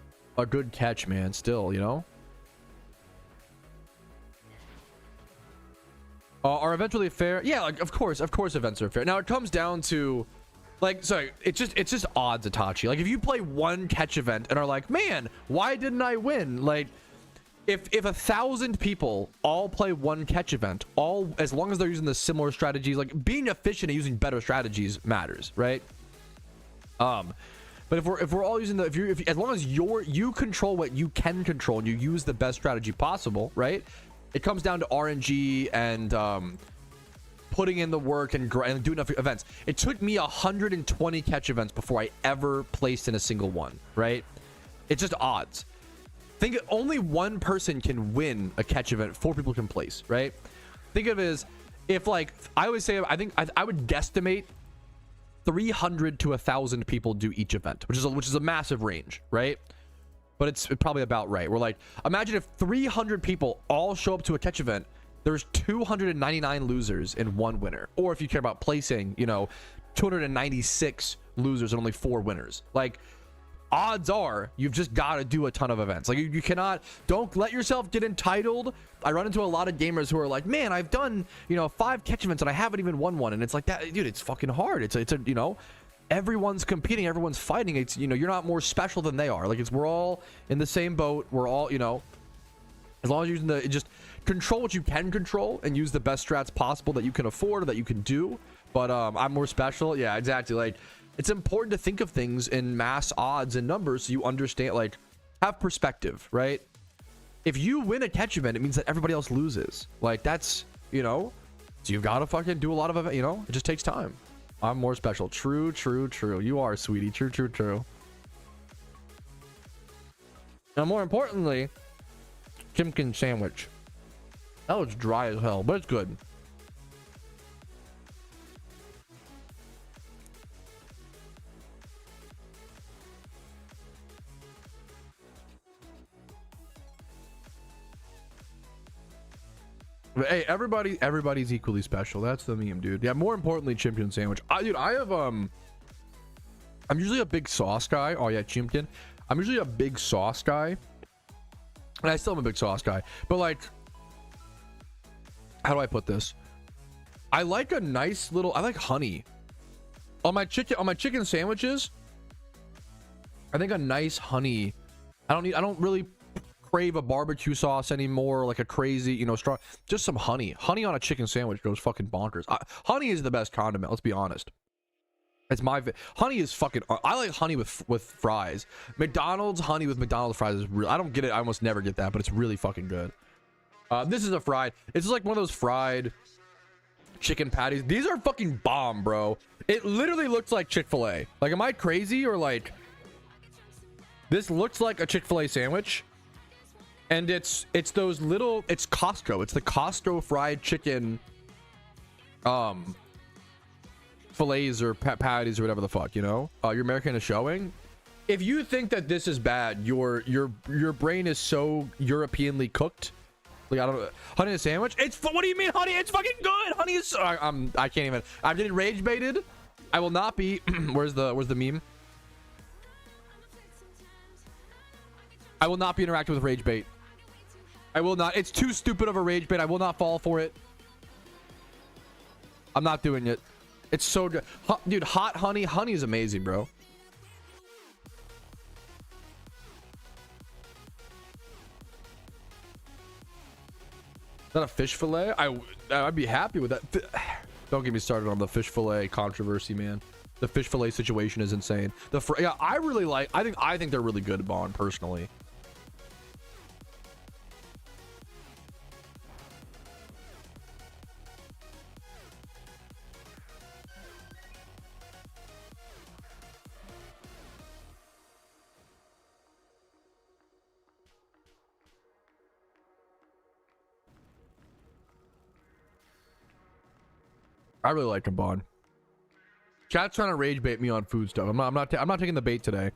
catch, man. Still, you know. Are events really fair? Yeah, like of course events are fair. Now it comes down to like, sorry, it's just odds, Itachi. Like if you play one catch event and are like, man, why didn't I win? Like if 1,000 people all play one catch event, all as long as they're using the similar strategies, like being efficient and using better strategies matters, right? But if we're all using as long as you control what you can control and you use the best strategy possible, right? It comes down to RNG and putting in the work and doing enough events. It took me 120 catch events before I ever placed in a single one, right? It's just odds. Think only one person can win a catch event, 4 people can place, right? Think of it as if, like, I would say, I would guesstimate 300 to 1,000 people do each event, which is a massive range, right? But it's probably about right. We're like, imagine if 300 people all show up to a catch event, there's 299 losers and 1 winner. Or if you care about placing, you know, 296 losers and only 4 winners. Like, odds are you've just got to do a ton of events. Like, you cannot, don't let yourself get entitled. I run into a lot of gamers who are like, man, I've done, 5 catch events and I haven't even won one. And it's like, that, dude, it's fucking hard. It's a everyone's competing, everyone's fighting. It's, you're not more special than they are. Like, we're all in the same boat. We're all, as long as you're using just control what you can control and use the best strats possible that you can afford or that you can do. But I'm more special. Yeah, exactly. Like, it's important to think of things in mass odds and numbers so you understand, like, have perspective, right? If you win a catch event, it means that everybody else loses. Like, that's, so you've got to fucking do a lot of it, it just takes time. I'm more special. True, true, true. You are, sweetie. True, true, true. Now, more importantly, Chimkin sandwich. That was dry as hell, but it's good. But hey, everybody's equally special. That's the meme, dude. Yeah, more importantly, Chimkin sandwich. Dude, I have I'm usually a big sauce guy. Oh yeah, Chimkin. I'm usually a big sauce guy. And I still am a big sauce guy. But like, how do I put this? I like a nice little, I like honey. On my chicken sandwiches, I think a nice honey. I don't really crave a barbecue sauce anymore, like a crazy, strong, just some honey on a chicken sandwich goes fucking bonkers. Honey is the best condiment, let's be honest. It's honey is fucking, I like honey with fries. McDonald's honey with McDonald's fries is real. I don't get it, I almost never get that, but it's really fucking good. This is a fried, it's like one of those fried chicken patties. These are fucking bomb, bro. It literally looks like Chick-fil-A. Like, am I crazy? Or like, this looks like a Chick-fil-A sandwich. And it's those little, it's Costco. It's the Costco fried chicken fillets or patties or whatever the fuck, your American is showing. If you think that this is bad, your brain is so Europeanly cooked. Like, I don't know. Honey in a sandwich? What do you mean, honey? It's fucking good. Honey is I can't even. I'm getting rage baited. I will not be where's the meme? I will not be interacting with rage bait. I will not. It's too stupid of a rage bait. I will not fall for it. I'm not doing it. It's so good. Dude, hot honey. Honey is amazing, bro. Is that a fish fillet? I'd be happy with that. Don't get me started on the fish fillet controversy, man. The fish fillet situation is insane. Yeah, I really like. I think they're really good, Bond, personally. I really like them, Bond. Chat's trying to rage bait me on food stuff. I'm not taking the bait today.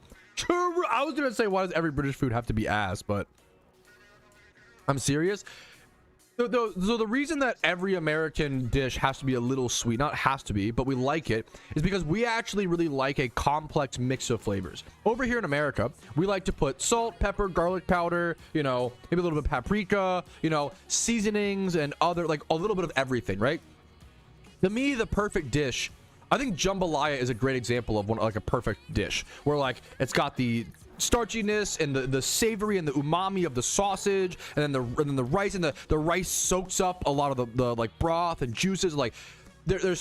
I was gonna say, why does every British food have to be ass? But I'm serious. So the reason that every American dish has to be a little sweet, not has to be, but we like it, is because we actually really like a complex mix of flavors. Over here in America, we like to put salt, pepper, garlic powder, maybe a little bit of paprika, seasonings and other, like a little bit of everything, right? To me, the perfect dish, I think jambalaya is a great example of like a perfect dish where like it's got the starchiness and the savory and the umami of the sausage, and then the rice, and the rice soaks up a lot of the like broth and juices. Like there's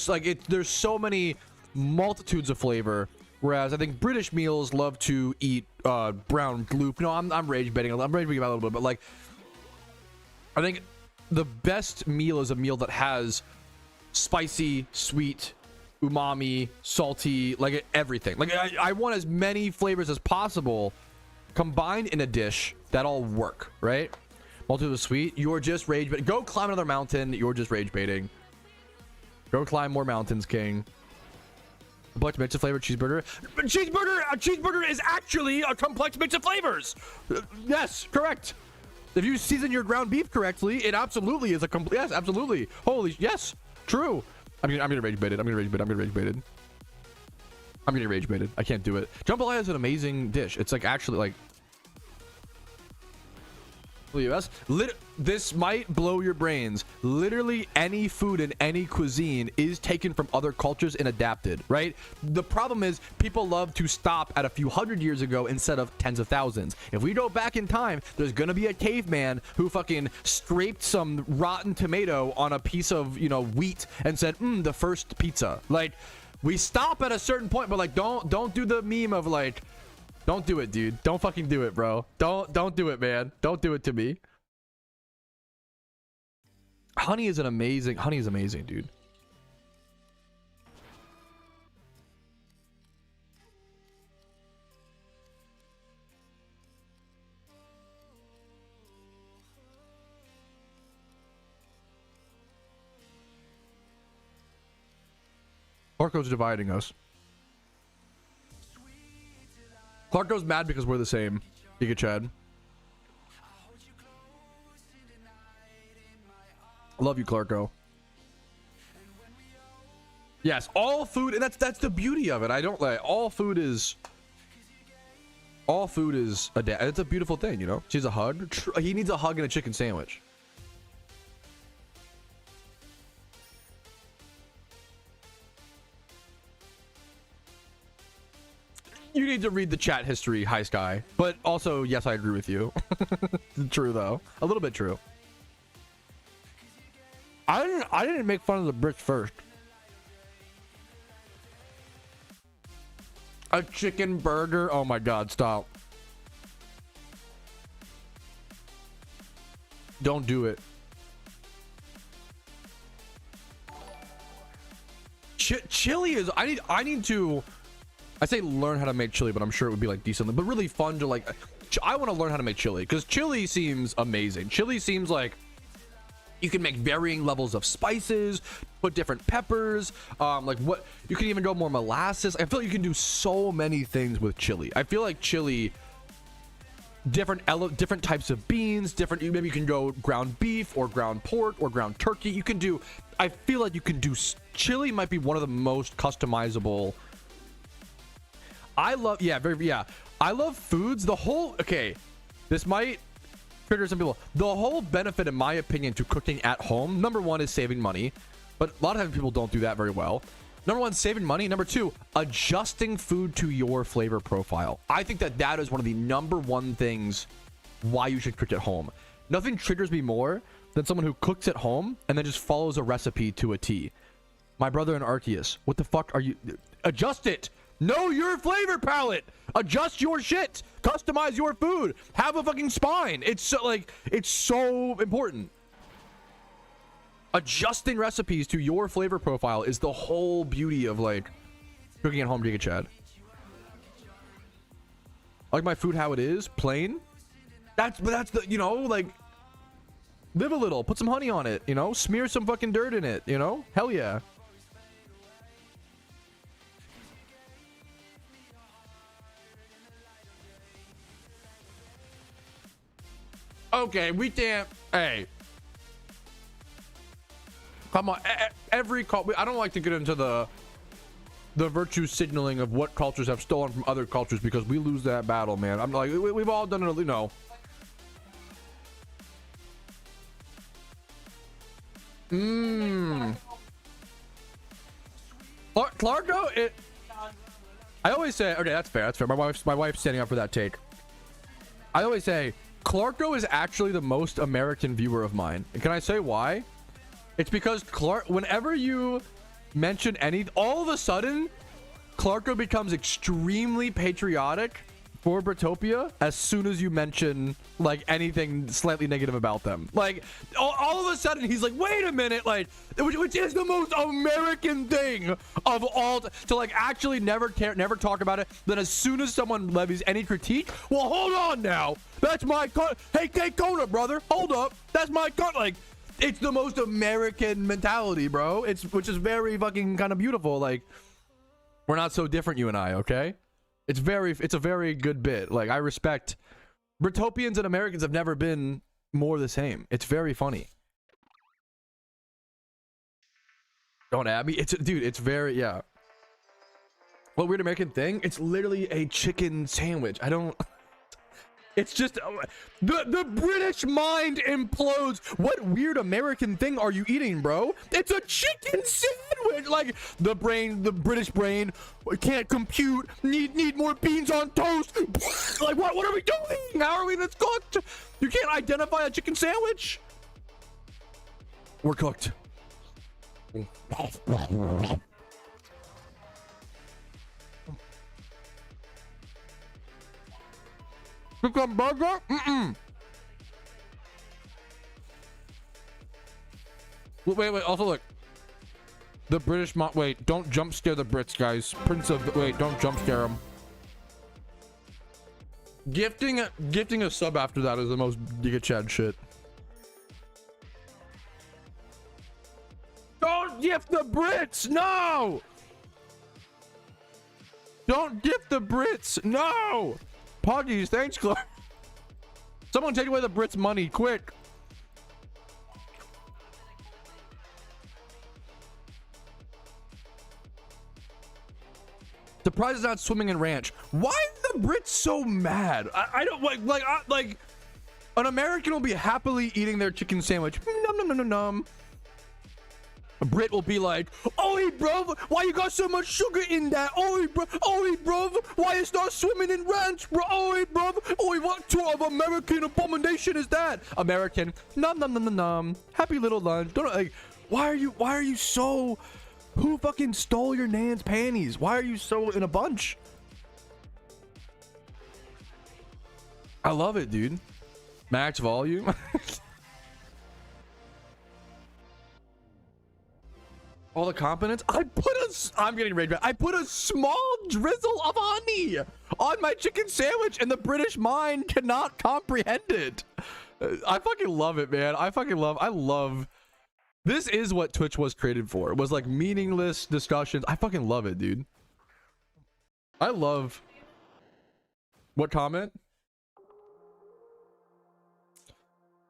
so many multitudes of flavor. Whereas I think British meals love to eat brown gloop. No, I'm rage baiting. I'm rage baiting about a little bit, but like I think the best meal is a meal that has spicy, sweet, umami, salty, like everything. Like I want as many flavors as possible combined in a dish that all work, right? Multitude of sweet. You're just rage baiting. Go climb another mountain. You're just rage baiting. Go climb more mountains, king. Complex mix of flavor cheeseburger. A cheeseburger is actually a complex mix of flavors. Yes, correct. If you season your ground beef correctly, it absolutely is a complete. Yes, absolutely. Holy yes. True. I'm gonna rage bait it. I'm gonna rage bait it. I'm getting rage baited. I can't do it. Jambalaya is an amazing dish. It's like actually like US. This might blow your brains. Literally any food in any cuisine is taken from other cultures and adapted, right? The problem is people love to stop at a few hundred years ago instead of tens of thousands. If we go back in time, there's gonna be a caveman who fucking scraped some rotten tomato on a piece of, you know, wheat and said, the first pizza. Like, we stop at a certain point, but like, don't do the meme of like, don't do it, dude. Don't fucking do it, bro. Don't do it, man. Don't do it to me. Honey is amazing, dude. Clarko's dividing us. Clarko's mad because we're the same. Giga Chad. Love you, Clarko. Yes, all food, and that's the beauty of it. I don't like all food is it's a beautiful thing, you know. She's a hug. He needs a hug and a chicken sandwich. You need to read the chat history, High Sky. But also, yes, I agree with you. True though, a little bit true. I didn't make fun of the bricks first. A chicken burger? Oh my god, stop. Don't do it. Chili is I need to I say learn how to make chili, but I'm sure it would be like decently, but really fun to like I want to learn how to make chili because chili seems amazing. Chili seems like you can make varying levels of spices, put different peppers, like what you can even go more molasses. I feel like you can do so many things with chili. I feel like chili, different types of beans, maybe you can go ground beef or ground pork or ground turkey. You can do, I feel like you can do, chili might be one of the most customizable. I love, I love foods. This might trigger some people. The whole benefit, in my opinion, to cooking at home, number one is saving money, but a lot of times people don't do that very well. Number one, saving money. Number two, adjusting food to your flavor profile. I think that is one of the number one things why you should cook at home. Nothing triggers me more than someone who cooks at home and then just follows a recipe to a T. My brother and Arceus, what the fuck are you? Adjust it. Know your flavor palette. Adjust your shit. Customize your food. Have a fucking spine. It's so important. Adjusting recipes to your flavor profile is the whole beauty of like cooking at home, Giga Chad. I like my food how it is, plain. That's the, you know, like live a little, put some honey on it, you know, smear some fucking dirt in it, you know? Hell yeah. Okay, we can't. Hey, come on. Every call. I don't like to get into the virtue signaling of what cultures have stolen from other cultures because we lose that battle, man. I'm like, we've all done it, you know. Clarko, I always say, okay, that's fair. That's fair. My wife's standing up for that take. I always say, Clarko is actually the most American viewer of mine. And can I say why? It's because whenever you mention all of a sudden, Clarko becomes extremely patriotic for Britopia as soon as you mention like anything slightly negative about them. Like all of a sudden he's like, wait a minute, like which is the most American thing of all to like actually never talk about it. Then as soon as someone levies any critique, well, hold on now, that's my hey Kona, brother, hold up, that's my like it's the most American mentality, bro. Which is very fucking kind of beautiful. Like we're not so different, you and I, okay? It's a very good bit. Like I respect Britopians and Americans have never been more the same. It's very funny. Don't at me. It's very, yeah. What weird American thing? It's literally a chicken sandwich. I don't. It's just the British mind implodes. What weird American thing are you eating, bro? It's a chicken sandwich. Like the British brain can't compute. Need more beans on toast. Like what are we doing? How are we this cooked? You can't identify a chicken sandwich. We're cooked. Chicken burger? Wait. Also, look. The British wait, don't jump scare the Brits, guys. Wait, don't jump scare them. Gifting a sub after that is the most Giga Chad shit. Don't gift the Brits! No! Don't gift the Brits! No! Poggies, thanks, Clark. Someone take away the Brits' money, quick. Surprised it's not swimming in ranch. Why are the Brits so mad? I don't like an American will be happily eating their chicken sandwich. Nom. A Brit will be like, "Oi, bruv, why you got so much sugar in that? Oi, bruv, why it's not swimming in ranch, bro? Oi, bruv, oi, what sort of American abomination is that?" American, nom. Happy little lunch. Don't like. Why are you so? Who fucking stole your nan's panties? Why are you so in a bunch? I love it, dude. Max volume. All the components. I'm getting rage back. I put a small drizzle of honey on my chicken sandwich, and the British mind cannot comprehend it. I fucking love it, man. I love. This is what Twitch was created for. It was like meaningless discussions. I fucking love it, dude. I love. What comment?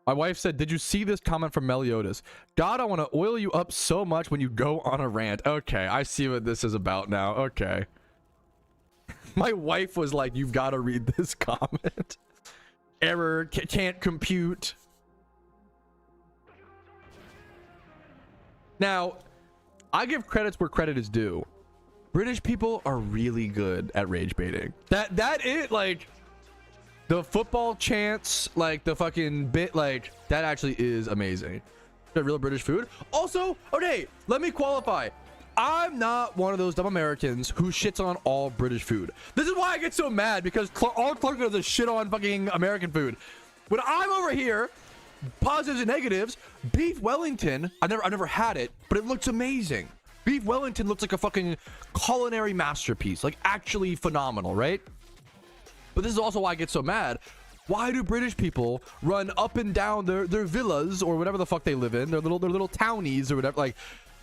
My wife said, "Did you see this comment from Meliodas? God, I want to oil you up so much when you go on a rant." Okay, I see what this is about now. Okay. My wife was like, "You've got to read this comment." Error, can't compute. Now, I give credits where credit is due. British people are really good at rage baiting. That is like the football chants, like the fucking bit, like that actually is amazing. Real British food. Also, okay, let me qualify. I'm not one of those dumb Americans who shits on all British food. This is why I get so mad, because all Clark does is shit on fucking American food. When I'm over here, positives and negatives, beef Wellington, I never had it, but it looks amazing. Beef Wellington looks like a fucking culinary masterpiece, like actually phenomenal, right? But this is also why I get so mad. Why do British people run up and down their villas or whatever the fuck they live in, their little townies or whatever, like,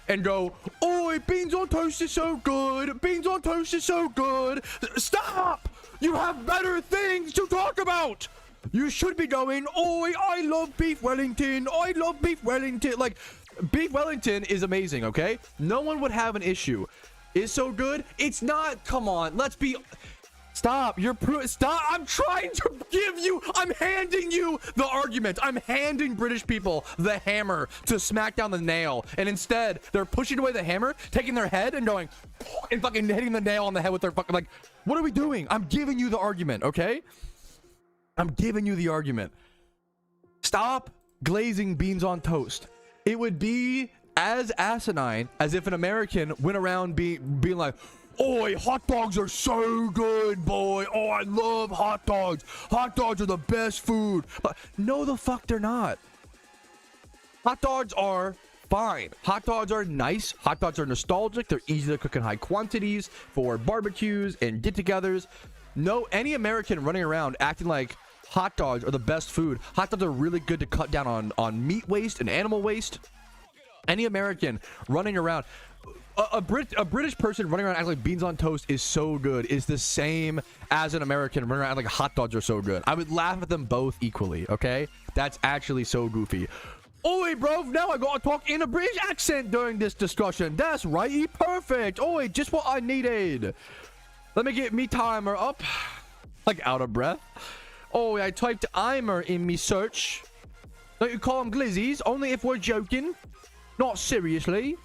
and go, "Oi, beans on toast is so good. Beans on toast is so good." Stop! You have better things to talk about. You should be going, "Oi, I love beef Wellington. I love beef Wellington." Like, beef Wellington is amazing, okay? No one would have an issue. It's so good. It's not. Come on, let's be. Stop. Stop. I'm trying to I'm handing you the argument. I'm handing British people the hammer to smack down the nail. And instead, they're pushing away the hammer, taking their head and going, and fucking hitting the nail on the head with their fucking, like, what are we doing? I'm giving you the argument, okay? I'm giving you the argument. Stop glazing beans on toast. It would be as asinine as if an American went around being like, "Oi, hot dogs are so good, boy. Oh, I love hot dogs. Hot dogs are the best food." But no, the fuck they're not. Hot dogs are fine. Hot dogs are nice. Hot dogs are nostalgic. They're easy to cook in high quantities for barbecues and get-togethers. No, any American running around acting like hot dogs are the best food. Hot dogs are really good to cut down on meat waste and animal waste. Any American running around, a British person running around acting like beans on toast is so good is the same as an American running around like hot dogs are so good. I would laugh at them both equally, okay? That's actually so goofy. "Oi, bro, now I gotta talk in a British accent during this discussion." That's right, perfect. Oi, just what I needed. Let me get me timer up. Like out of breath. Oh, I typed Imer in me search. Don't you call them glizzies? Only if we're joking. Not seriously.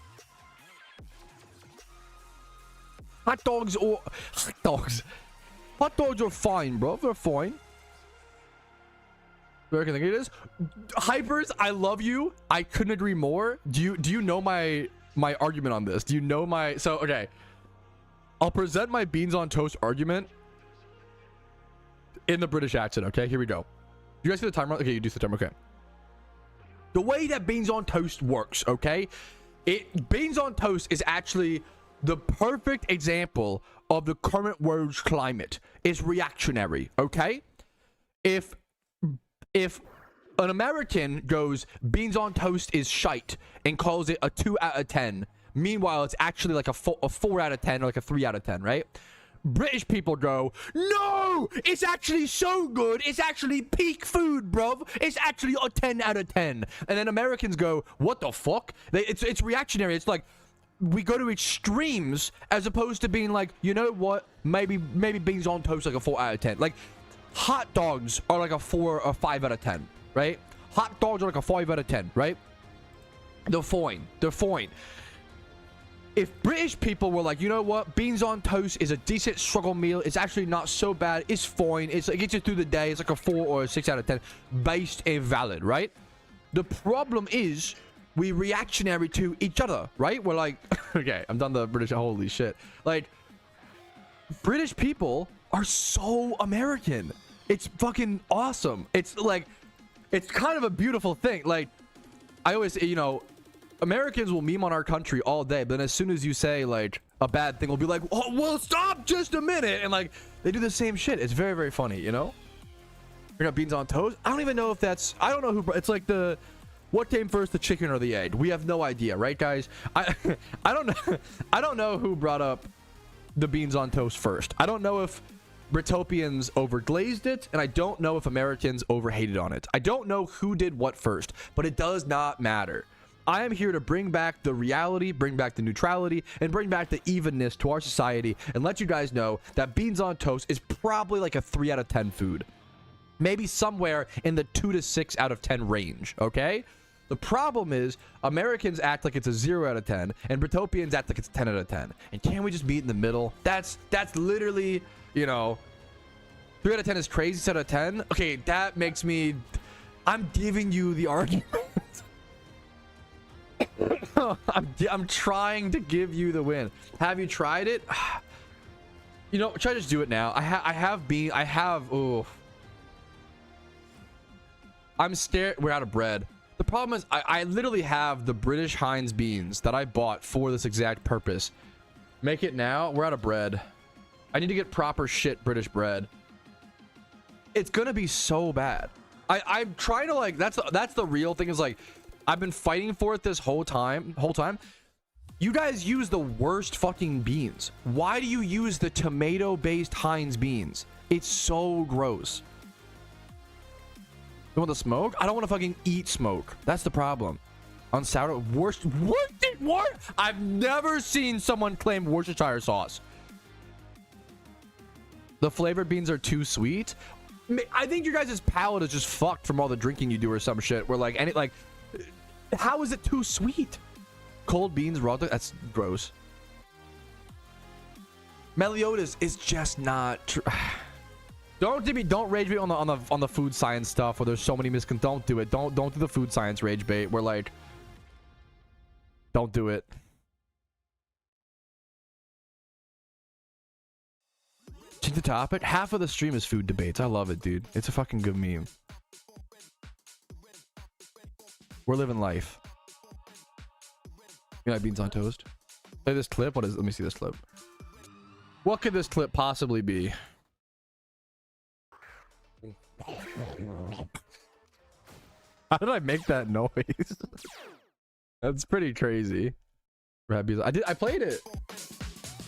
Hot dogs or... Hot dogs. Hot dogs are fine, bro. They're fine. Where can I get this? Hypers, I love you. I couldn't agree more. Do you know my argument on this? Do you know my... So, okay. I'll present my beans on toast argument in the British accent, okay? Here we go. You guys see the timer? Okay, you do the timer, okay. The way that beans on toast works, okay? Beans on toast is actually the perfect example of the current world's climate. It's reactionary, okay? If an American goes, beans on toast is shite, and calls it a 2 out of 10, meanwhile, it's actually like a 4 out of 10 or like a 3 out of 10, right? British people go, no, it's actually so good. It's actually peak food, bruv. It's actually a 10 out of 10. And then Americans go, what the fuck? It's reactionary. It's like, we go to extremes as opposed to being like, you know what? Maybe beans on toast like a 4 out of 10. Like, hot dogs are like a 4 or 5 out of 10, right? Hot dogs are like a 5 out of 10, right? They're fine. They're fine. If British people were like, you know what, beans on toast is a decent struggle meal, it's actually not so bad, it's fine, it gets you through the day, it's like a 4 or a 6 out of 10, based and valid, right? The problem is we reactionary to each other, right? We're like, okay, I'm done the British, holy shit. Like, British people are so American. It's fucking awesome. It's like, it's kind of a beautiful thing. Like, I always, you know, Americans will meme on our country all day, but then as soon as you say like a bad thing, we'll be like, oh, well, stop just a minute, and like they do the same shit. It's very, very funny, you know. You're not beans on toast. I don't even know if that's. I don't know who. It's like the what came first, the chicken or the egg. We have no idea, right, guys? I don't know. I don't know who brought up the beans on toast first. I don't know if Britopians overglazed it, and I don't know if Americans overhated on it. I don't know who did what first, but it does not matter. I am here to bring back the reality, bring back the neutrality, and bring back the evenness to our society, and let you guys know that beans on toast is probably like a 3 out of 10 food. Maybe somewhere in the 2 to 6 out of 10 range, okay? The problem is Americans act like it's a 0 out of 10, and Britopians act like it's a 10 out of 10. And can't we just meet in the middle? That's literally, you know, 3 out of 10 is crazy, 6 out of 10. Okay, that makes me... I'm giving you the argument. I'm trying to give you the win. Have you tried it? You know, try to just do it now. Oh, I'm scared. We're out of bread. The problem is I literally have the British Heinz beans that I bought for this exact purpose. Make it now. We're out of bread. I need to get proper shit British bread. It's gonna be so bad. I'm trying to like, that's the real thing, is like, I've been fighting for it this whole time. You guys use the worst fucking beans. Why do you use the tomato-based Heinz beans? It's so gross. You want the smoke? I don't want to fucking eat smoke. That's the problem. On sourdough, what? I've never seen someone claim Worcestershire sauce. The flavored beans are too sweet. I think your guys' palate is just fucked from all the drinking you do or some shit. Where like, how is it too sweet? Cold beans, raw, that's gross. Meliodas is just not. Don't rage bait on the food science stuff where there's so many don't do it. Don't do the food science rage bait. We're like, don't do it. Change the topic. Half of the stream is food debates. I love it, dude. It's a fucking good meme. We're living life. You like beans on toast? Play this clip. What is? Let me see this clip. What could this clip possibly be? How did I make that noise? That's pretty crazy. I played it.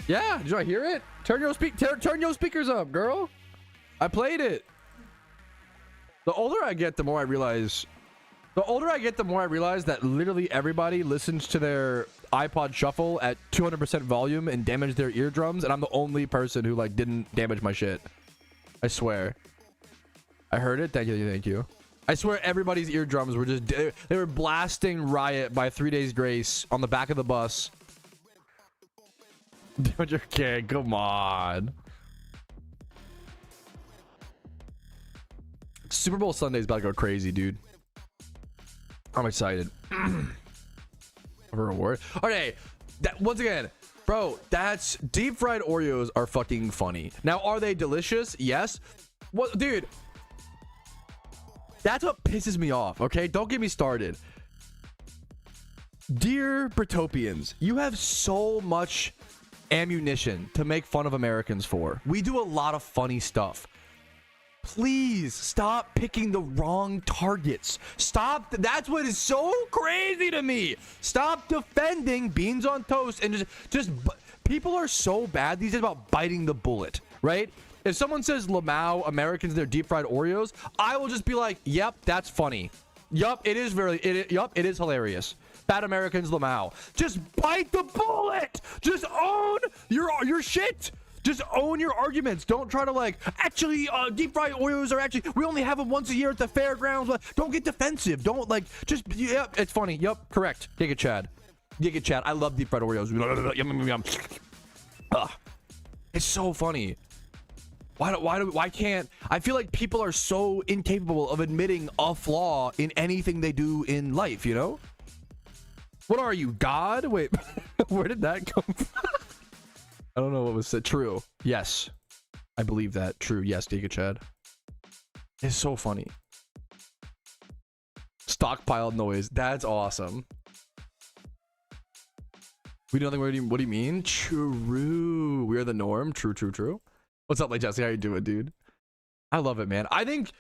Yeah, did you hear it? Turn your speakers up, girl. I played it. The older I get, the more I realize that literally everybody listens to their iPod Shuffle at 200% volume and damaged their eardrums, and I'm the only person who like didn't damage my shit. I swear. I heard it. Thank you. Thank you. I swear everybody's eardrums were just they were blasting Riot by 3 Days Grace on the back of the bus. Okay, come on. Super Bowl Sunday is about to go crazy, dude. I'm excited. For a reward. Okay, once again, bro, that's deep fried Oreos are fucking funny. Now, are they delicious? Yes. What, dude? That's what pisses me off. Okay, don't get me started. Dear Britopians, you have so much ammunition to make fun of Americans for. We do a lot of funny stuff. Please stop picking the wrong targets. Stop. That's what is so crazy to me. Stop defending beans on toast and just people are so bad these days about biting the bullet, right? If someone says Lamau, Americans, they're deep fried Oreos, I will just be like, yep, that's funny. Yup, it is it is hilarious. Bad Americans, Lamau. Just bite the bullet. Just own your shit. Just own your arguments. Don't try to like, actually, deep fried Oreos are actually, we only have them once a year at the fairgrounds. Don't get defensive. Don't like, just, yep, it's funny. Yep, correct. Giga Chad. Giga Chad. I love deep fried Oreos. Yum, yum. It's so funny. Why can't, I feel like people are so incapable of admitting a flaw in anything they do in life, you know? What are you, God? Wait, where did that come from? I don't know what was said. True. Yes. I believe that. True. Yes, Giga Chad. It's so funny. Stockpile noise. That's awesome. We do nothing. What do you mean? True. We are the norm. True, true, true. What's up, like Jesse? How you doing, dude? I love it, man. I think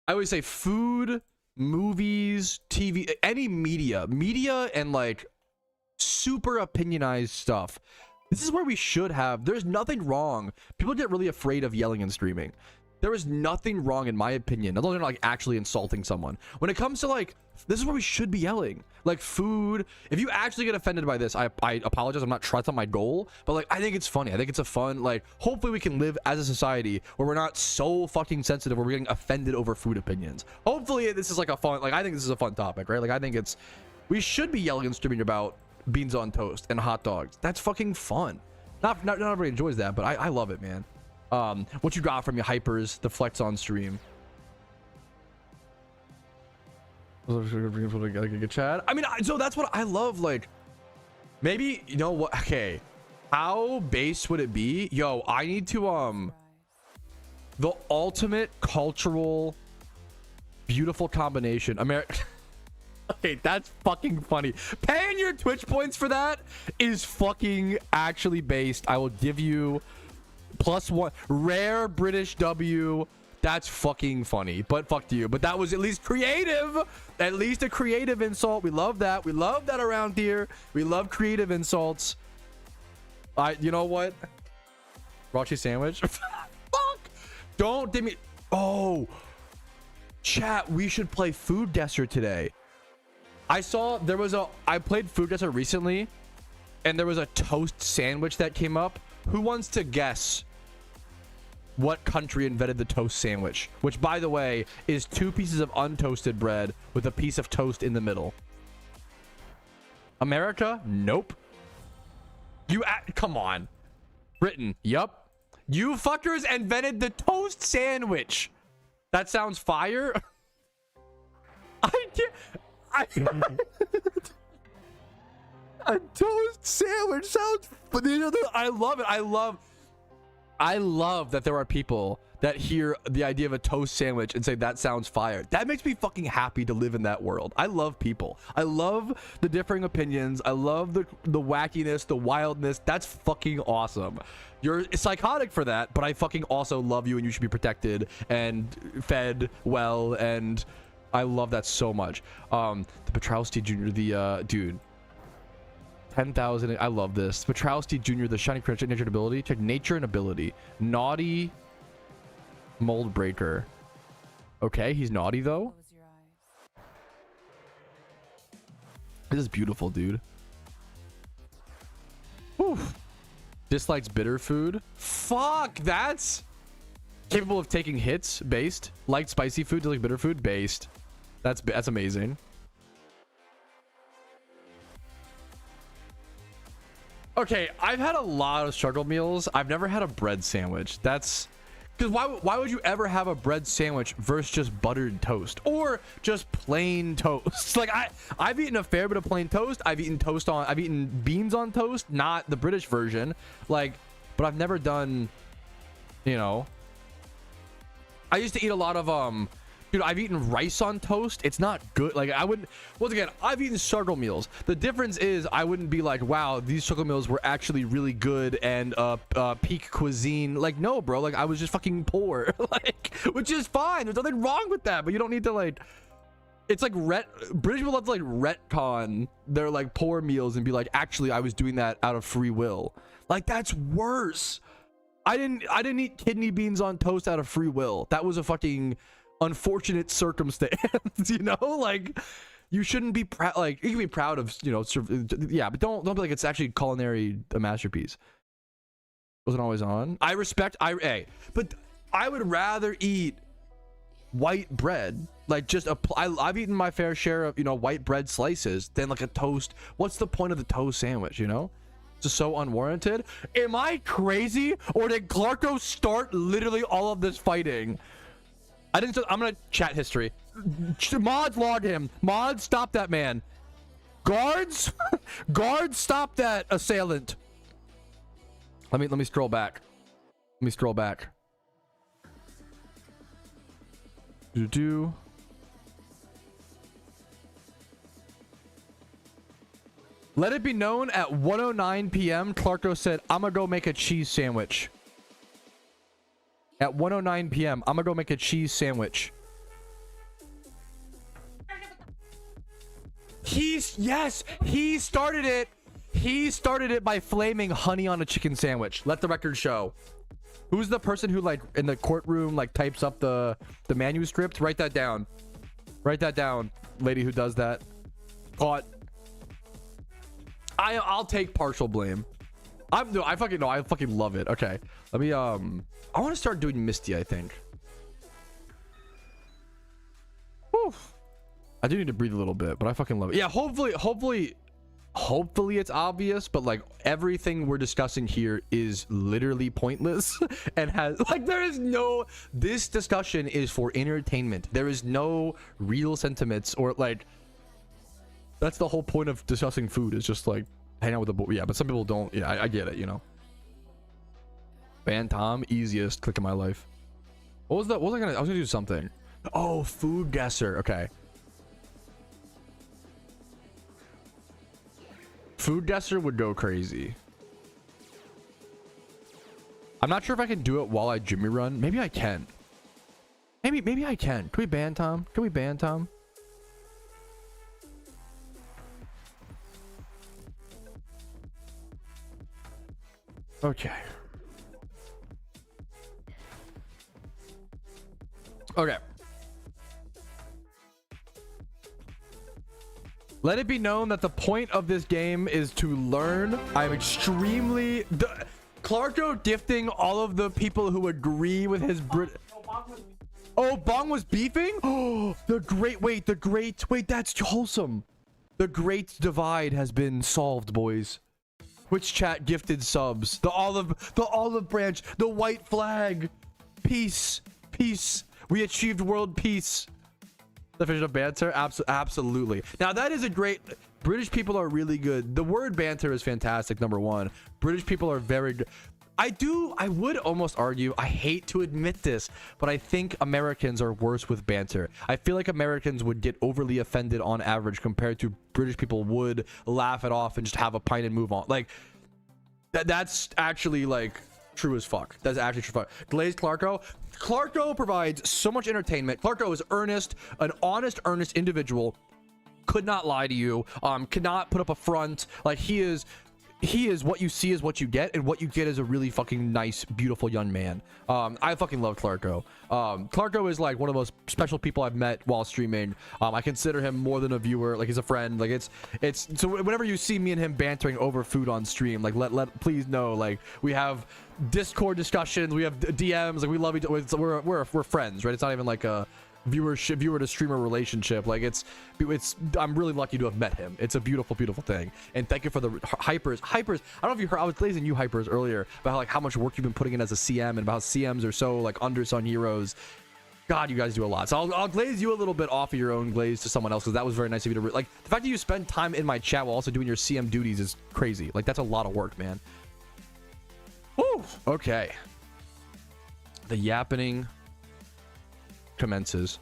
I always say food, movies, TV, any media and like super opinionized stuff. This is where we should have. There's nothing wrong. People get really afraid of yelling and streaming. There is nothing wrong, in my opinion, although they're not like actually insulting someone. When it comes to like, this is where we should be yelling. Like food. If you actually get offended by this, I apologize. I'm not trying to my goal, but like I think it's funny. I think it's a fun, like, hopefully we can live as a society where we're not so fucking sensitive where we're getting offended over food opinions. Hopefully this is like a fun, like I think this is a fun topic, right? Like I think it's, we should be yelling and streaming about beans on toast and hot dogs. That's fucking fun. Not everybody enjoys that, but I love it, man. What you got from your hypers, the flex on stream? Chad. I mean, so that's what I love. Like, maybe, you know what? Okay, how base would it be? Yo, I need to the ultimate cultural beautiful combination. Okay, that's fucking funny. Paying your Twitch points for that is fucking actually based. I will give you +1 rare British W. That's fucking funny, but fuck you. But that was at least creative. At least a creative insult. We love that. We love that around here. We love creative insults. You know what? Raunchy sandwich. Fuck. Don't give me. Oh, chat. We should play Food Guesser today. I saw there was I played Food Guesser recently, and there was a toast sandwich that came up. Who wants to guess what country invented the toast sandwich? Which, by the way, is 2 pieces of untoasted bread with a piece of toast in the middle. America? Nope. Come on. Britain? Yup. You fuckers invented the toast sandwich. That sounds fire. I can't. A toast sandwich sounds, but I love it. I love that there are people that hear the idea of a toast sandwich and say that sounds fire. That makes me fucking happy to live in that world. I love people. I love the differing opinions. I love the wackiness, the wildness. That's fucking awesome. You're psychotic for that, but I fucking also love you, and you should be protected and fed well, and I love that so much. The Petrowski Jr., the dude. 10,000. I love this. Petrowski Jr., the shiny credit, nature and ability. Check nature and ability. Naughty mold breaker. Okay, he's naughty though. Close your eyes. This is beautiful, dude. Whew. Dislikes bitter food. Fuck, that's capable of taking hits. Based. Liked spicy food. Dislikes bitter food. Based. That's amazing. Okay, I've had a lot of struggle meals. I've never had a bread sandwich. That's because why would you ever have a bread sandwich versus just buttered toast or just plain toast? Like I've eaten a fair bit of plain toast. I've eaten beans on toast, not the British version. Like, but I've never done, you know. I used to eat a lot of dude, I've eaten rice on toast. It's not good. Like I wouldn't. Once again, I've eaten struggle meals. The difference is I wouldn't be like, wow, these struggle meals were actually really good and peak cuisine. Like, no, bro. Like I was just fucking poor. Like, which is fine. There's nothing wrong with that. But you don't need to like. It's like British people love to like retcon their like poor meals and be like, actually, I was doing that out of free will. Like that's worse. I didn't eat kidney beans on toast out of free will. That was a fucking unfortunate circumstance. You know, like you shouldn't be proud. Like you can be proud of, you know, yeah, but don't be like it's actually culinary a masterpiece. Wasn't always on. I respect but I would rather eat white bread, like just I've eaten my fair share of, you know, white bread slices than like a toast. What's the point of the toast sandwich, you know? Just so unwarranted. Am I crazy, or did Clarko start literally all of this fighting? I didn't. I'm gonna chat history. Mods, log him. Mods, stop that man. Guards, guards, stop that assailant. Let me scroll back. Let me scroll back. Do. Let it be known at 1:09 p.m. Clarko said, "I'm gonna go make a cheese sandwich." At 1:09 p.m. I'm gonna go make a cheese sandwich. He started it. He started it by flaming honey on a chicken sandwich. Let the record show. Who's the person who like in the courtroom like types up the manuscript? Write that down. Write that down, lady who does that. Caught. I'll take partial blame. I fucking love it. Okay, let me I want to start doing Misty. I think. Whew. I do need to breathe a little bit, but I fucking love it. Yeah, hopefully it's obvious, but like everything we're discussing here is literally pointless and has like this discussion is for entertainment. There is no real sentiments or like that's the whole point of discussing food is just like hang out with the boy. Yeah, but some people don't. Yeah, I get it, you know. Ban Tom, easiest click in my life. What was that? What was I was gonna do something. Oh, food guesser. Okay. Food guesser would go crazy. I'm not sure if I can do it while I Jimmy run. Maybe I can. Maybe I can. Can we ban Tom? Can we ban Tom? Okay. Okay. Let it be known that the point of this game is to learn. I'm extremely... Clarko gifting all of the people who agree with his Oh, Bong was beefing? Oh, the great... Wait, that's wholesome. The great divide has been solved, boys. Twitch chat gifted subs. The olive branch. The white flag. Peace. Peace. We achieved world peace. Definition of banter? Absolutely. Now that is a great... British people are really good. The word banter is fantastic, number one. British people are very good. I would almost argue, I hate to admit this, but I think Americans are worse with banter. I feel like Americans would get overly offended on average compared to British people would laugh it off and just have a pint and move on. Like, that's actually, like, true as fuck. That's actually true as fuck. Glazed Clarko. Clarko provides so much entertainment. Clarko is earnest, an honest, earnest individual. Could not lie to you. Could not put up a front. Like, he is he is what you see is what you get, and what you get is a really fucking nice, beautiful young man. I fucking love Clarko. Clarko is like one of the most special people I've met while streaming. I consider him more than a viewer. Like, he's a friend. Like, it's so whenever you see me and him bantering over food on stream, like, please know, like, we have Discord discussions, we have DMs, like, we love each other. We're friends, right? It's not even like a viewer to streamer relationship. Like, it's I'm really lucky to have met him. It's a beautiful thing. And thank you for the hypers. I don't know if you heard, I was glazing you hypers earlier about how much work you've been putting in as a CM, and about how CMs are so like undersung heroes. God, you guys do a lot. So I'll glaze you a little bit off of your own glaze to someone else, because that was very nice of you to like. The fact that you spend time in my chat while also doing your CM duties is crazy. Like, that's a lot of work, man. Woo. Okay, the yappening commences.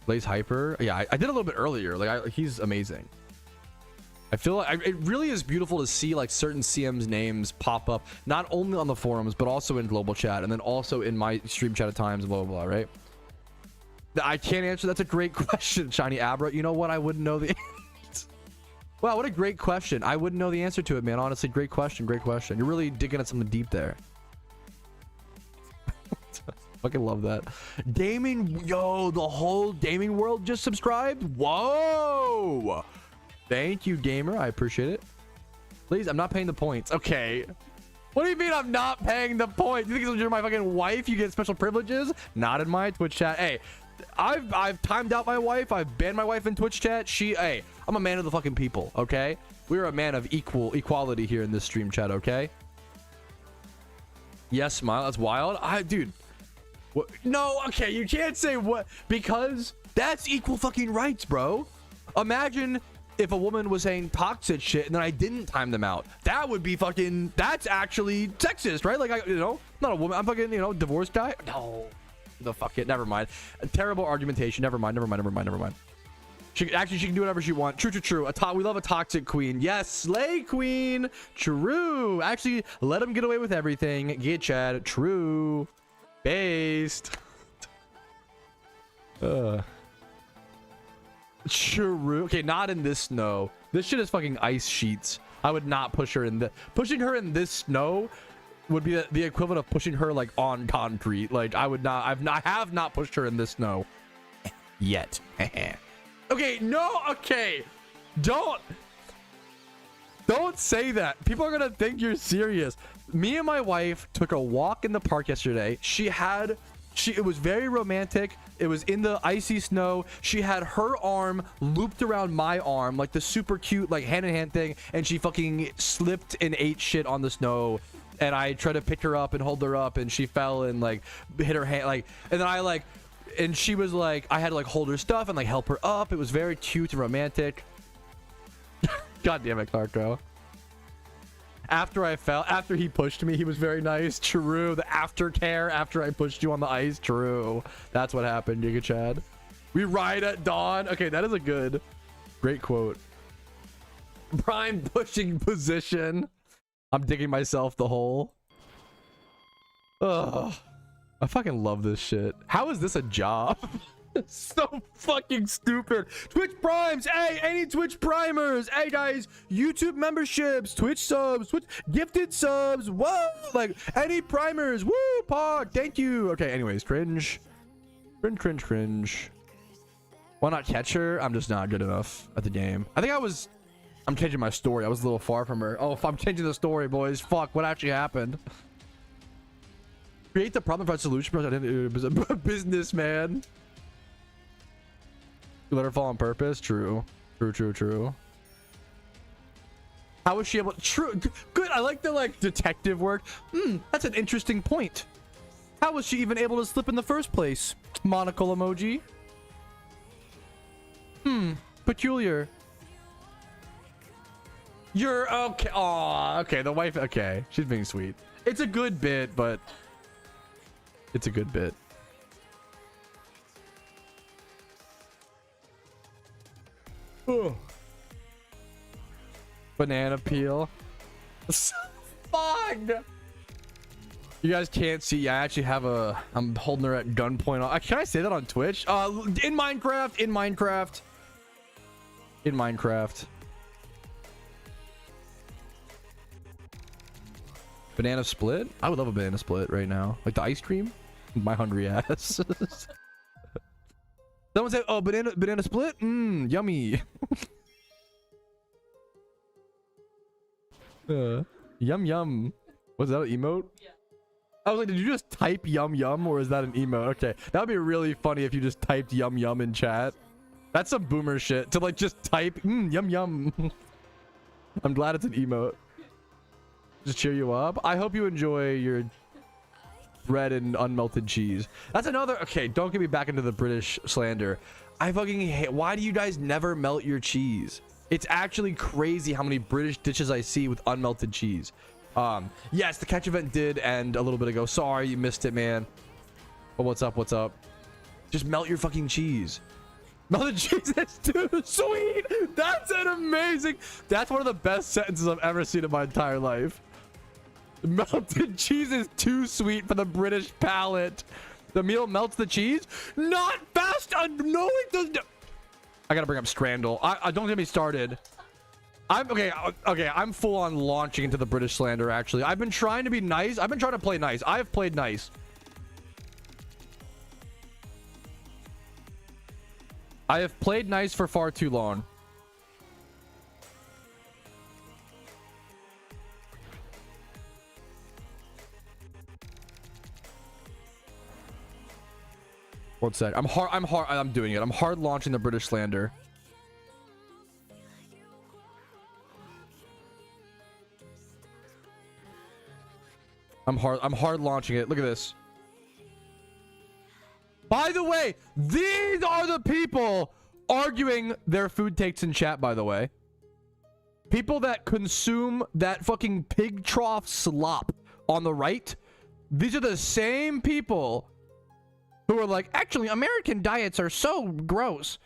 Blaze hyper. Yeah, I did a little bit earlier. Like, he's amazing. I feel like it really is beautiful to see like certain CM's names pop up, not only on the forums but also in global chat, and then also in my stream chat at times, blah blah blah, right? I can't answer. That's a great question, Shiny Abra. You know what? I wouldn't know the wow, what a great question. I wouldn't know the answer to it, man. Honestly, great question. You're really digging at something deep there. Fucking love that. Gaming, yo, the whole gaming world just subscribed. Whoa, thank you, gamer. I appreciate it. Please, I'm not paying the points. Okay, what do you mean I'm not paying the points? You think because you're my fucking wife you get special privileges? Not in my Twitch chat. Hey, I've timed out my wife. I've banned my wife in Twitch chat. Hey, I'm a man of the fucking people. Okay, we're a man of equality here in this stream chat. Okay, yes, smile. That's wild. Dude. What? No, okay, you can't say what, because that's equal fucking rights, bro. Imagine if a woman was saying toxic shit and then I didn't time them out. That would be fucking, that's actually sexist, right? Like, I'm not a woman, I'm fucking, divorced guy. No, the fuck it, never mind. A terrible argumentation. Never mind. She can do whatever she wants. True. We love a toxic queen. Yes, slay queen. True. Actually, let him get away with everything. Get Chad. True. Based. True. Okay, not in this snow. This shit is fucking ice sheets. I would not push her in the. Pushing her in this snow would be the equivalent of pushing her like on concrete. Like, I would not. I have not pushed her in this snow yet. Okay, no. Okay, don't say that. People are gonna think you're serious. Me and my wife took a walk in the park yesterday. It was very romantic. It was in the icy snow. She had her arm looped around my arm, like the super cute, like hand in hand thing, and she fucking slipped and ate shit on the snow. And I tried to pick her up and hold her up, and she fell and like hit her hand, like, and then and she was like, I had to like hold her stuff and like help her up. It was very cute and romantic. God damn it, Clarko. After he pushed me, he was very nice. True. The aftercare after I pushed you on the ice. True. That's what happened, Giga Chad. We ride at dawn. Okay, that is a great quote. Prime pushing position. I'm digging myself the hole. Ugh. I fucking love this shit. How is this a job? So fucking stupid. Twitch primes. Hey, any Twitch primers? Hey guys, YouTube memberships, Twitch subs, Twitch gifted subs. Whoa, like any primers. Woo, Pog. Thank you. Okay, anyways, cringe. Why not catch her? I'm just not good enough at the game. I'm changing my story. I was a little far from her. Oh, if I'm changing the story, boys. Fuck, what actually happened? Create the problem for a solution. Businessman. You let her fall on purpose. True. How was she able? True. Good. I like the detective work. That's an interesting point. How was she even able to slip in the first place? Monocle emoji. Peculiar. You're okay. Aw, okay. The wife. Okay, she's being sweet. It's a good bit, but it's a good bit. Ooh. Banana peel. Fuck. You guys can't see. I actually have I'm holding her at gunpoint. Can I say that on Twitch? In Minecraft. Banana split? I would love a banana split right now. Like the ice cream? My hungry ass. Someone said, oh, banana split? Mmm, yummy. Yum yum. Was that an emote? Yeah. I was like, did you just type yum yum or is that an emote? Okay, that would be really funny if you just typed yum yum in chat. That's some boomer shit to like just type yum yum. I'm glad it's an emote. Just cheer you up. I hope you enjoy your bread and unmelted cheese. That's another. Okay, don't get me back into the British slander. I fucking hate. Why do you guys never melt your cheese? It's actually crazy how many British dishes I see with unmelted cheese. Yes, the catch event did end a little bit ago. Sorry you missed it, man. But what's up? What's up? Just melt your fucking cheese. Melted cheese is too sweet. That's an amazing. That's one of the best sentences I've ever seen in my entire life. Melted cheese is too sweet for the British palate. The meal melts the cheese. Not fast. No, it doesn't. I gotta bring up Strandle. I don't get me started. I'm okay. Okay, I'm full on launching into the British slander. Actually, I've been trying to be nice. I've been trying to play nice. I've played nice. I have played nice for far too long. One sec. I'm doing it. I'm hard launching the British slander. I'm hard launching it. Look at this. By the way, these are the people arguing their food takes in chat, by the way. People that consume that fucking pig trough slop on the right. These are the same people who are like, actually, American diets are so gross.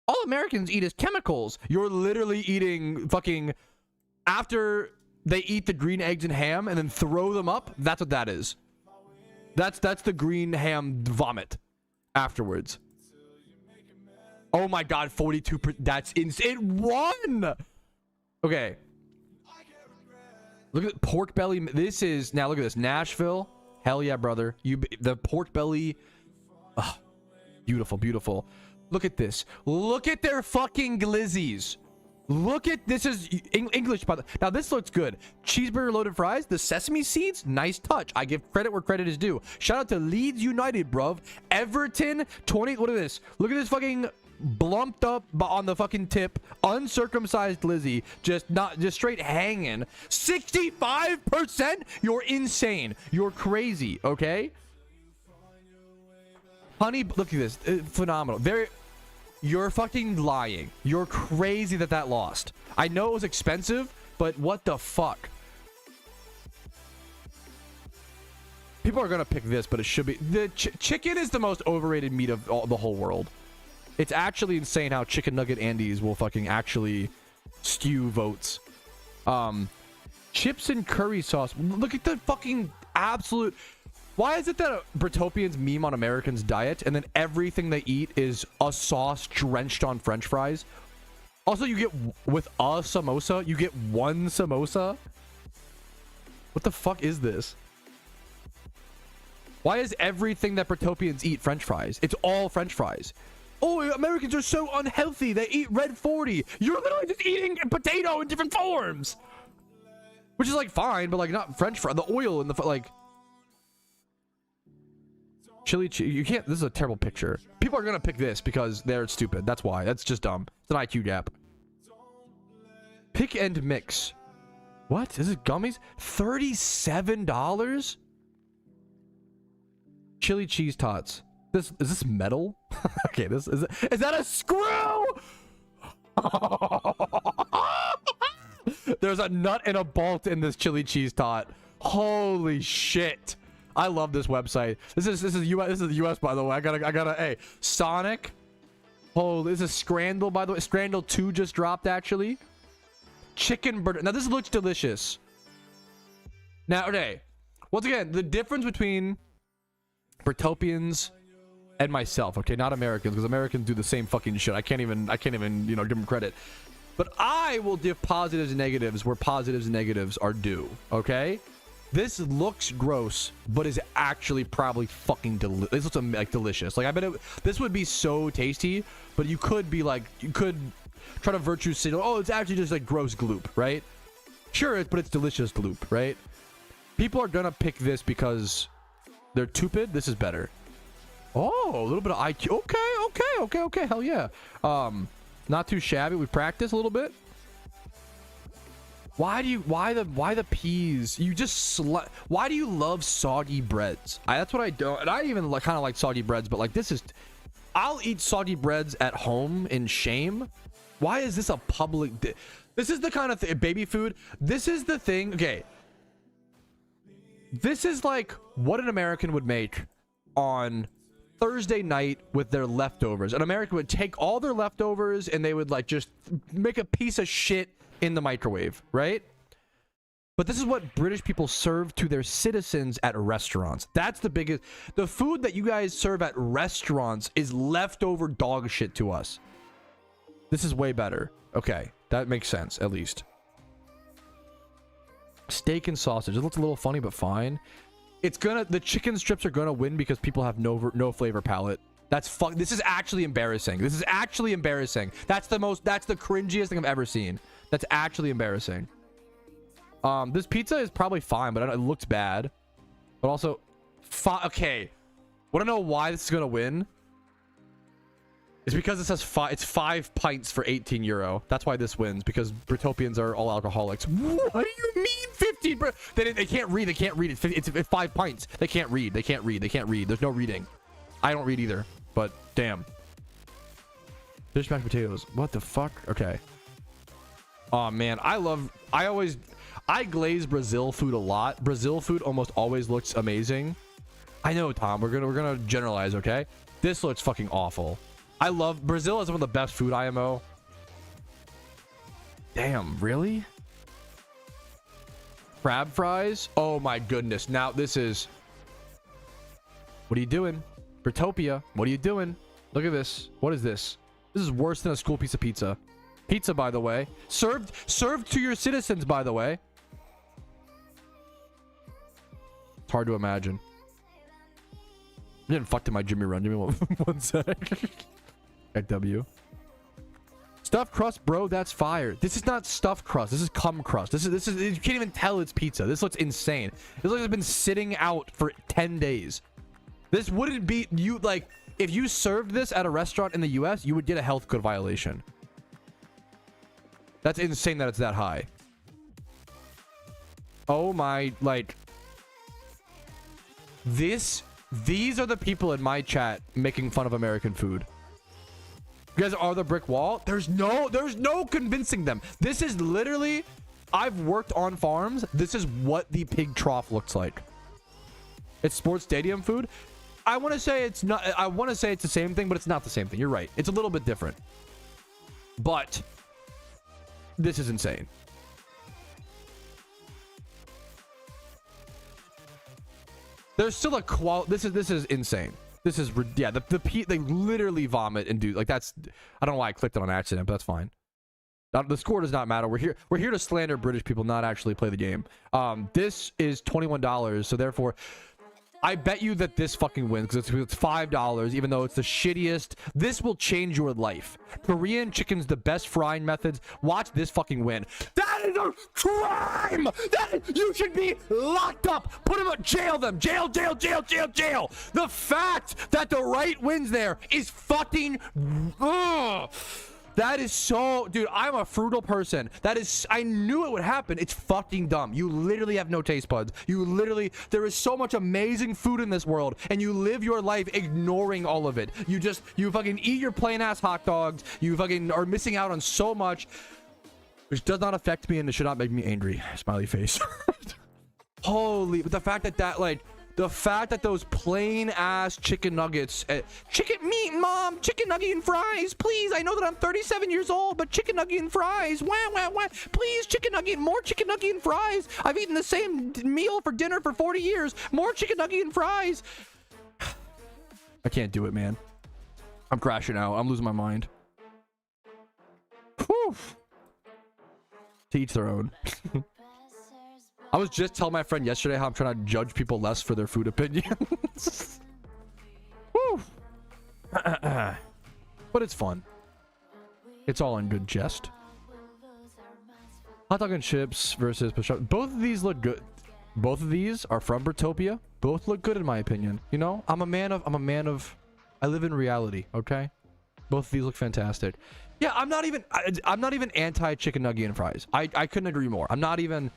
All Americans eat is chemicals. You're literally eating fucking, after they eat the green eggs and ham and then throw them up. That's what that is. That's the green ham vomit afterwards. Oh my god, 42%. That's insane. It won. Okay. Look at pork belly. This is, now look at this. Nashville. Hell yeah, brother. The pork belly. Oh, beautiful, beautiful. Look at this. Look at their fucking glizzies. Look at this. Is English, by the now. This looks good. Cheeseburger loaded fries. The sesame seeds. Nice touch. I give credit where credit is due. Shout out to Leeds United, bruv. Everton 20. Look at this. Look at this fucking blumped up on the fucking tip, uncircumcised glizzy. Just straight hanging. 65%. You're insane. You're crazy. Okay. Honey, look at this. Phenomenal. Very. You're fucking lying. You're crazy that lost. I know it was expensive, but what the fuck? People are gonna pick this, but it should be the chicken is the most overrated meat of the whole world. It's actually insane how chicken nugget Andes will fucking actually skew votes. Chips and curry sauce. Look at the fucking absolute. Why is it that Britopians meme on Americans' diet and then everything they eat is a sauce drenched on French fries? Also, you get, with a samosa, you get one samosa? What the fuck is this? Why is everything that Britopians eat French fries? It's all French fries. Oh, Americans are so unhealthy. They eat red 40. You're literally just eating a potato in different forms. Which is like fine, but like not French fry. The oil in the, like... Chili cheese. You can't. This is a terrible picture. People are gonna pick this because they're stupid. That's why. That's just dumb. It's an IQ gap. Pick and mix. What? This is gummies? $37? Chili cheese tots. This is this metal? Okay, this is that a screw? There's a nut and a bolt in this chili cheese tot. Holy shit. I love this website. This is US. This is the US, by the way. I gotta. Hey, Sonic. Oh, this is Scrandle, by the way. Scrandle 2 just dropped, actually. Chicken burger. Now this looks delicious. Now, okay. Once again, the difference between Britopians and myself. Okay, not Americans, because Americans do the same fucking shit. I can't even give them credit. But I will give positives and negatives where positives and negatives are due. Okay. This looks gross, but is actually probably fucking delicious. This looks like delicious. Like I bet this would be so tasty, but you could be like, you could try to virtue signal, oh, it's actually just like gross gloop, right? Sure, but it's delicious gloop, right? People are gonna pick this because they're stupid. This is better. Oh, a little bit of IQ. Okay. Hell yeah. Not too shabby. We practice a little bit. Why the peas? You just why do you love soggy breads? That's what I don't. And I even kind of like soggy breads, but like this is, I'll eat soggy breads at home in shame. Why is this a public? This is the kind of baby food. This is the thing. Okay. This is like what an American would make on Thursday night with their leftovers. An American would take all their leftovers and they would like just make a piece of shit in the microwave, right? But this is what British people serve to their citizens at restaurants. That's the biggest. The food that you guys serve at restaurants is leftover dog shit to us. This is way better. Okay, that makes sense, at least. Steak and sausage. It looks a little funny, but fine. It's gonna, the chicken strips are gonna win because people have no flavor palette. That's this is actually embarrassing. This is actually embarrassing. That's the cringiest thing I've ever seen. That's actually embarrassing. This pizza is probably fine, but it looks bad. But also, okay. Wanna know why this is gonna win? It's because it says it's 5 pints for 18 euro. That's why this wins, because Britopians are all alcoholics. What do you mean 15? They can't read. They can't read. It's 5 pints. They can't read. They can't read. They can't read. There's no reading. I don't read either, but damn. Fish mashed potatoes. What the fuck? Okay. Oh man, I glaze Brazil food a lot. Brazil food almost always looks amazing. I know, Tom. We're gonna generalize, okay? This looks fucking awful. I love Brazil is one of the best food IMO. Damn, really? Crab fries? Oh my goodness. Now this is, what are you doing? Britopia, what are you doing? Look at this. What is this? This is worse than a school piece of pizza. Pizza, by the way. Served to your citizens, by the way. It's hard to imagine. I'm getting fucked in my Jimmy run. Give me one sec. W. Stuffed crust, bro. That's fire. This is not stuffed crust. This is cum crust. This is. You can't even tell it's pizza. This looks insane. This looks like it's been sitting out for 10 days. This wouldn't be you like if you served this at a restaurant in the US, you would get a health code violation. That's insane that it's that high. Oh my, like these are the people in my chat making fun of American food. You guys are the brick wall. There's no convincing them. This is literally, I've worked on farms. This is what the pig trough looks like. It's sports stadium food. I want to say it's not, I want to say it's the same thing, but it's not the same thing. You're right. It's a little bit different. But this is insane. There's still a this is insane. This is, yeah, they literally vomit and do, like, that's, I don't know why I clicked it on accident, but that's fine. The score does not matter. We're here to slander British people, not actually play the game. This is $21, so therefore, I bet you that this fucking wins, because it's $5, even though it's the shittiest. This will change your life. Korean chicken's the best frying methods. Watch this fucking win. That is a crime! You should be locked up! Put them, jail them! Jail! The fact that the right wins there is fucking... Ugh. That is so, dude, I'm a frugal person. I knew it would happen. It's fucking dumb. You literally have no taste buds. There is so much amazing food in this world, and you live your life ignoring all of it. You fucking eat your plain ass hot dogs. You fucking are missing out on so much, which does not affect me and it should not make me angry. Smiley face. Holy, but the fact that those plain ass chicken nuggets, chicken meat, mom, chicken nugget and fries, please. I know that I'm 37 years old, but chicken nugget and fries, wah, please, chicken nugget, more chicken nugget and fries. I've eaten the same meal for dinner for 40 years. More chicken nugget and fries. I can't do it, man. I'm crashing out. I'm losing my mind. Whew. To each their own. I was just telling my friend yesterday how I'm trying to judge people less for their food opinions. Woo. But it's fun. It's all in good jest. Hot dog and chips versus pastrami. Both of these look good. Both of these are from Bertopia. Both look good in my opinion. You know, I'm a man of I live in reality, okay? Both of these look fantastic. Yeah, I'm not even anti chicken nugget and fries. I couldn't agree more. I'm not even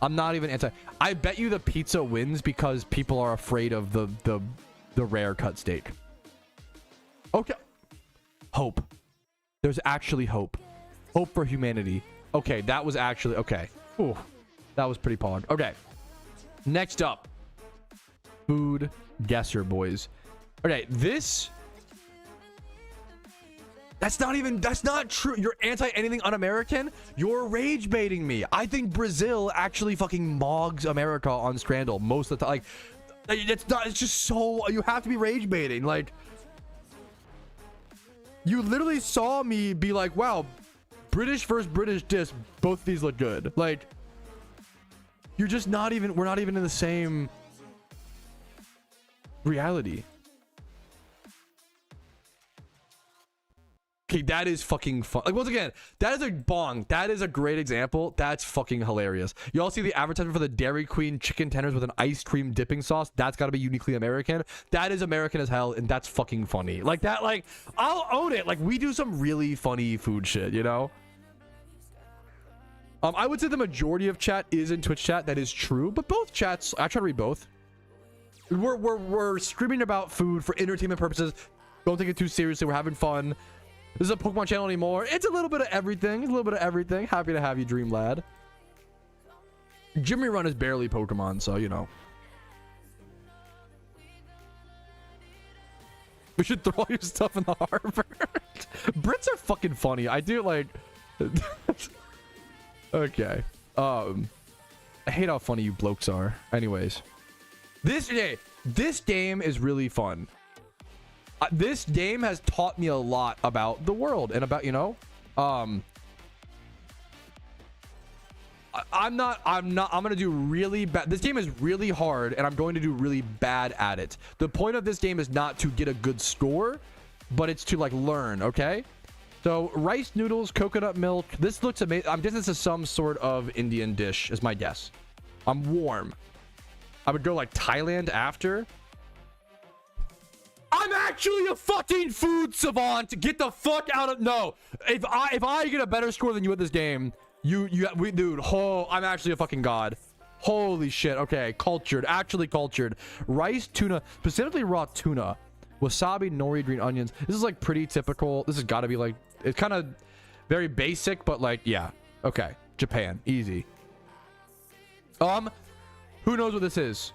anti. I bet you the pizza wins because people are afraid of the rare cut steak. Okay. Hope. There's actually hope. Hope for humanity. Okay, that was actually okay. Ooh, that was pretty pog. Okay. Next up. Food guesser, boys. Okay, this. That's not true. You're anti anything un-American. You're rage baiting me. I think Brazil actually fucking mogs America on Scrandle most of the time. Like, it's just so, you have to be rage baiting. Like, you literally saw me be like, wow, British versus British disc, both of these look good. Like, you're just not even, we're not even in the same reality. Okay, that is fucking fun. Like, once again, that is a bong. That is a great example. That's fucking hilarious. You all see the advertisement for the Dairy Queen chicken tenders with an ice cream dipping sauce? That's got to be uniquely American. That is American as hell, and that's fucking funny. Like, that, like, I'll own it. Like, we do some really funny food shit, you know? I would say the majority of chat is in Twitch chat. That is true, but both chats, I try to read both. We're screaming about food for entertainment purposes. Don't take it too seriously. We're having fun. This is a Pokemon channel anymore. It's a little bit of everything. It's a little bit of everything. Happy to have you, Dream Lad. Jimmy Run is barely Pokemon, so you know. We should throw all your stuff in the harbor. Brits are fucking funny. I do like. Okay. I hate how funny you blokes are. Anyways, this game is really fun. This game has taught me a lot about the world and about, you know, I'm gonna do really bad. This game is really hard and I'm going to do really bad at it. The point of this game is not to get a good score, but it's to like learn. Okay, so rice noodles, coconut milk. This looks amazing. I'm guessing this is some sort of Indian dish is my guess. I'm warm. I would go like Thailand after. I'm actually a fucking food savant. Get the fuck out of no. If I get a better score than you at this game, dude. Oh, I'm actually a fucking god. Holy shit. Okay, cultured, actually cultured. Rice, tuna, specifically raw tuna, wasabi, nori, green onions. This is like pretty typical. This has got to be like, it's kind of very basic, but like, yeah. Okay, Japan, easy. Who knows what this is?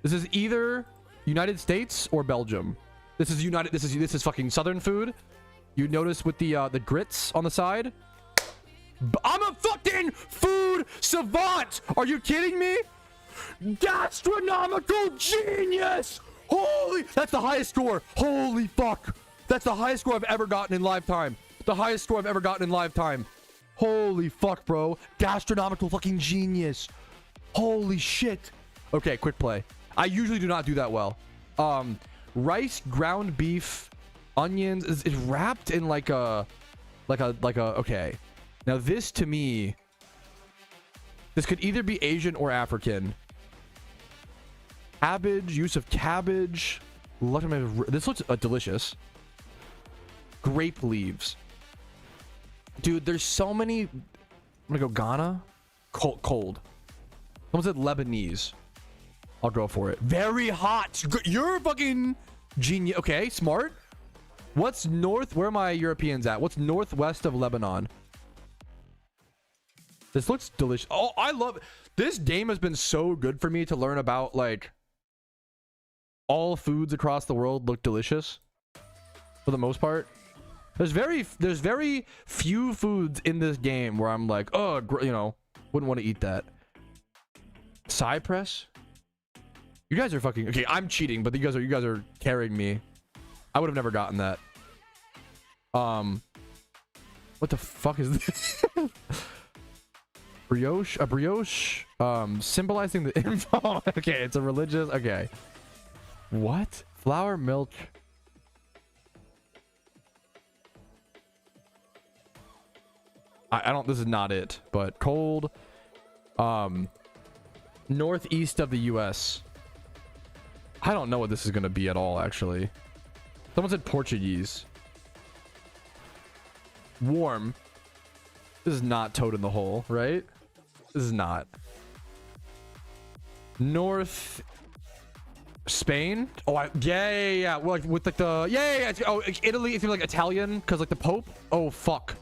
This is either United States or Belgium. This is fucking southern food. You notice with the grits on the side. I'm a fucking food savant. Are you kidding me? Gastronomical genius. Holy, that's the highest score. Holy fuck. That's the highest score I've ever gotten in lifetime. The highest score I've ever gotten in lifetime. Holy fuck, bro. Gastronomical fucking genius. Holy shit. Okay, quick play. I usually do not do that well. Rice, ground beef, onions is wrapped in like a okay. Now this to me, this could either be Asian or African. Cabbage, use of cabbage. This looks delicious. Grape leaves. Dude, there's so many. I'm gonna go Ghana. Cold. Someone said Lebanese. I'll go for it. Very hot. You're a fucking genius. Okay, smart. What's north? Where are my Europeans at? What's northwest of Lebanon? This looks delicious. Oh, I love it. This game has been so good for me to learn about like all foods across the world look delicious for the most part. There's very few foods in this game where I'm like, oh, you know, wouldn't want to eat that. Cypress. You guys are fucking okay. I'm cheating, but you guys are carrying me. I would have never gotten that. What the fuck is this? Brioche, a brioche, symbolizing the info. Okay, it's a religious. Okay. What? Flour, milk. I don't. This is not it. But cold. Northeast of the U.S. I don't know what this is gonna be at all. Actually, someone said Portuguese. Warm. This is not Toad in the Hole, right? This is not. North Spain. Oh, yeah. Well, like with like the Oh, Italy. If you're like Italian, because like the Pope. Oh fuck.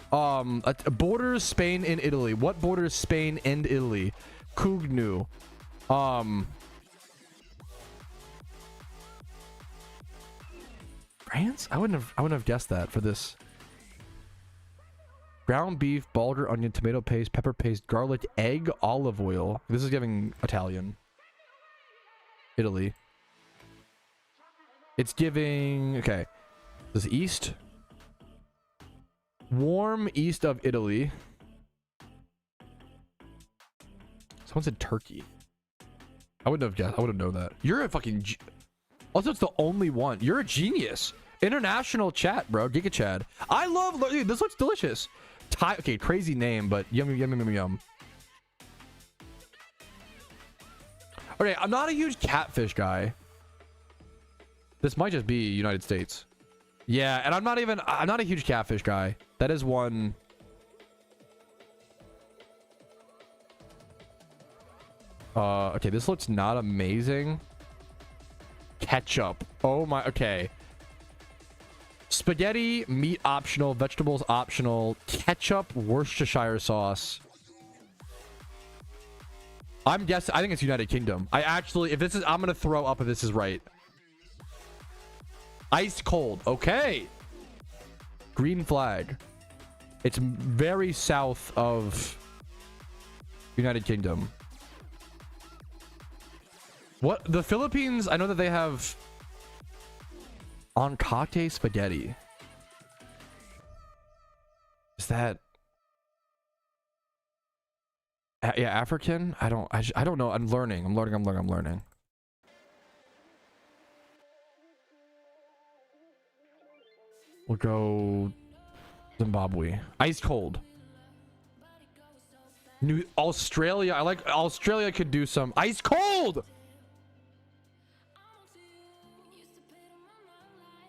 Borders Spain and Italy. What borders Spain and Italy? Cugnu. France? I wouldn't have guessed that for this. Ground beef, balder, onion, tomato paste, pepper paste, garlic, egg, olive oil. This is giving Italian. Italy. It's giving... Okay. This is east. Warm east of Italy. Someone said Turkey. I wouldn't have guessed. I wouldn't know that. You're a fucking... Also, it's the only one. You're a genius. International chat, bro. Giga Chad. I love... Dude, this looks delicious. Okay, crazy name, but yum, yum, yum, yum, yum. Okay, I'm not a huge catfish guy. This might just be United States. Yeah, and I'm not a huge catfish guy. That is one. Okay, this looks not amazing. Ketchup. Oh my, okay. Spaghetti, meat optional, vegetables optional, ketchup, Worcestershire sauce. I'm guessing, I think it's United Kingdom. If this is, I'm gonna throw up if this is right. Ice cold, okay. Green flag. It's very south of United Kingdom. What? The Philippines, I know that they have Oncate spaghetti. Is that... yeah, African? I don't know. I'm learning. We'll go Zimbabwe. Ice cold. New Australia. I like Australia. Could do some ice cold.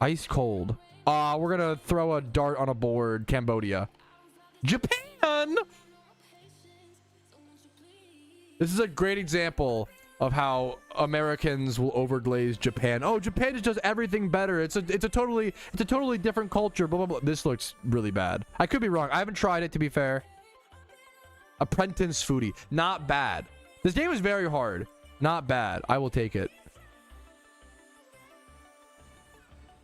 Ice cold. We're gonna throw a dart on a board. Cambodia. Japan. This is a great example of how Americans will overglaze Japan. Oh, Japan just does everything better. It's a totally different culture. Blah blah blah. This looks really bad. I could be wrong. I haven't tried it, to be fair. Apprentice foodie. Not bad. This game is very hard. Not bad. I will take it.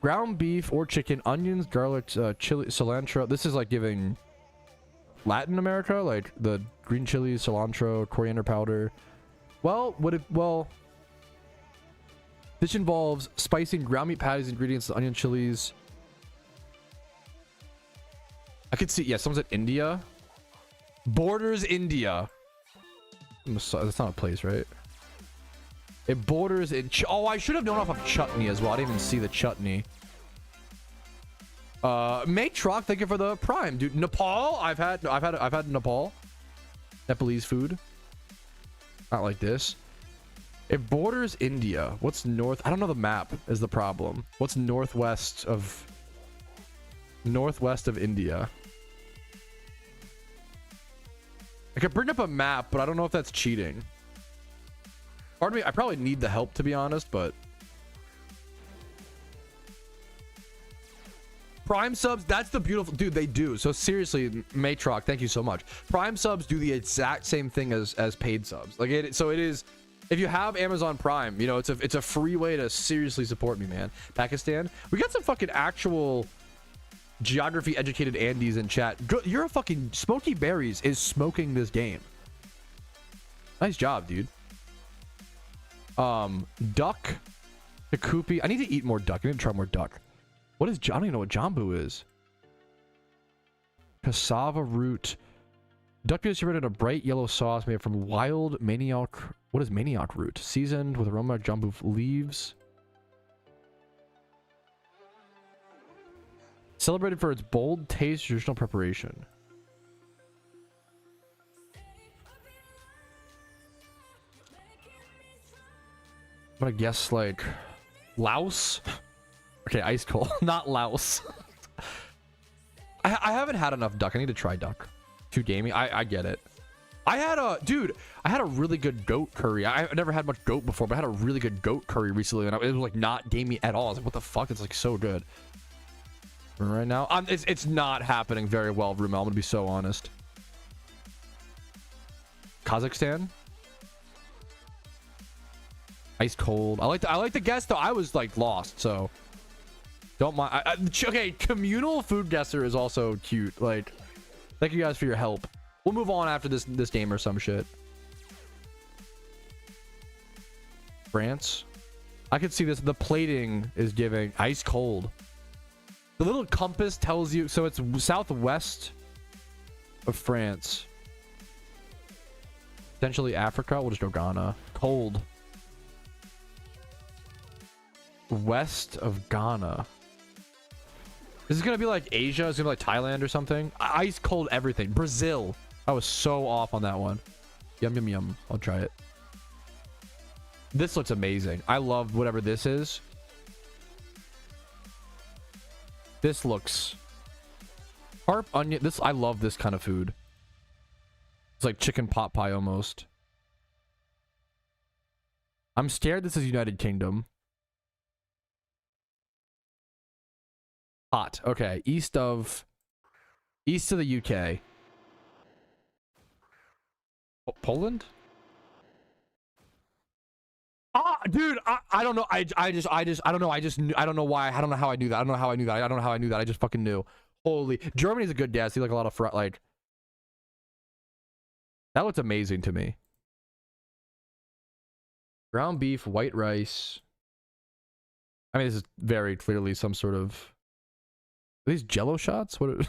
Ground beef or chicken, onions, garlic, chili, cilantro. This is like giving Latin America, like the green chili, cilantro, coriander powder. Well, this involves spicing ground meat patties, ingredients, onion, chilies. I could see, yeah, someone said India. Borders India. That's not a place, right? It borders in... Oh, I should have known off of chutney as well. I didn't even see the chutney. Matrock, thank you for the prime, dude. Nepal, I've had Nepal. Nepalese food. Not like this. It borders India. What's north? I don't know the map is the problem. What's northwest of India? I could bring up a map, but I don't know if that's cheating. Pardon me, I probably need the help, to be honest, but... Prime subs, that's the beautiful... Dude, they do. So seriously, Matrock, thank you so much. Prime subs do the exact same thing as paid subs. Like, it is... If you have Amazon Prime, you know, it's a free way to seriously support me, man. Pakistan, we got some fucking actual geography educated Andes in chat. You're a fucking... Smokey Berries is smoking this game. Nice job, dude. Duck, Takupi. I need to eat more duck. I need to try more duck. What is... I don't even know what jambu is. Cassava root. Duck is served in a bright yellow sauce made from wild manioc. What is manioc root? Seasoned with aroma jumbo leaves. Celebrated for its bold taste, traditional preparation. I'm gonna guess like Laos. Okay, ice cold, not Laos. I haven't had enough duck. I need to try duck. Too gamey. I get it. I had a really good goat curry. I've never had much goat before, but I had a really good goat curry recently, and it was like not gamey at all. I was like, what the fuck? It's like so good. Right now, it's not happening very well, Rumel. I'm gonna be so honest. Kazakhstan. Ice cold. I like the guess though. I was like lost, so don't mind. Okay, communal food guesser is also cute. Like, thank you guys for your help. We'll move on after this game or some shit. France. I could see this. The plating is giving ice cold. The little compass tells you, so it's southwest of France. Potentially Africa. We'll just go Ghana. Cold. West of Ghana. This is gonna be like Asia. It's gonna be like Thailand or something. Ice cold everything. Brazil. I was so off on that one. Yum yum yum. I'll try it. This looks amazing. I love whatever this is. This looks harp onion. This, I love this kind of food. It's like chicken pot pie almost. I'm scared this is United Kingdom. Hot. Okay, east of the UK. Poland? Ah, dude, I don't know. I don't know. I don't know why. I don't know how I knew that. I don't know how I knew that. I don't know how I knew that. I just fucking knew. Holy, Germany's a good guess. See, like a lot of like. That looks amazing to me. Ground beef, white rice. I mean, this is very clearly some sort of. Are these Jello shots? What?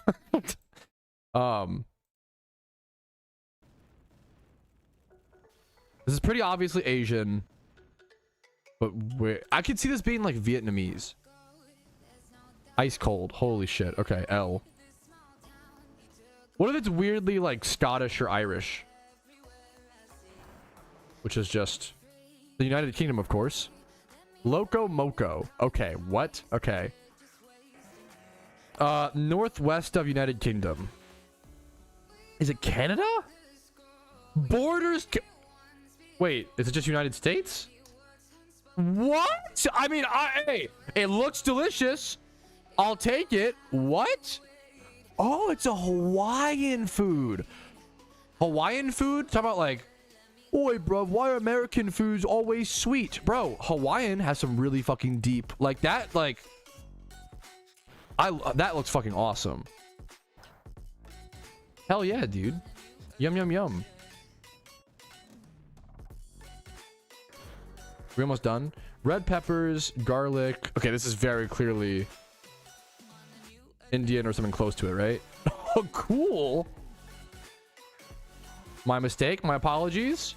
This is pretty obviously Asian. But I could see this being like Vietnamese. Ice cold. Holy shit. Okay, L. What if it's weirdly like Scottish or Irish? Which is just the United Kingdom, of course. Loco Moco. Okay, what? Okay. Northwest of United Kingdom. Is it Canada? Borders. Wait, is it just United States? What? I mean, hey, it looks delicious. I'll take it. What? Oh, it's a Hawaiian food. Hawaiian food? Talk about like, oi, bro, why are American foods always sweet? Bro, Hawaiian has some really fucking deep, like that, like, that looks fucking awesome. Hell yeah, dude. Yum, yum, yum. We almost done. Red peppers, garlic. Okay, this is very clearly Indian or something close to it, right? Oh, cool. My mistake. My apologies.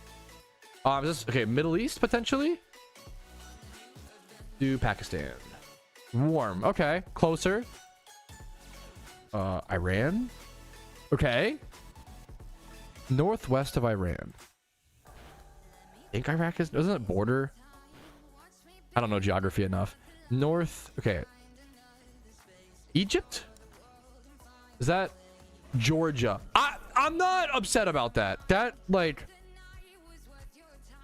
This, okay, Middle East potentially. Do Pakistan. Warm. Okay, closer. Iran. Okay. Northwest of Iran. I think Iraq is. Isn't it border? I don't know geography enough. North. Okay. Egypt? Is that Georgia? I'm not upset about that. That, like,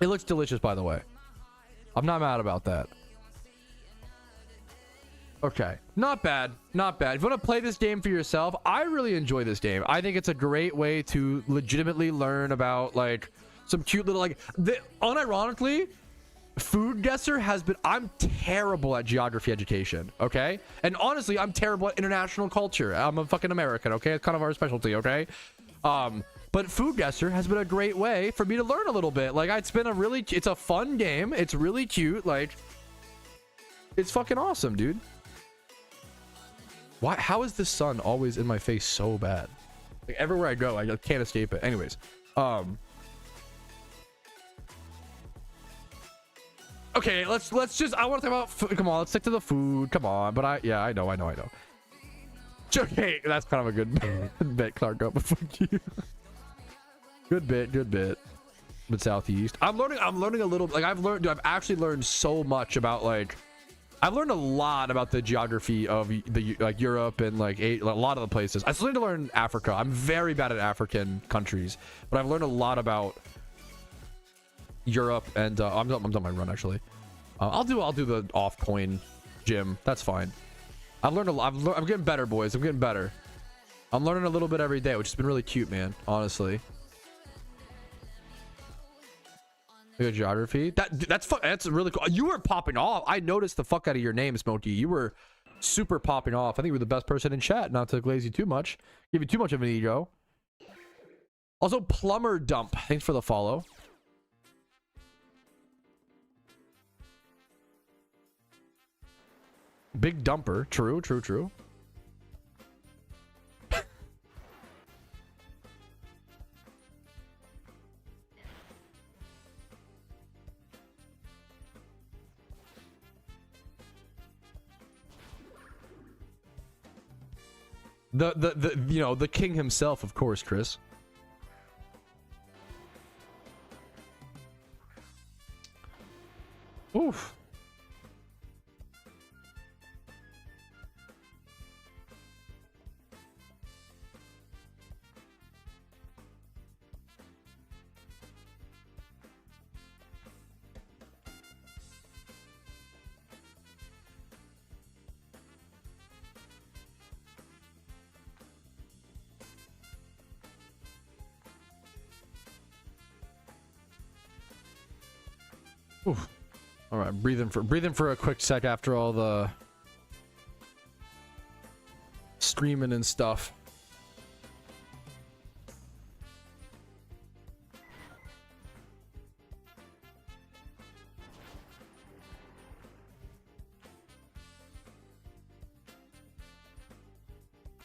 it looks delicious, by the way. I'm not mad about that. Okay. Not bad. Not bad. If you want to play this game for yourself, I really enjoy this game. I think it's a great way to legitimately learn about, like, some cute little, like, unironically, Food Guesser has been, I'm terrible at geography education, okay? And honestly, I'm terrible at international culture. I'm a fucking American, okay? It's kind of our specialty, okay? But Food Guesser has been a great way for me to learn a little bit. Like, it's been a really, it's a fun game. It's really cute. Like, it's fucking awesome, dude. Why, how is the sun always in my face so bad? Like everywhere I go, I just can't escape it. Anyways, okay, let's just, I want to talk about food. Come on, let's stick to the food. Come on. But I know. Okay, that's kind of a good bit, Clarko, but fuck you. Good bit. But Southeast. I'm learning a little, like I've actually learned so much about, like, I've learned a lot about the geography of the, like, Europe and like a lot of the places. I still need to learn Africa. I'm very bad at African countries, but I've learned a lot about Europe, and I'm done my run actually. I'll do the off coin gym. That's fine. I've learned a lot. I'm getting better, boys. I'm getting better. I'm learning a little bit every day, which has been really cute, man. Honestly. Good geography. That's really cool. You were popping off. I noticed the fuck out of your name, Smokey. You were super popping off. I think you were the best person in chat. Not to glaze you too much, give you too much of an ego. Also, Plumber Dump. Thanks for the follow. Big dumper. True. The you know, the king himself, of course, Chris. Oof. Oof. All right, breathing for a quick sec after all the streaming and stuff.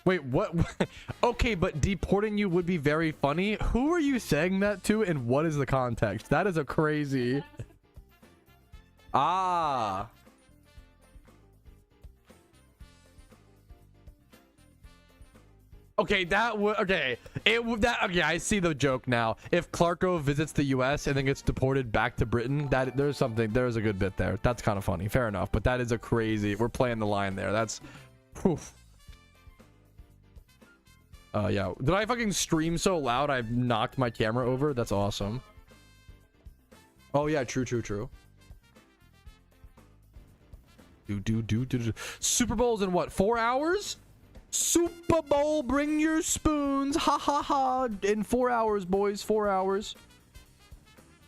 Wait, what? Okay, but deporting you would be very funny. Who are you saying that to, and what is the context? That is a crazy. Ah. Okay, that would, okay. It would, that, okay, I see the joke now. If Clarko visits the US and then gets deported back to Britain, that there's a good bit there. That's kind of funny. Fair enough, but that is a crazy, we're playing the line there. That's, oof. Yeah. Did I fucking stream so loud I knocked my camera over? That's awesome. Oh yeah, true. Super Bowl's in what, 4 hours? Super Bowl, bring your spoons. Ha ha ha. In 4 hours, boys. 4 hours.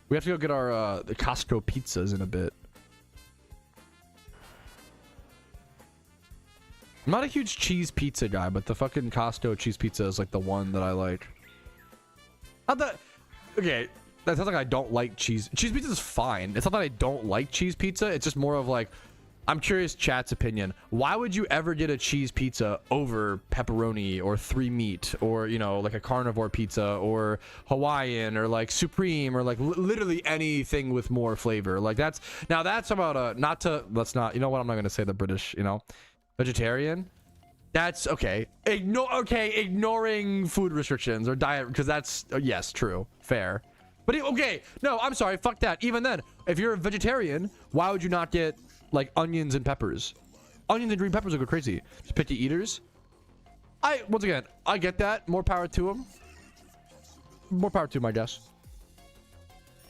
We have to go get our the Costco pizzas in a bit. I'm not a huge cheese pizza guy, but the fucking Costco cheese pizza is like the one that I like. Not that, okay, that sounds like I don't like cheese. Cheese pizza is fine. It's not that I don't like cheese pizza. It's just more of like, I'm curious chat's opinion. Why would you ever get a cheese pizza over pepperoni or 3 meat or, you know, like a carnivore pizza or Hawaiian or like Supreme or like literally anything with more flavor? Like that's, now that's about a, not to, let's not, you know what, I'm not going to say the British, you know, vegetarian. That's okay. Ignoring food restrictions or diet, because that's, yes, true, fair. But okay, no, I'm sorry, fuck that. Even then, if you're a vegetarian, why would you not get like onions and peppers? Onions and green peppers will go crazy. Just picky eaters. Once again, I get that. More power to them. More power to them, I guess.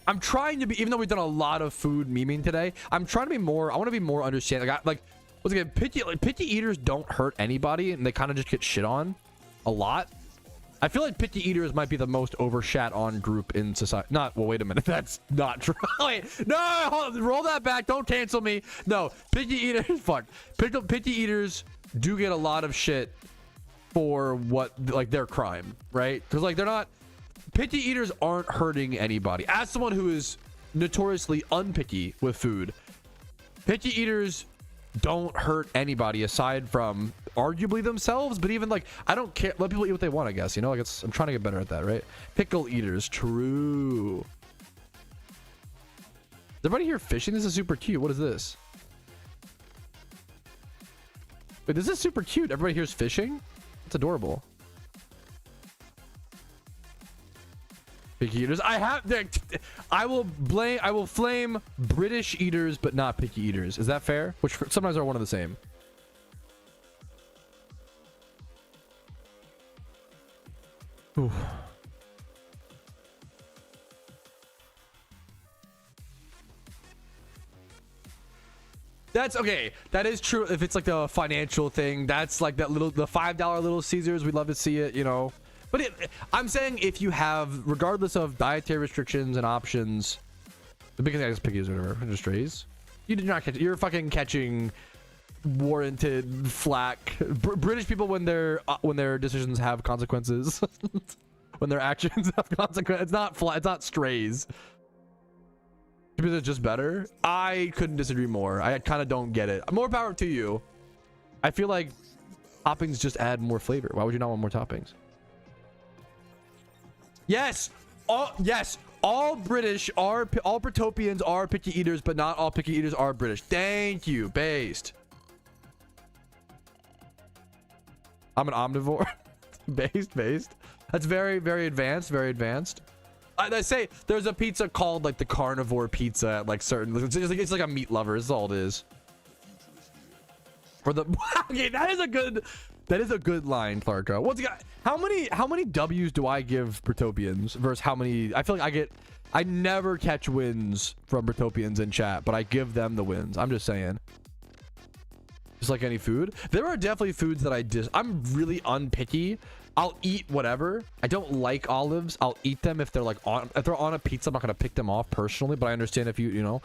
I'm trying to be, even though we've done a lot of food memeing today, I'm trying to be more, I want to be more understanding. Like once again, picky eaters don't hurt anybody, and they kind of just get shit on a lot. I feel like picky eaters might be the most overshat on group in society. Not, well, wait a minute. That's not true. Wait, no, hold on, roll that back. Don't cancel me. No, picky eaters, fuck. Picky eaters do get a lot of shit for what, like, their crime, right? Because, like, they're not, picky eaters aren't hurting anybody. As someone who is notoriously unpicky with food, picky eaters don't hurt anybody aside from arguably themselves. But even like, I don't care. Let people eat what they want, I guess. You know, like I'm trying to get better at that, right? Pickle eaters, true. Is everybody here fishing? This is super cute. What is this? Wait, this is super cute. Everybody here's fishing? It's adorable. Picky eaters. I will flame British eaters, but not picky eaters. Is that fair? Which sometimes are one of the same. Ooh. That's okay. That is true. If it's like the financial thing, that's like the $5 Little Caesars. We'd love to see it, you know. But I'm saying if you have, regardless of dietary restrictions and options, the biggest thing is pickies or whatever, just strays. You did not catch. You're fucking catching warranted flack. British people when their decisions have consequences, when their actions have consequences. It's not strays. Because it's just better. I couldn't disagree more. I kind of don't get it. More power to you. I feel like toppings just add more flavor. Why would you not want more toppings? Yes. All Britopians are picky eaters, but not all picky eaters are British. Thank you, based. I'm an omnivore. based. That's very, very advanced. Very advanced. I say there's a pizza called like the carnivore pizza at like certain. It's like a meat lover. That's all it is. For the okay, that is a good line, Clarko. Once again, how many W's do I give Britopians versus how many? I feel like I never catch wins from Britopians in chat, but I give them the wins. I'm just saying. Just like any food, there are definitely foods that I'm really unpicky. I'll eat whatever. I don't like olives. I'll eat them if they're on a pizza. I'm not gonna pick them off personally, but I understand if you know,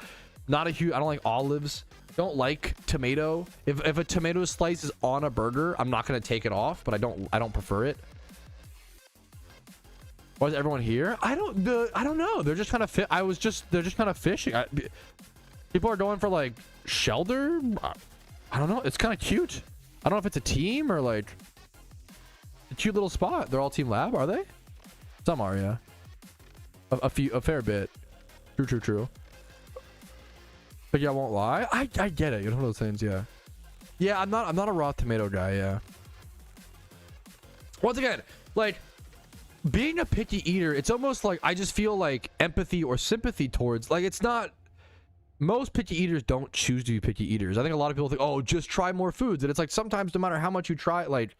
not a huge. I don't like olives. Don't like tomato. If a tomato slice is on a burger, I'm not gonna take it off, but I don't prefer it. Why is everyone here? I don't know. They're just kind of fit. They're just kind of fishing. People are going for like shelter. I don't know. It's kind of cute. I don't know if it's a team or like. A cute little spot. They're all team lab, are they? Some are, yeah. A fair bit. True. But yeah, I won't lie. I get it. You know those things, yeah. Yeah, I'm not a raw tomato guy, yeah. Once again, like being a picky eater, it's almost like I just feel like empathy or sympathy towards like it's not. Most picky eaters don't choose to be picky eaters. I think a lot of people think, oh, just try more foods, and it's like sometimes no matter how much you try, like.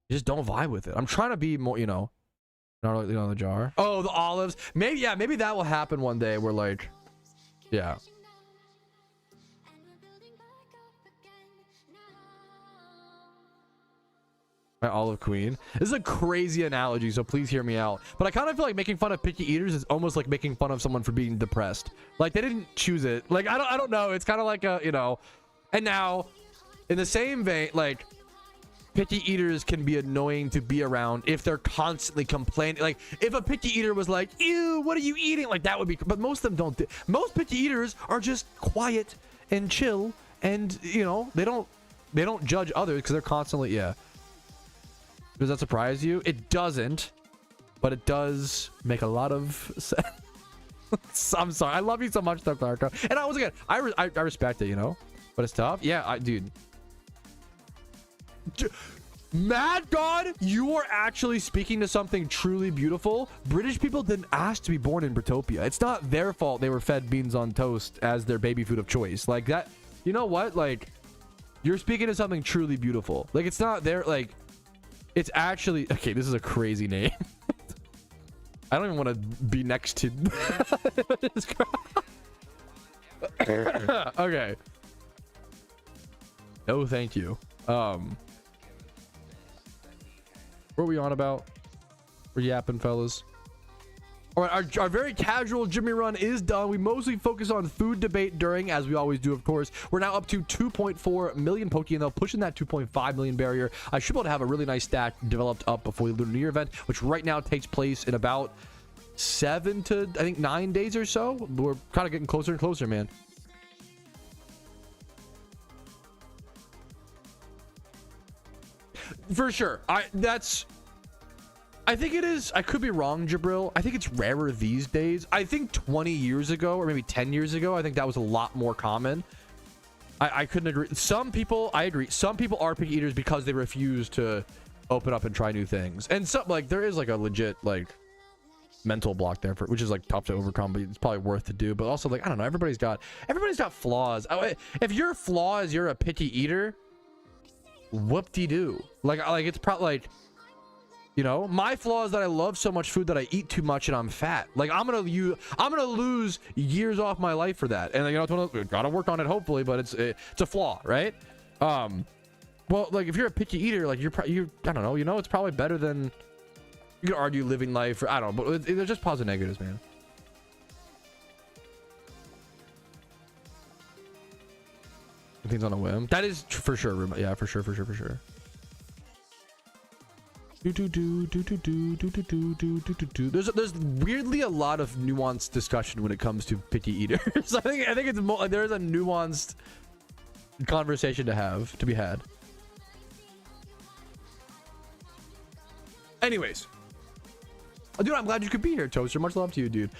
You just don't vibe with it. I'm trying to be more, you know, not really on the jar. Oh, the olives. Maybe that will happen one day. Where like, yeah. My olive queen. This is a crazy analogy, so please hear me out. But I kind of feel like making fun of picky eaters is almost like making fun of someone for being depressed. Like they didn't choose it. Like I don't know. It's kind of like a, you know. And now, in the same vein, like. Picky eaters can be annoying to be around if they're constantly complaining. Like if a picky eater was like, ew, what are you eating? Like that would be, but most of them don't. Most picky eaters are just quiet and chill, and you know they don't judge others because they're constantly, yeah. Does that surprise you? It doesn't, but it does make a lot of sense. I'm sorry. I love you so much though, Clarko. And once again, I respect it, you know, but it's tough. Yeah, dude. Mad God, you are actually speaking to something truly beautiful. British people didn't ask to be born in Britopia. It's not their fault they were fed beans on toast as their baby food of choice. Like that, you know what? Like, you're speaking to something truly beautiful. Like, it's not their, like, it's actually, okay, this is a crazy name. I don't even want to be next to okay. No, thank you. What are we on about? We're yapping, fellas. All right, our very casual Jimmy run is done. We mostly focus on food debate during, as we always do, of course. We're now up to 2.4 million Pokemon, though, pushing that 2.5 million barrier. I should be able to have a really nice stack developed up before the Lunar New Year event, which right now takes place in about 7 to, I think, 9 days or so. We're kind of getting closer and closer, man. For sure. I think it is. I could be wrong, Jabril. I think it's rarer these days. I think 20 years ago, or maybe 10 years ago, I think that was a lot more common. I couldn't agree. Some people, I agree. Some people are picky eaters because they refuse to open up and try new things. And some, like, there is like a legit like mental block there, which is like tough to overcome, but it's probably worth to do. But also, like, I don't know. Everybody's got flaws. If your flaw is you're a picky eater, whoop-de-doo. Like it's probably like, you know, my flaw is that I love so much food that I eat too much and I'm fat. Like I'm gonna lose years off my life for that. And you know, gotta work on it hopefully, but it's a flaw, right? Well, like if you're a picky eater, like I don't know, you know, it's probably better than, you can argue living life, or I don't know, but there's just positive negatives, man. Things on a whim. That is for sure. Yeah, for sure. There's weirdly a lot of nuanced discussion when it comes to picky eaters. I think it's more, there's a nuanced conversation to be had. Anyways, dude, I'm glad you could be here, Toaster. Much love to you, dude.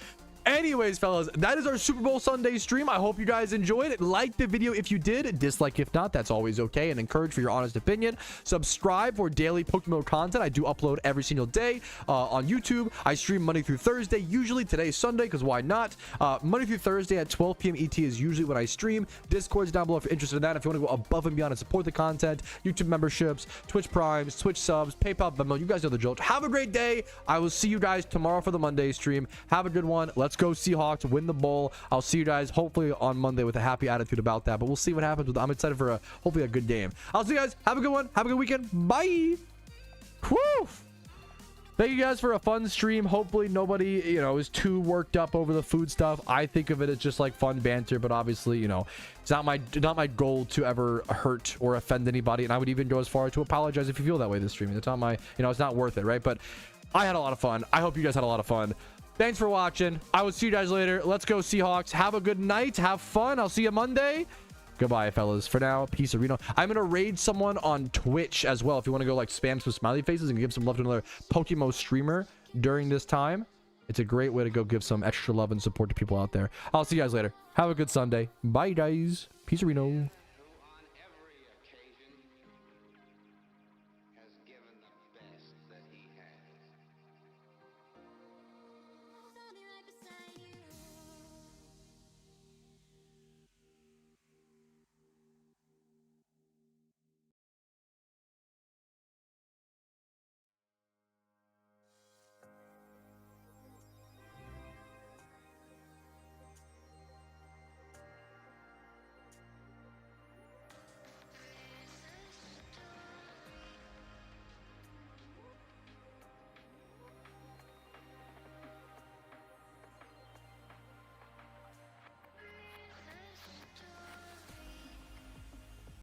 Anyways, fellas, that is our Super Bowl Sunday stream. I hope you guys enjoyed it. Like the video if you did. Dislike if not. That's always okay. And encourage for your honest opinion. Subscribe for daily Pokemon content. I do upload every single day on YouTube. I stream Monday through Thursday. Usually today's Sunday, because why not? Monday through Thursday at 12 p.m. ET is usually when I stream. Discord's down below if you're interested in that. If you want to go above and beyond and support the content, YouTube memberships, Twitch Primes, Twitch subs, PayPal, Venmo. You guys know the drill. Have a great day. I will see you guys tomorrow for the Monday stream. Have a good one. Let's go Seahawks, win the bowl. I'll see you guys hopefully on Monday with a happy attitude about that, but we'll see what happens. I'm excited for hopefully a good game. I'll see you guys. Have a good one. Have a good weekend. Bye. Whew. Thank you guys for a fun stream. Hopefully nobody, you know, is too worked up over the food stuff. I think of it as just like fun banter, but obviously, you know, it's not my goal to ever hurt or offend anybody, and I would even go as far as to apologize if you feel that way this stream. It's not my, you know, it's not worth it, right? But I had a lot of fun. I hope you guys had a lot of fun. Thanks for watching. I will see you guys later. Let's go Seahawks. Have a good night. Have fun. I'll see you Monday. Goodbye, fellas. For now, peace, Reno. I'm gonna raid someone on Twitch as well. If you want to go like spam some smiley faces and give some love to another Pokemon streamer during this time, it's a great way to go give some extra love and support to people out there. I'll see you guys later. Have a good Sunday. Bye, guys. Peace, Reno.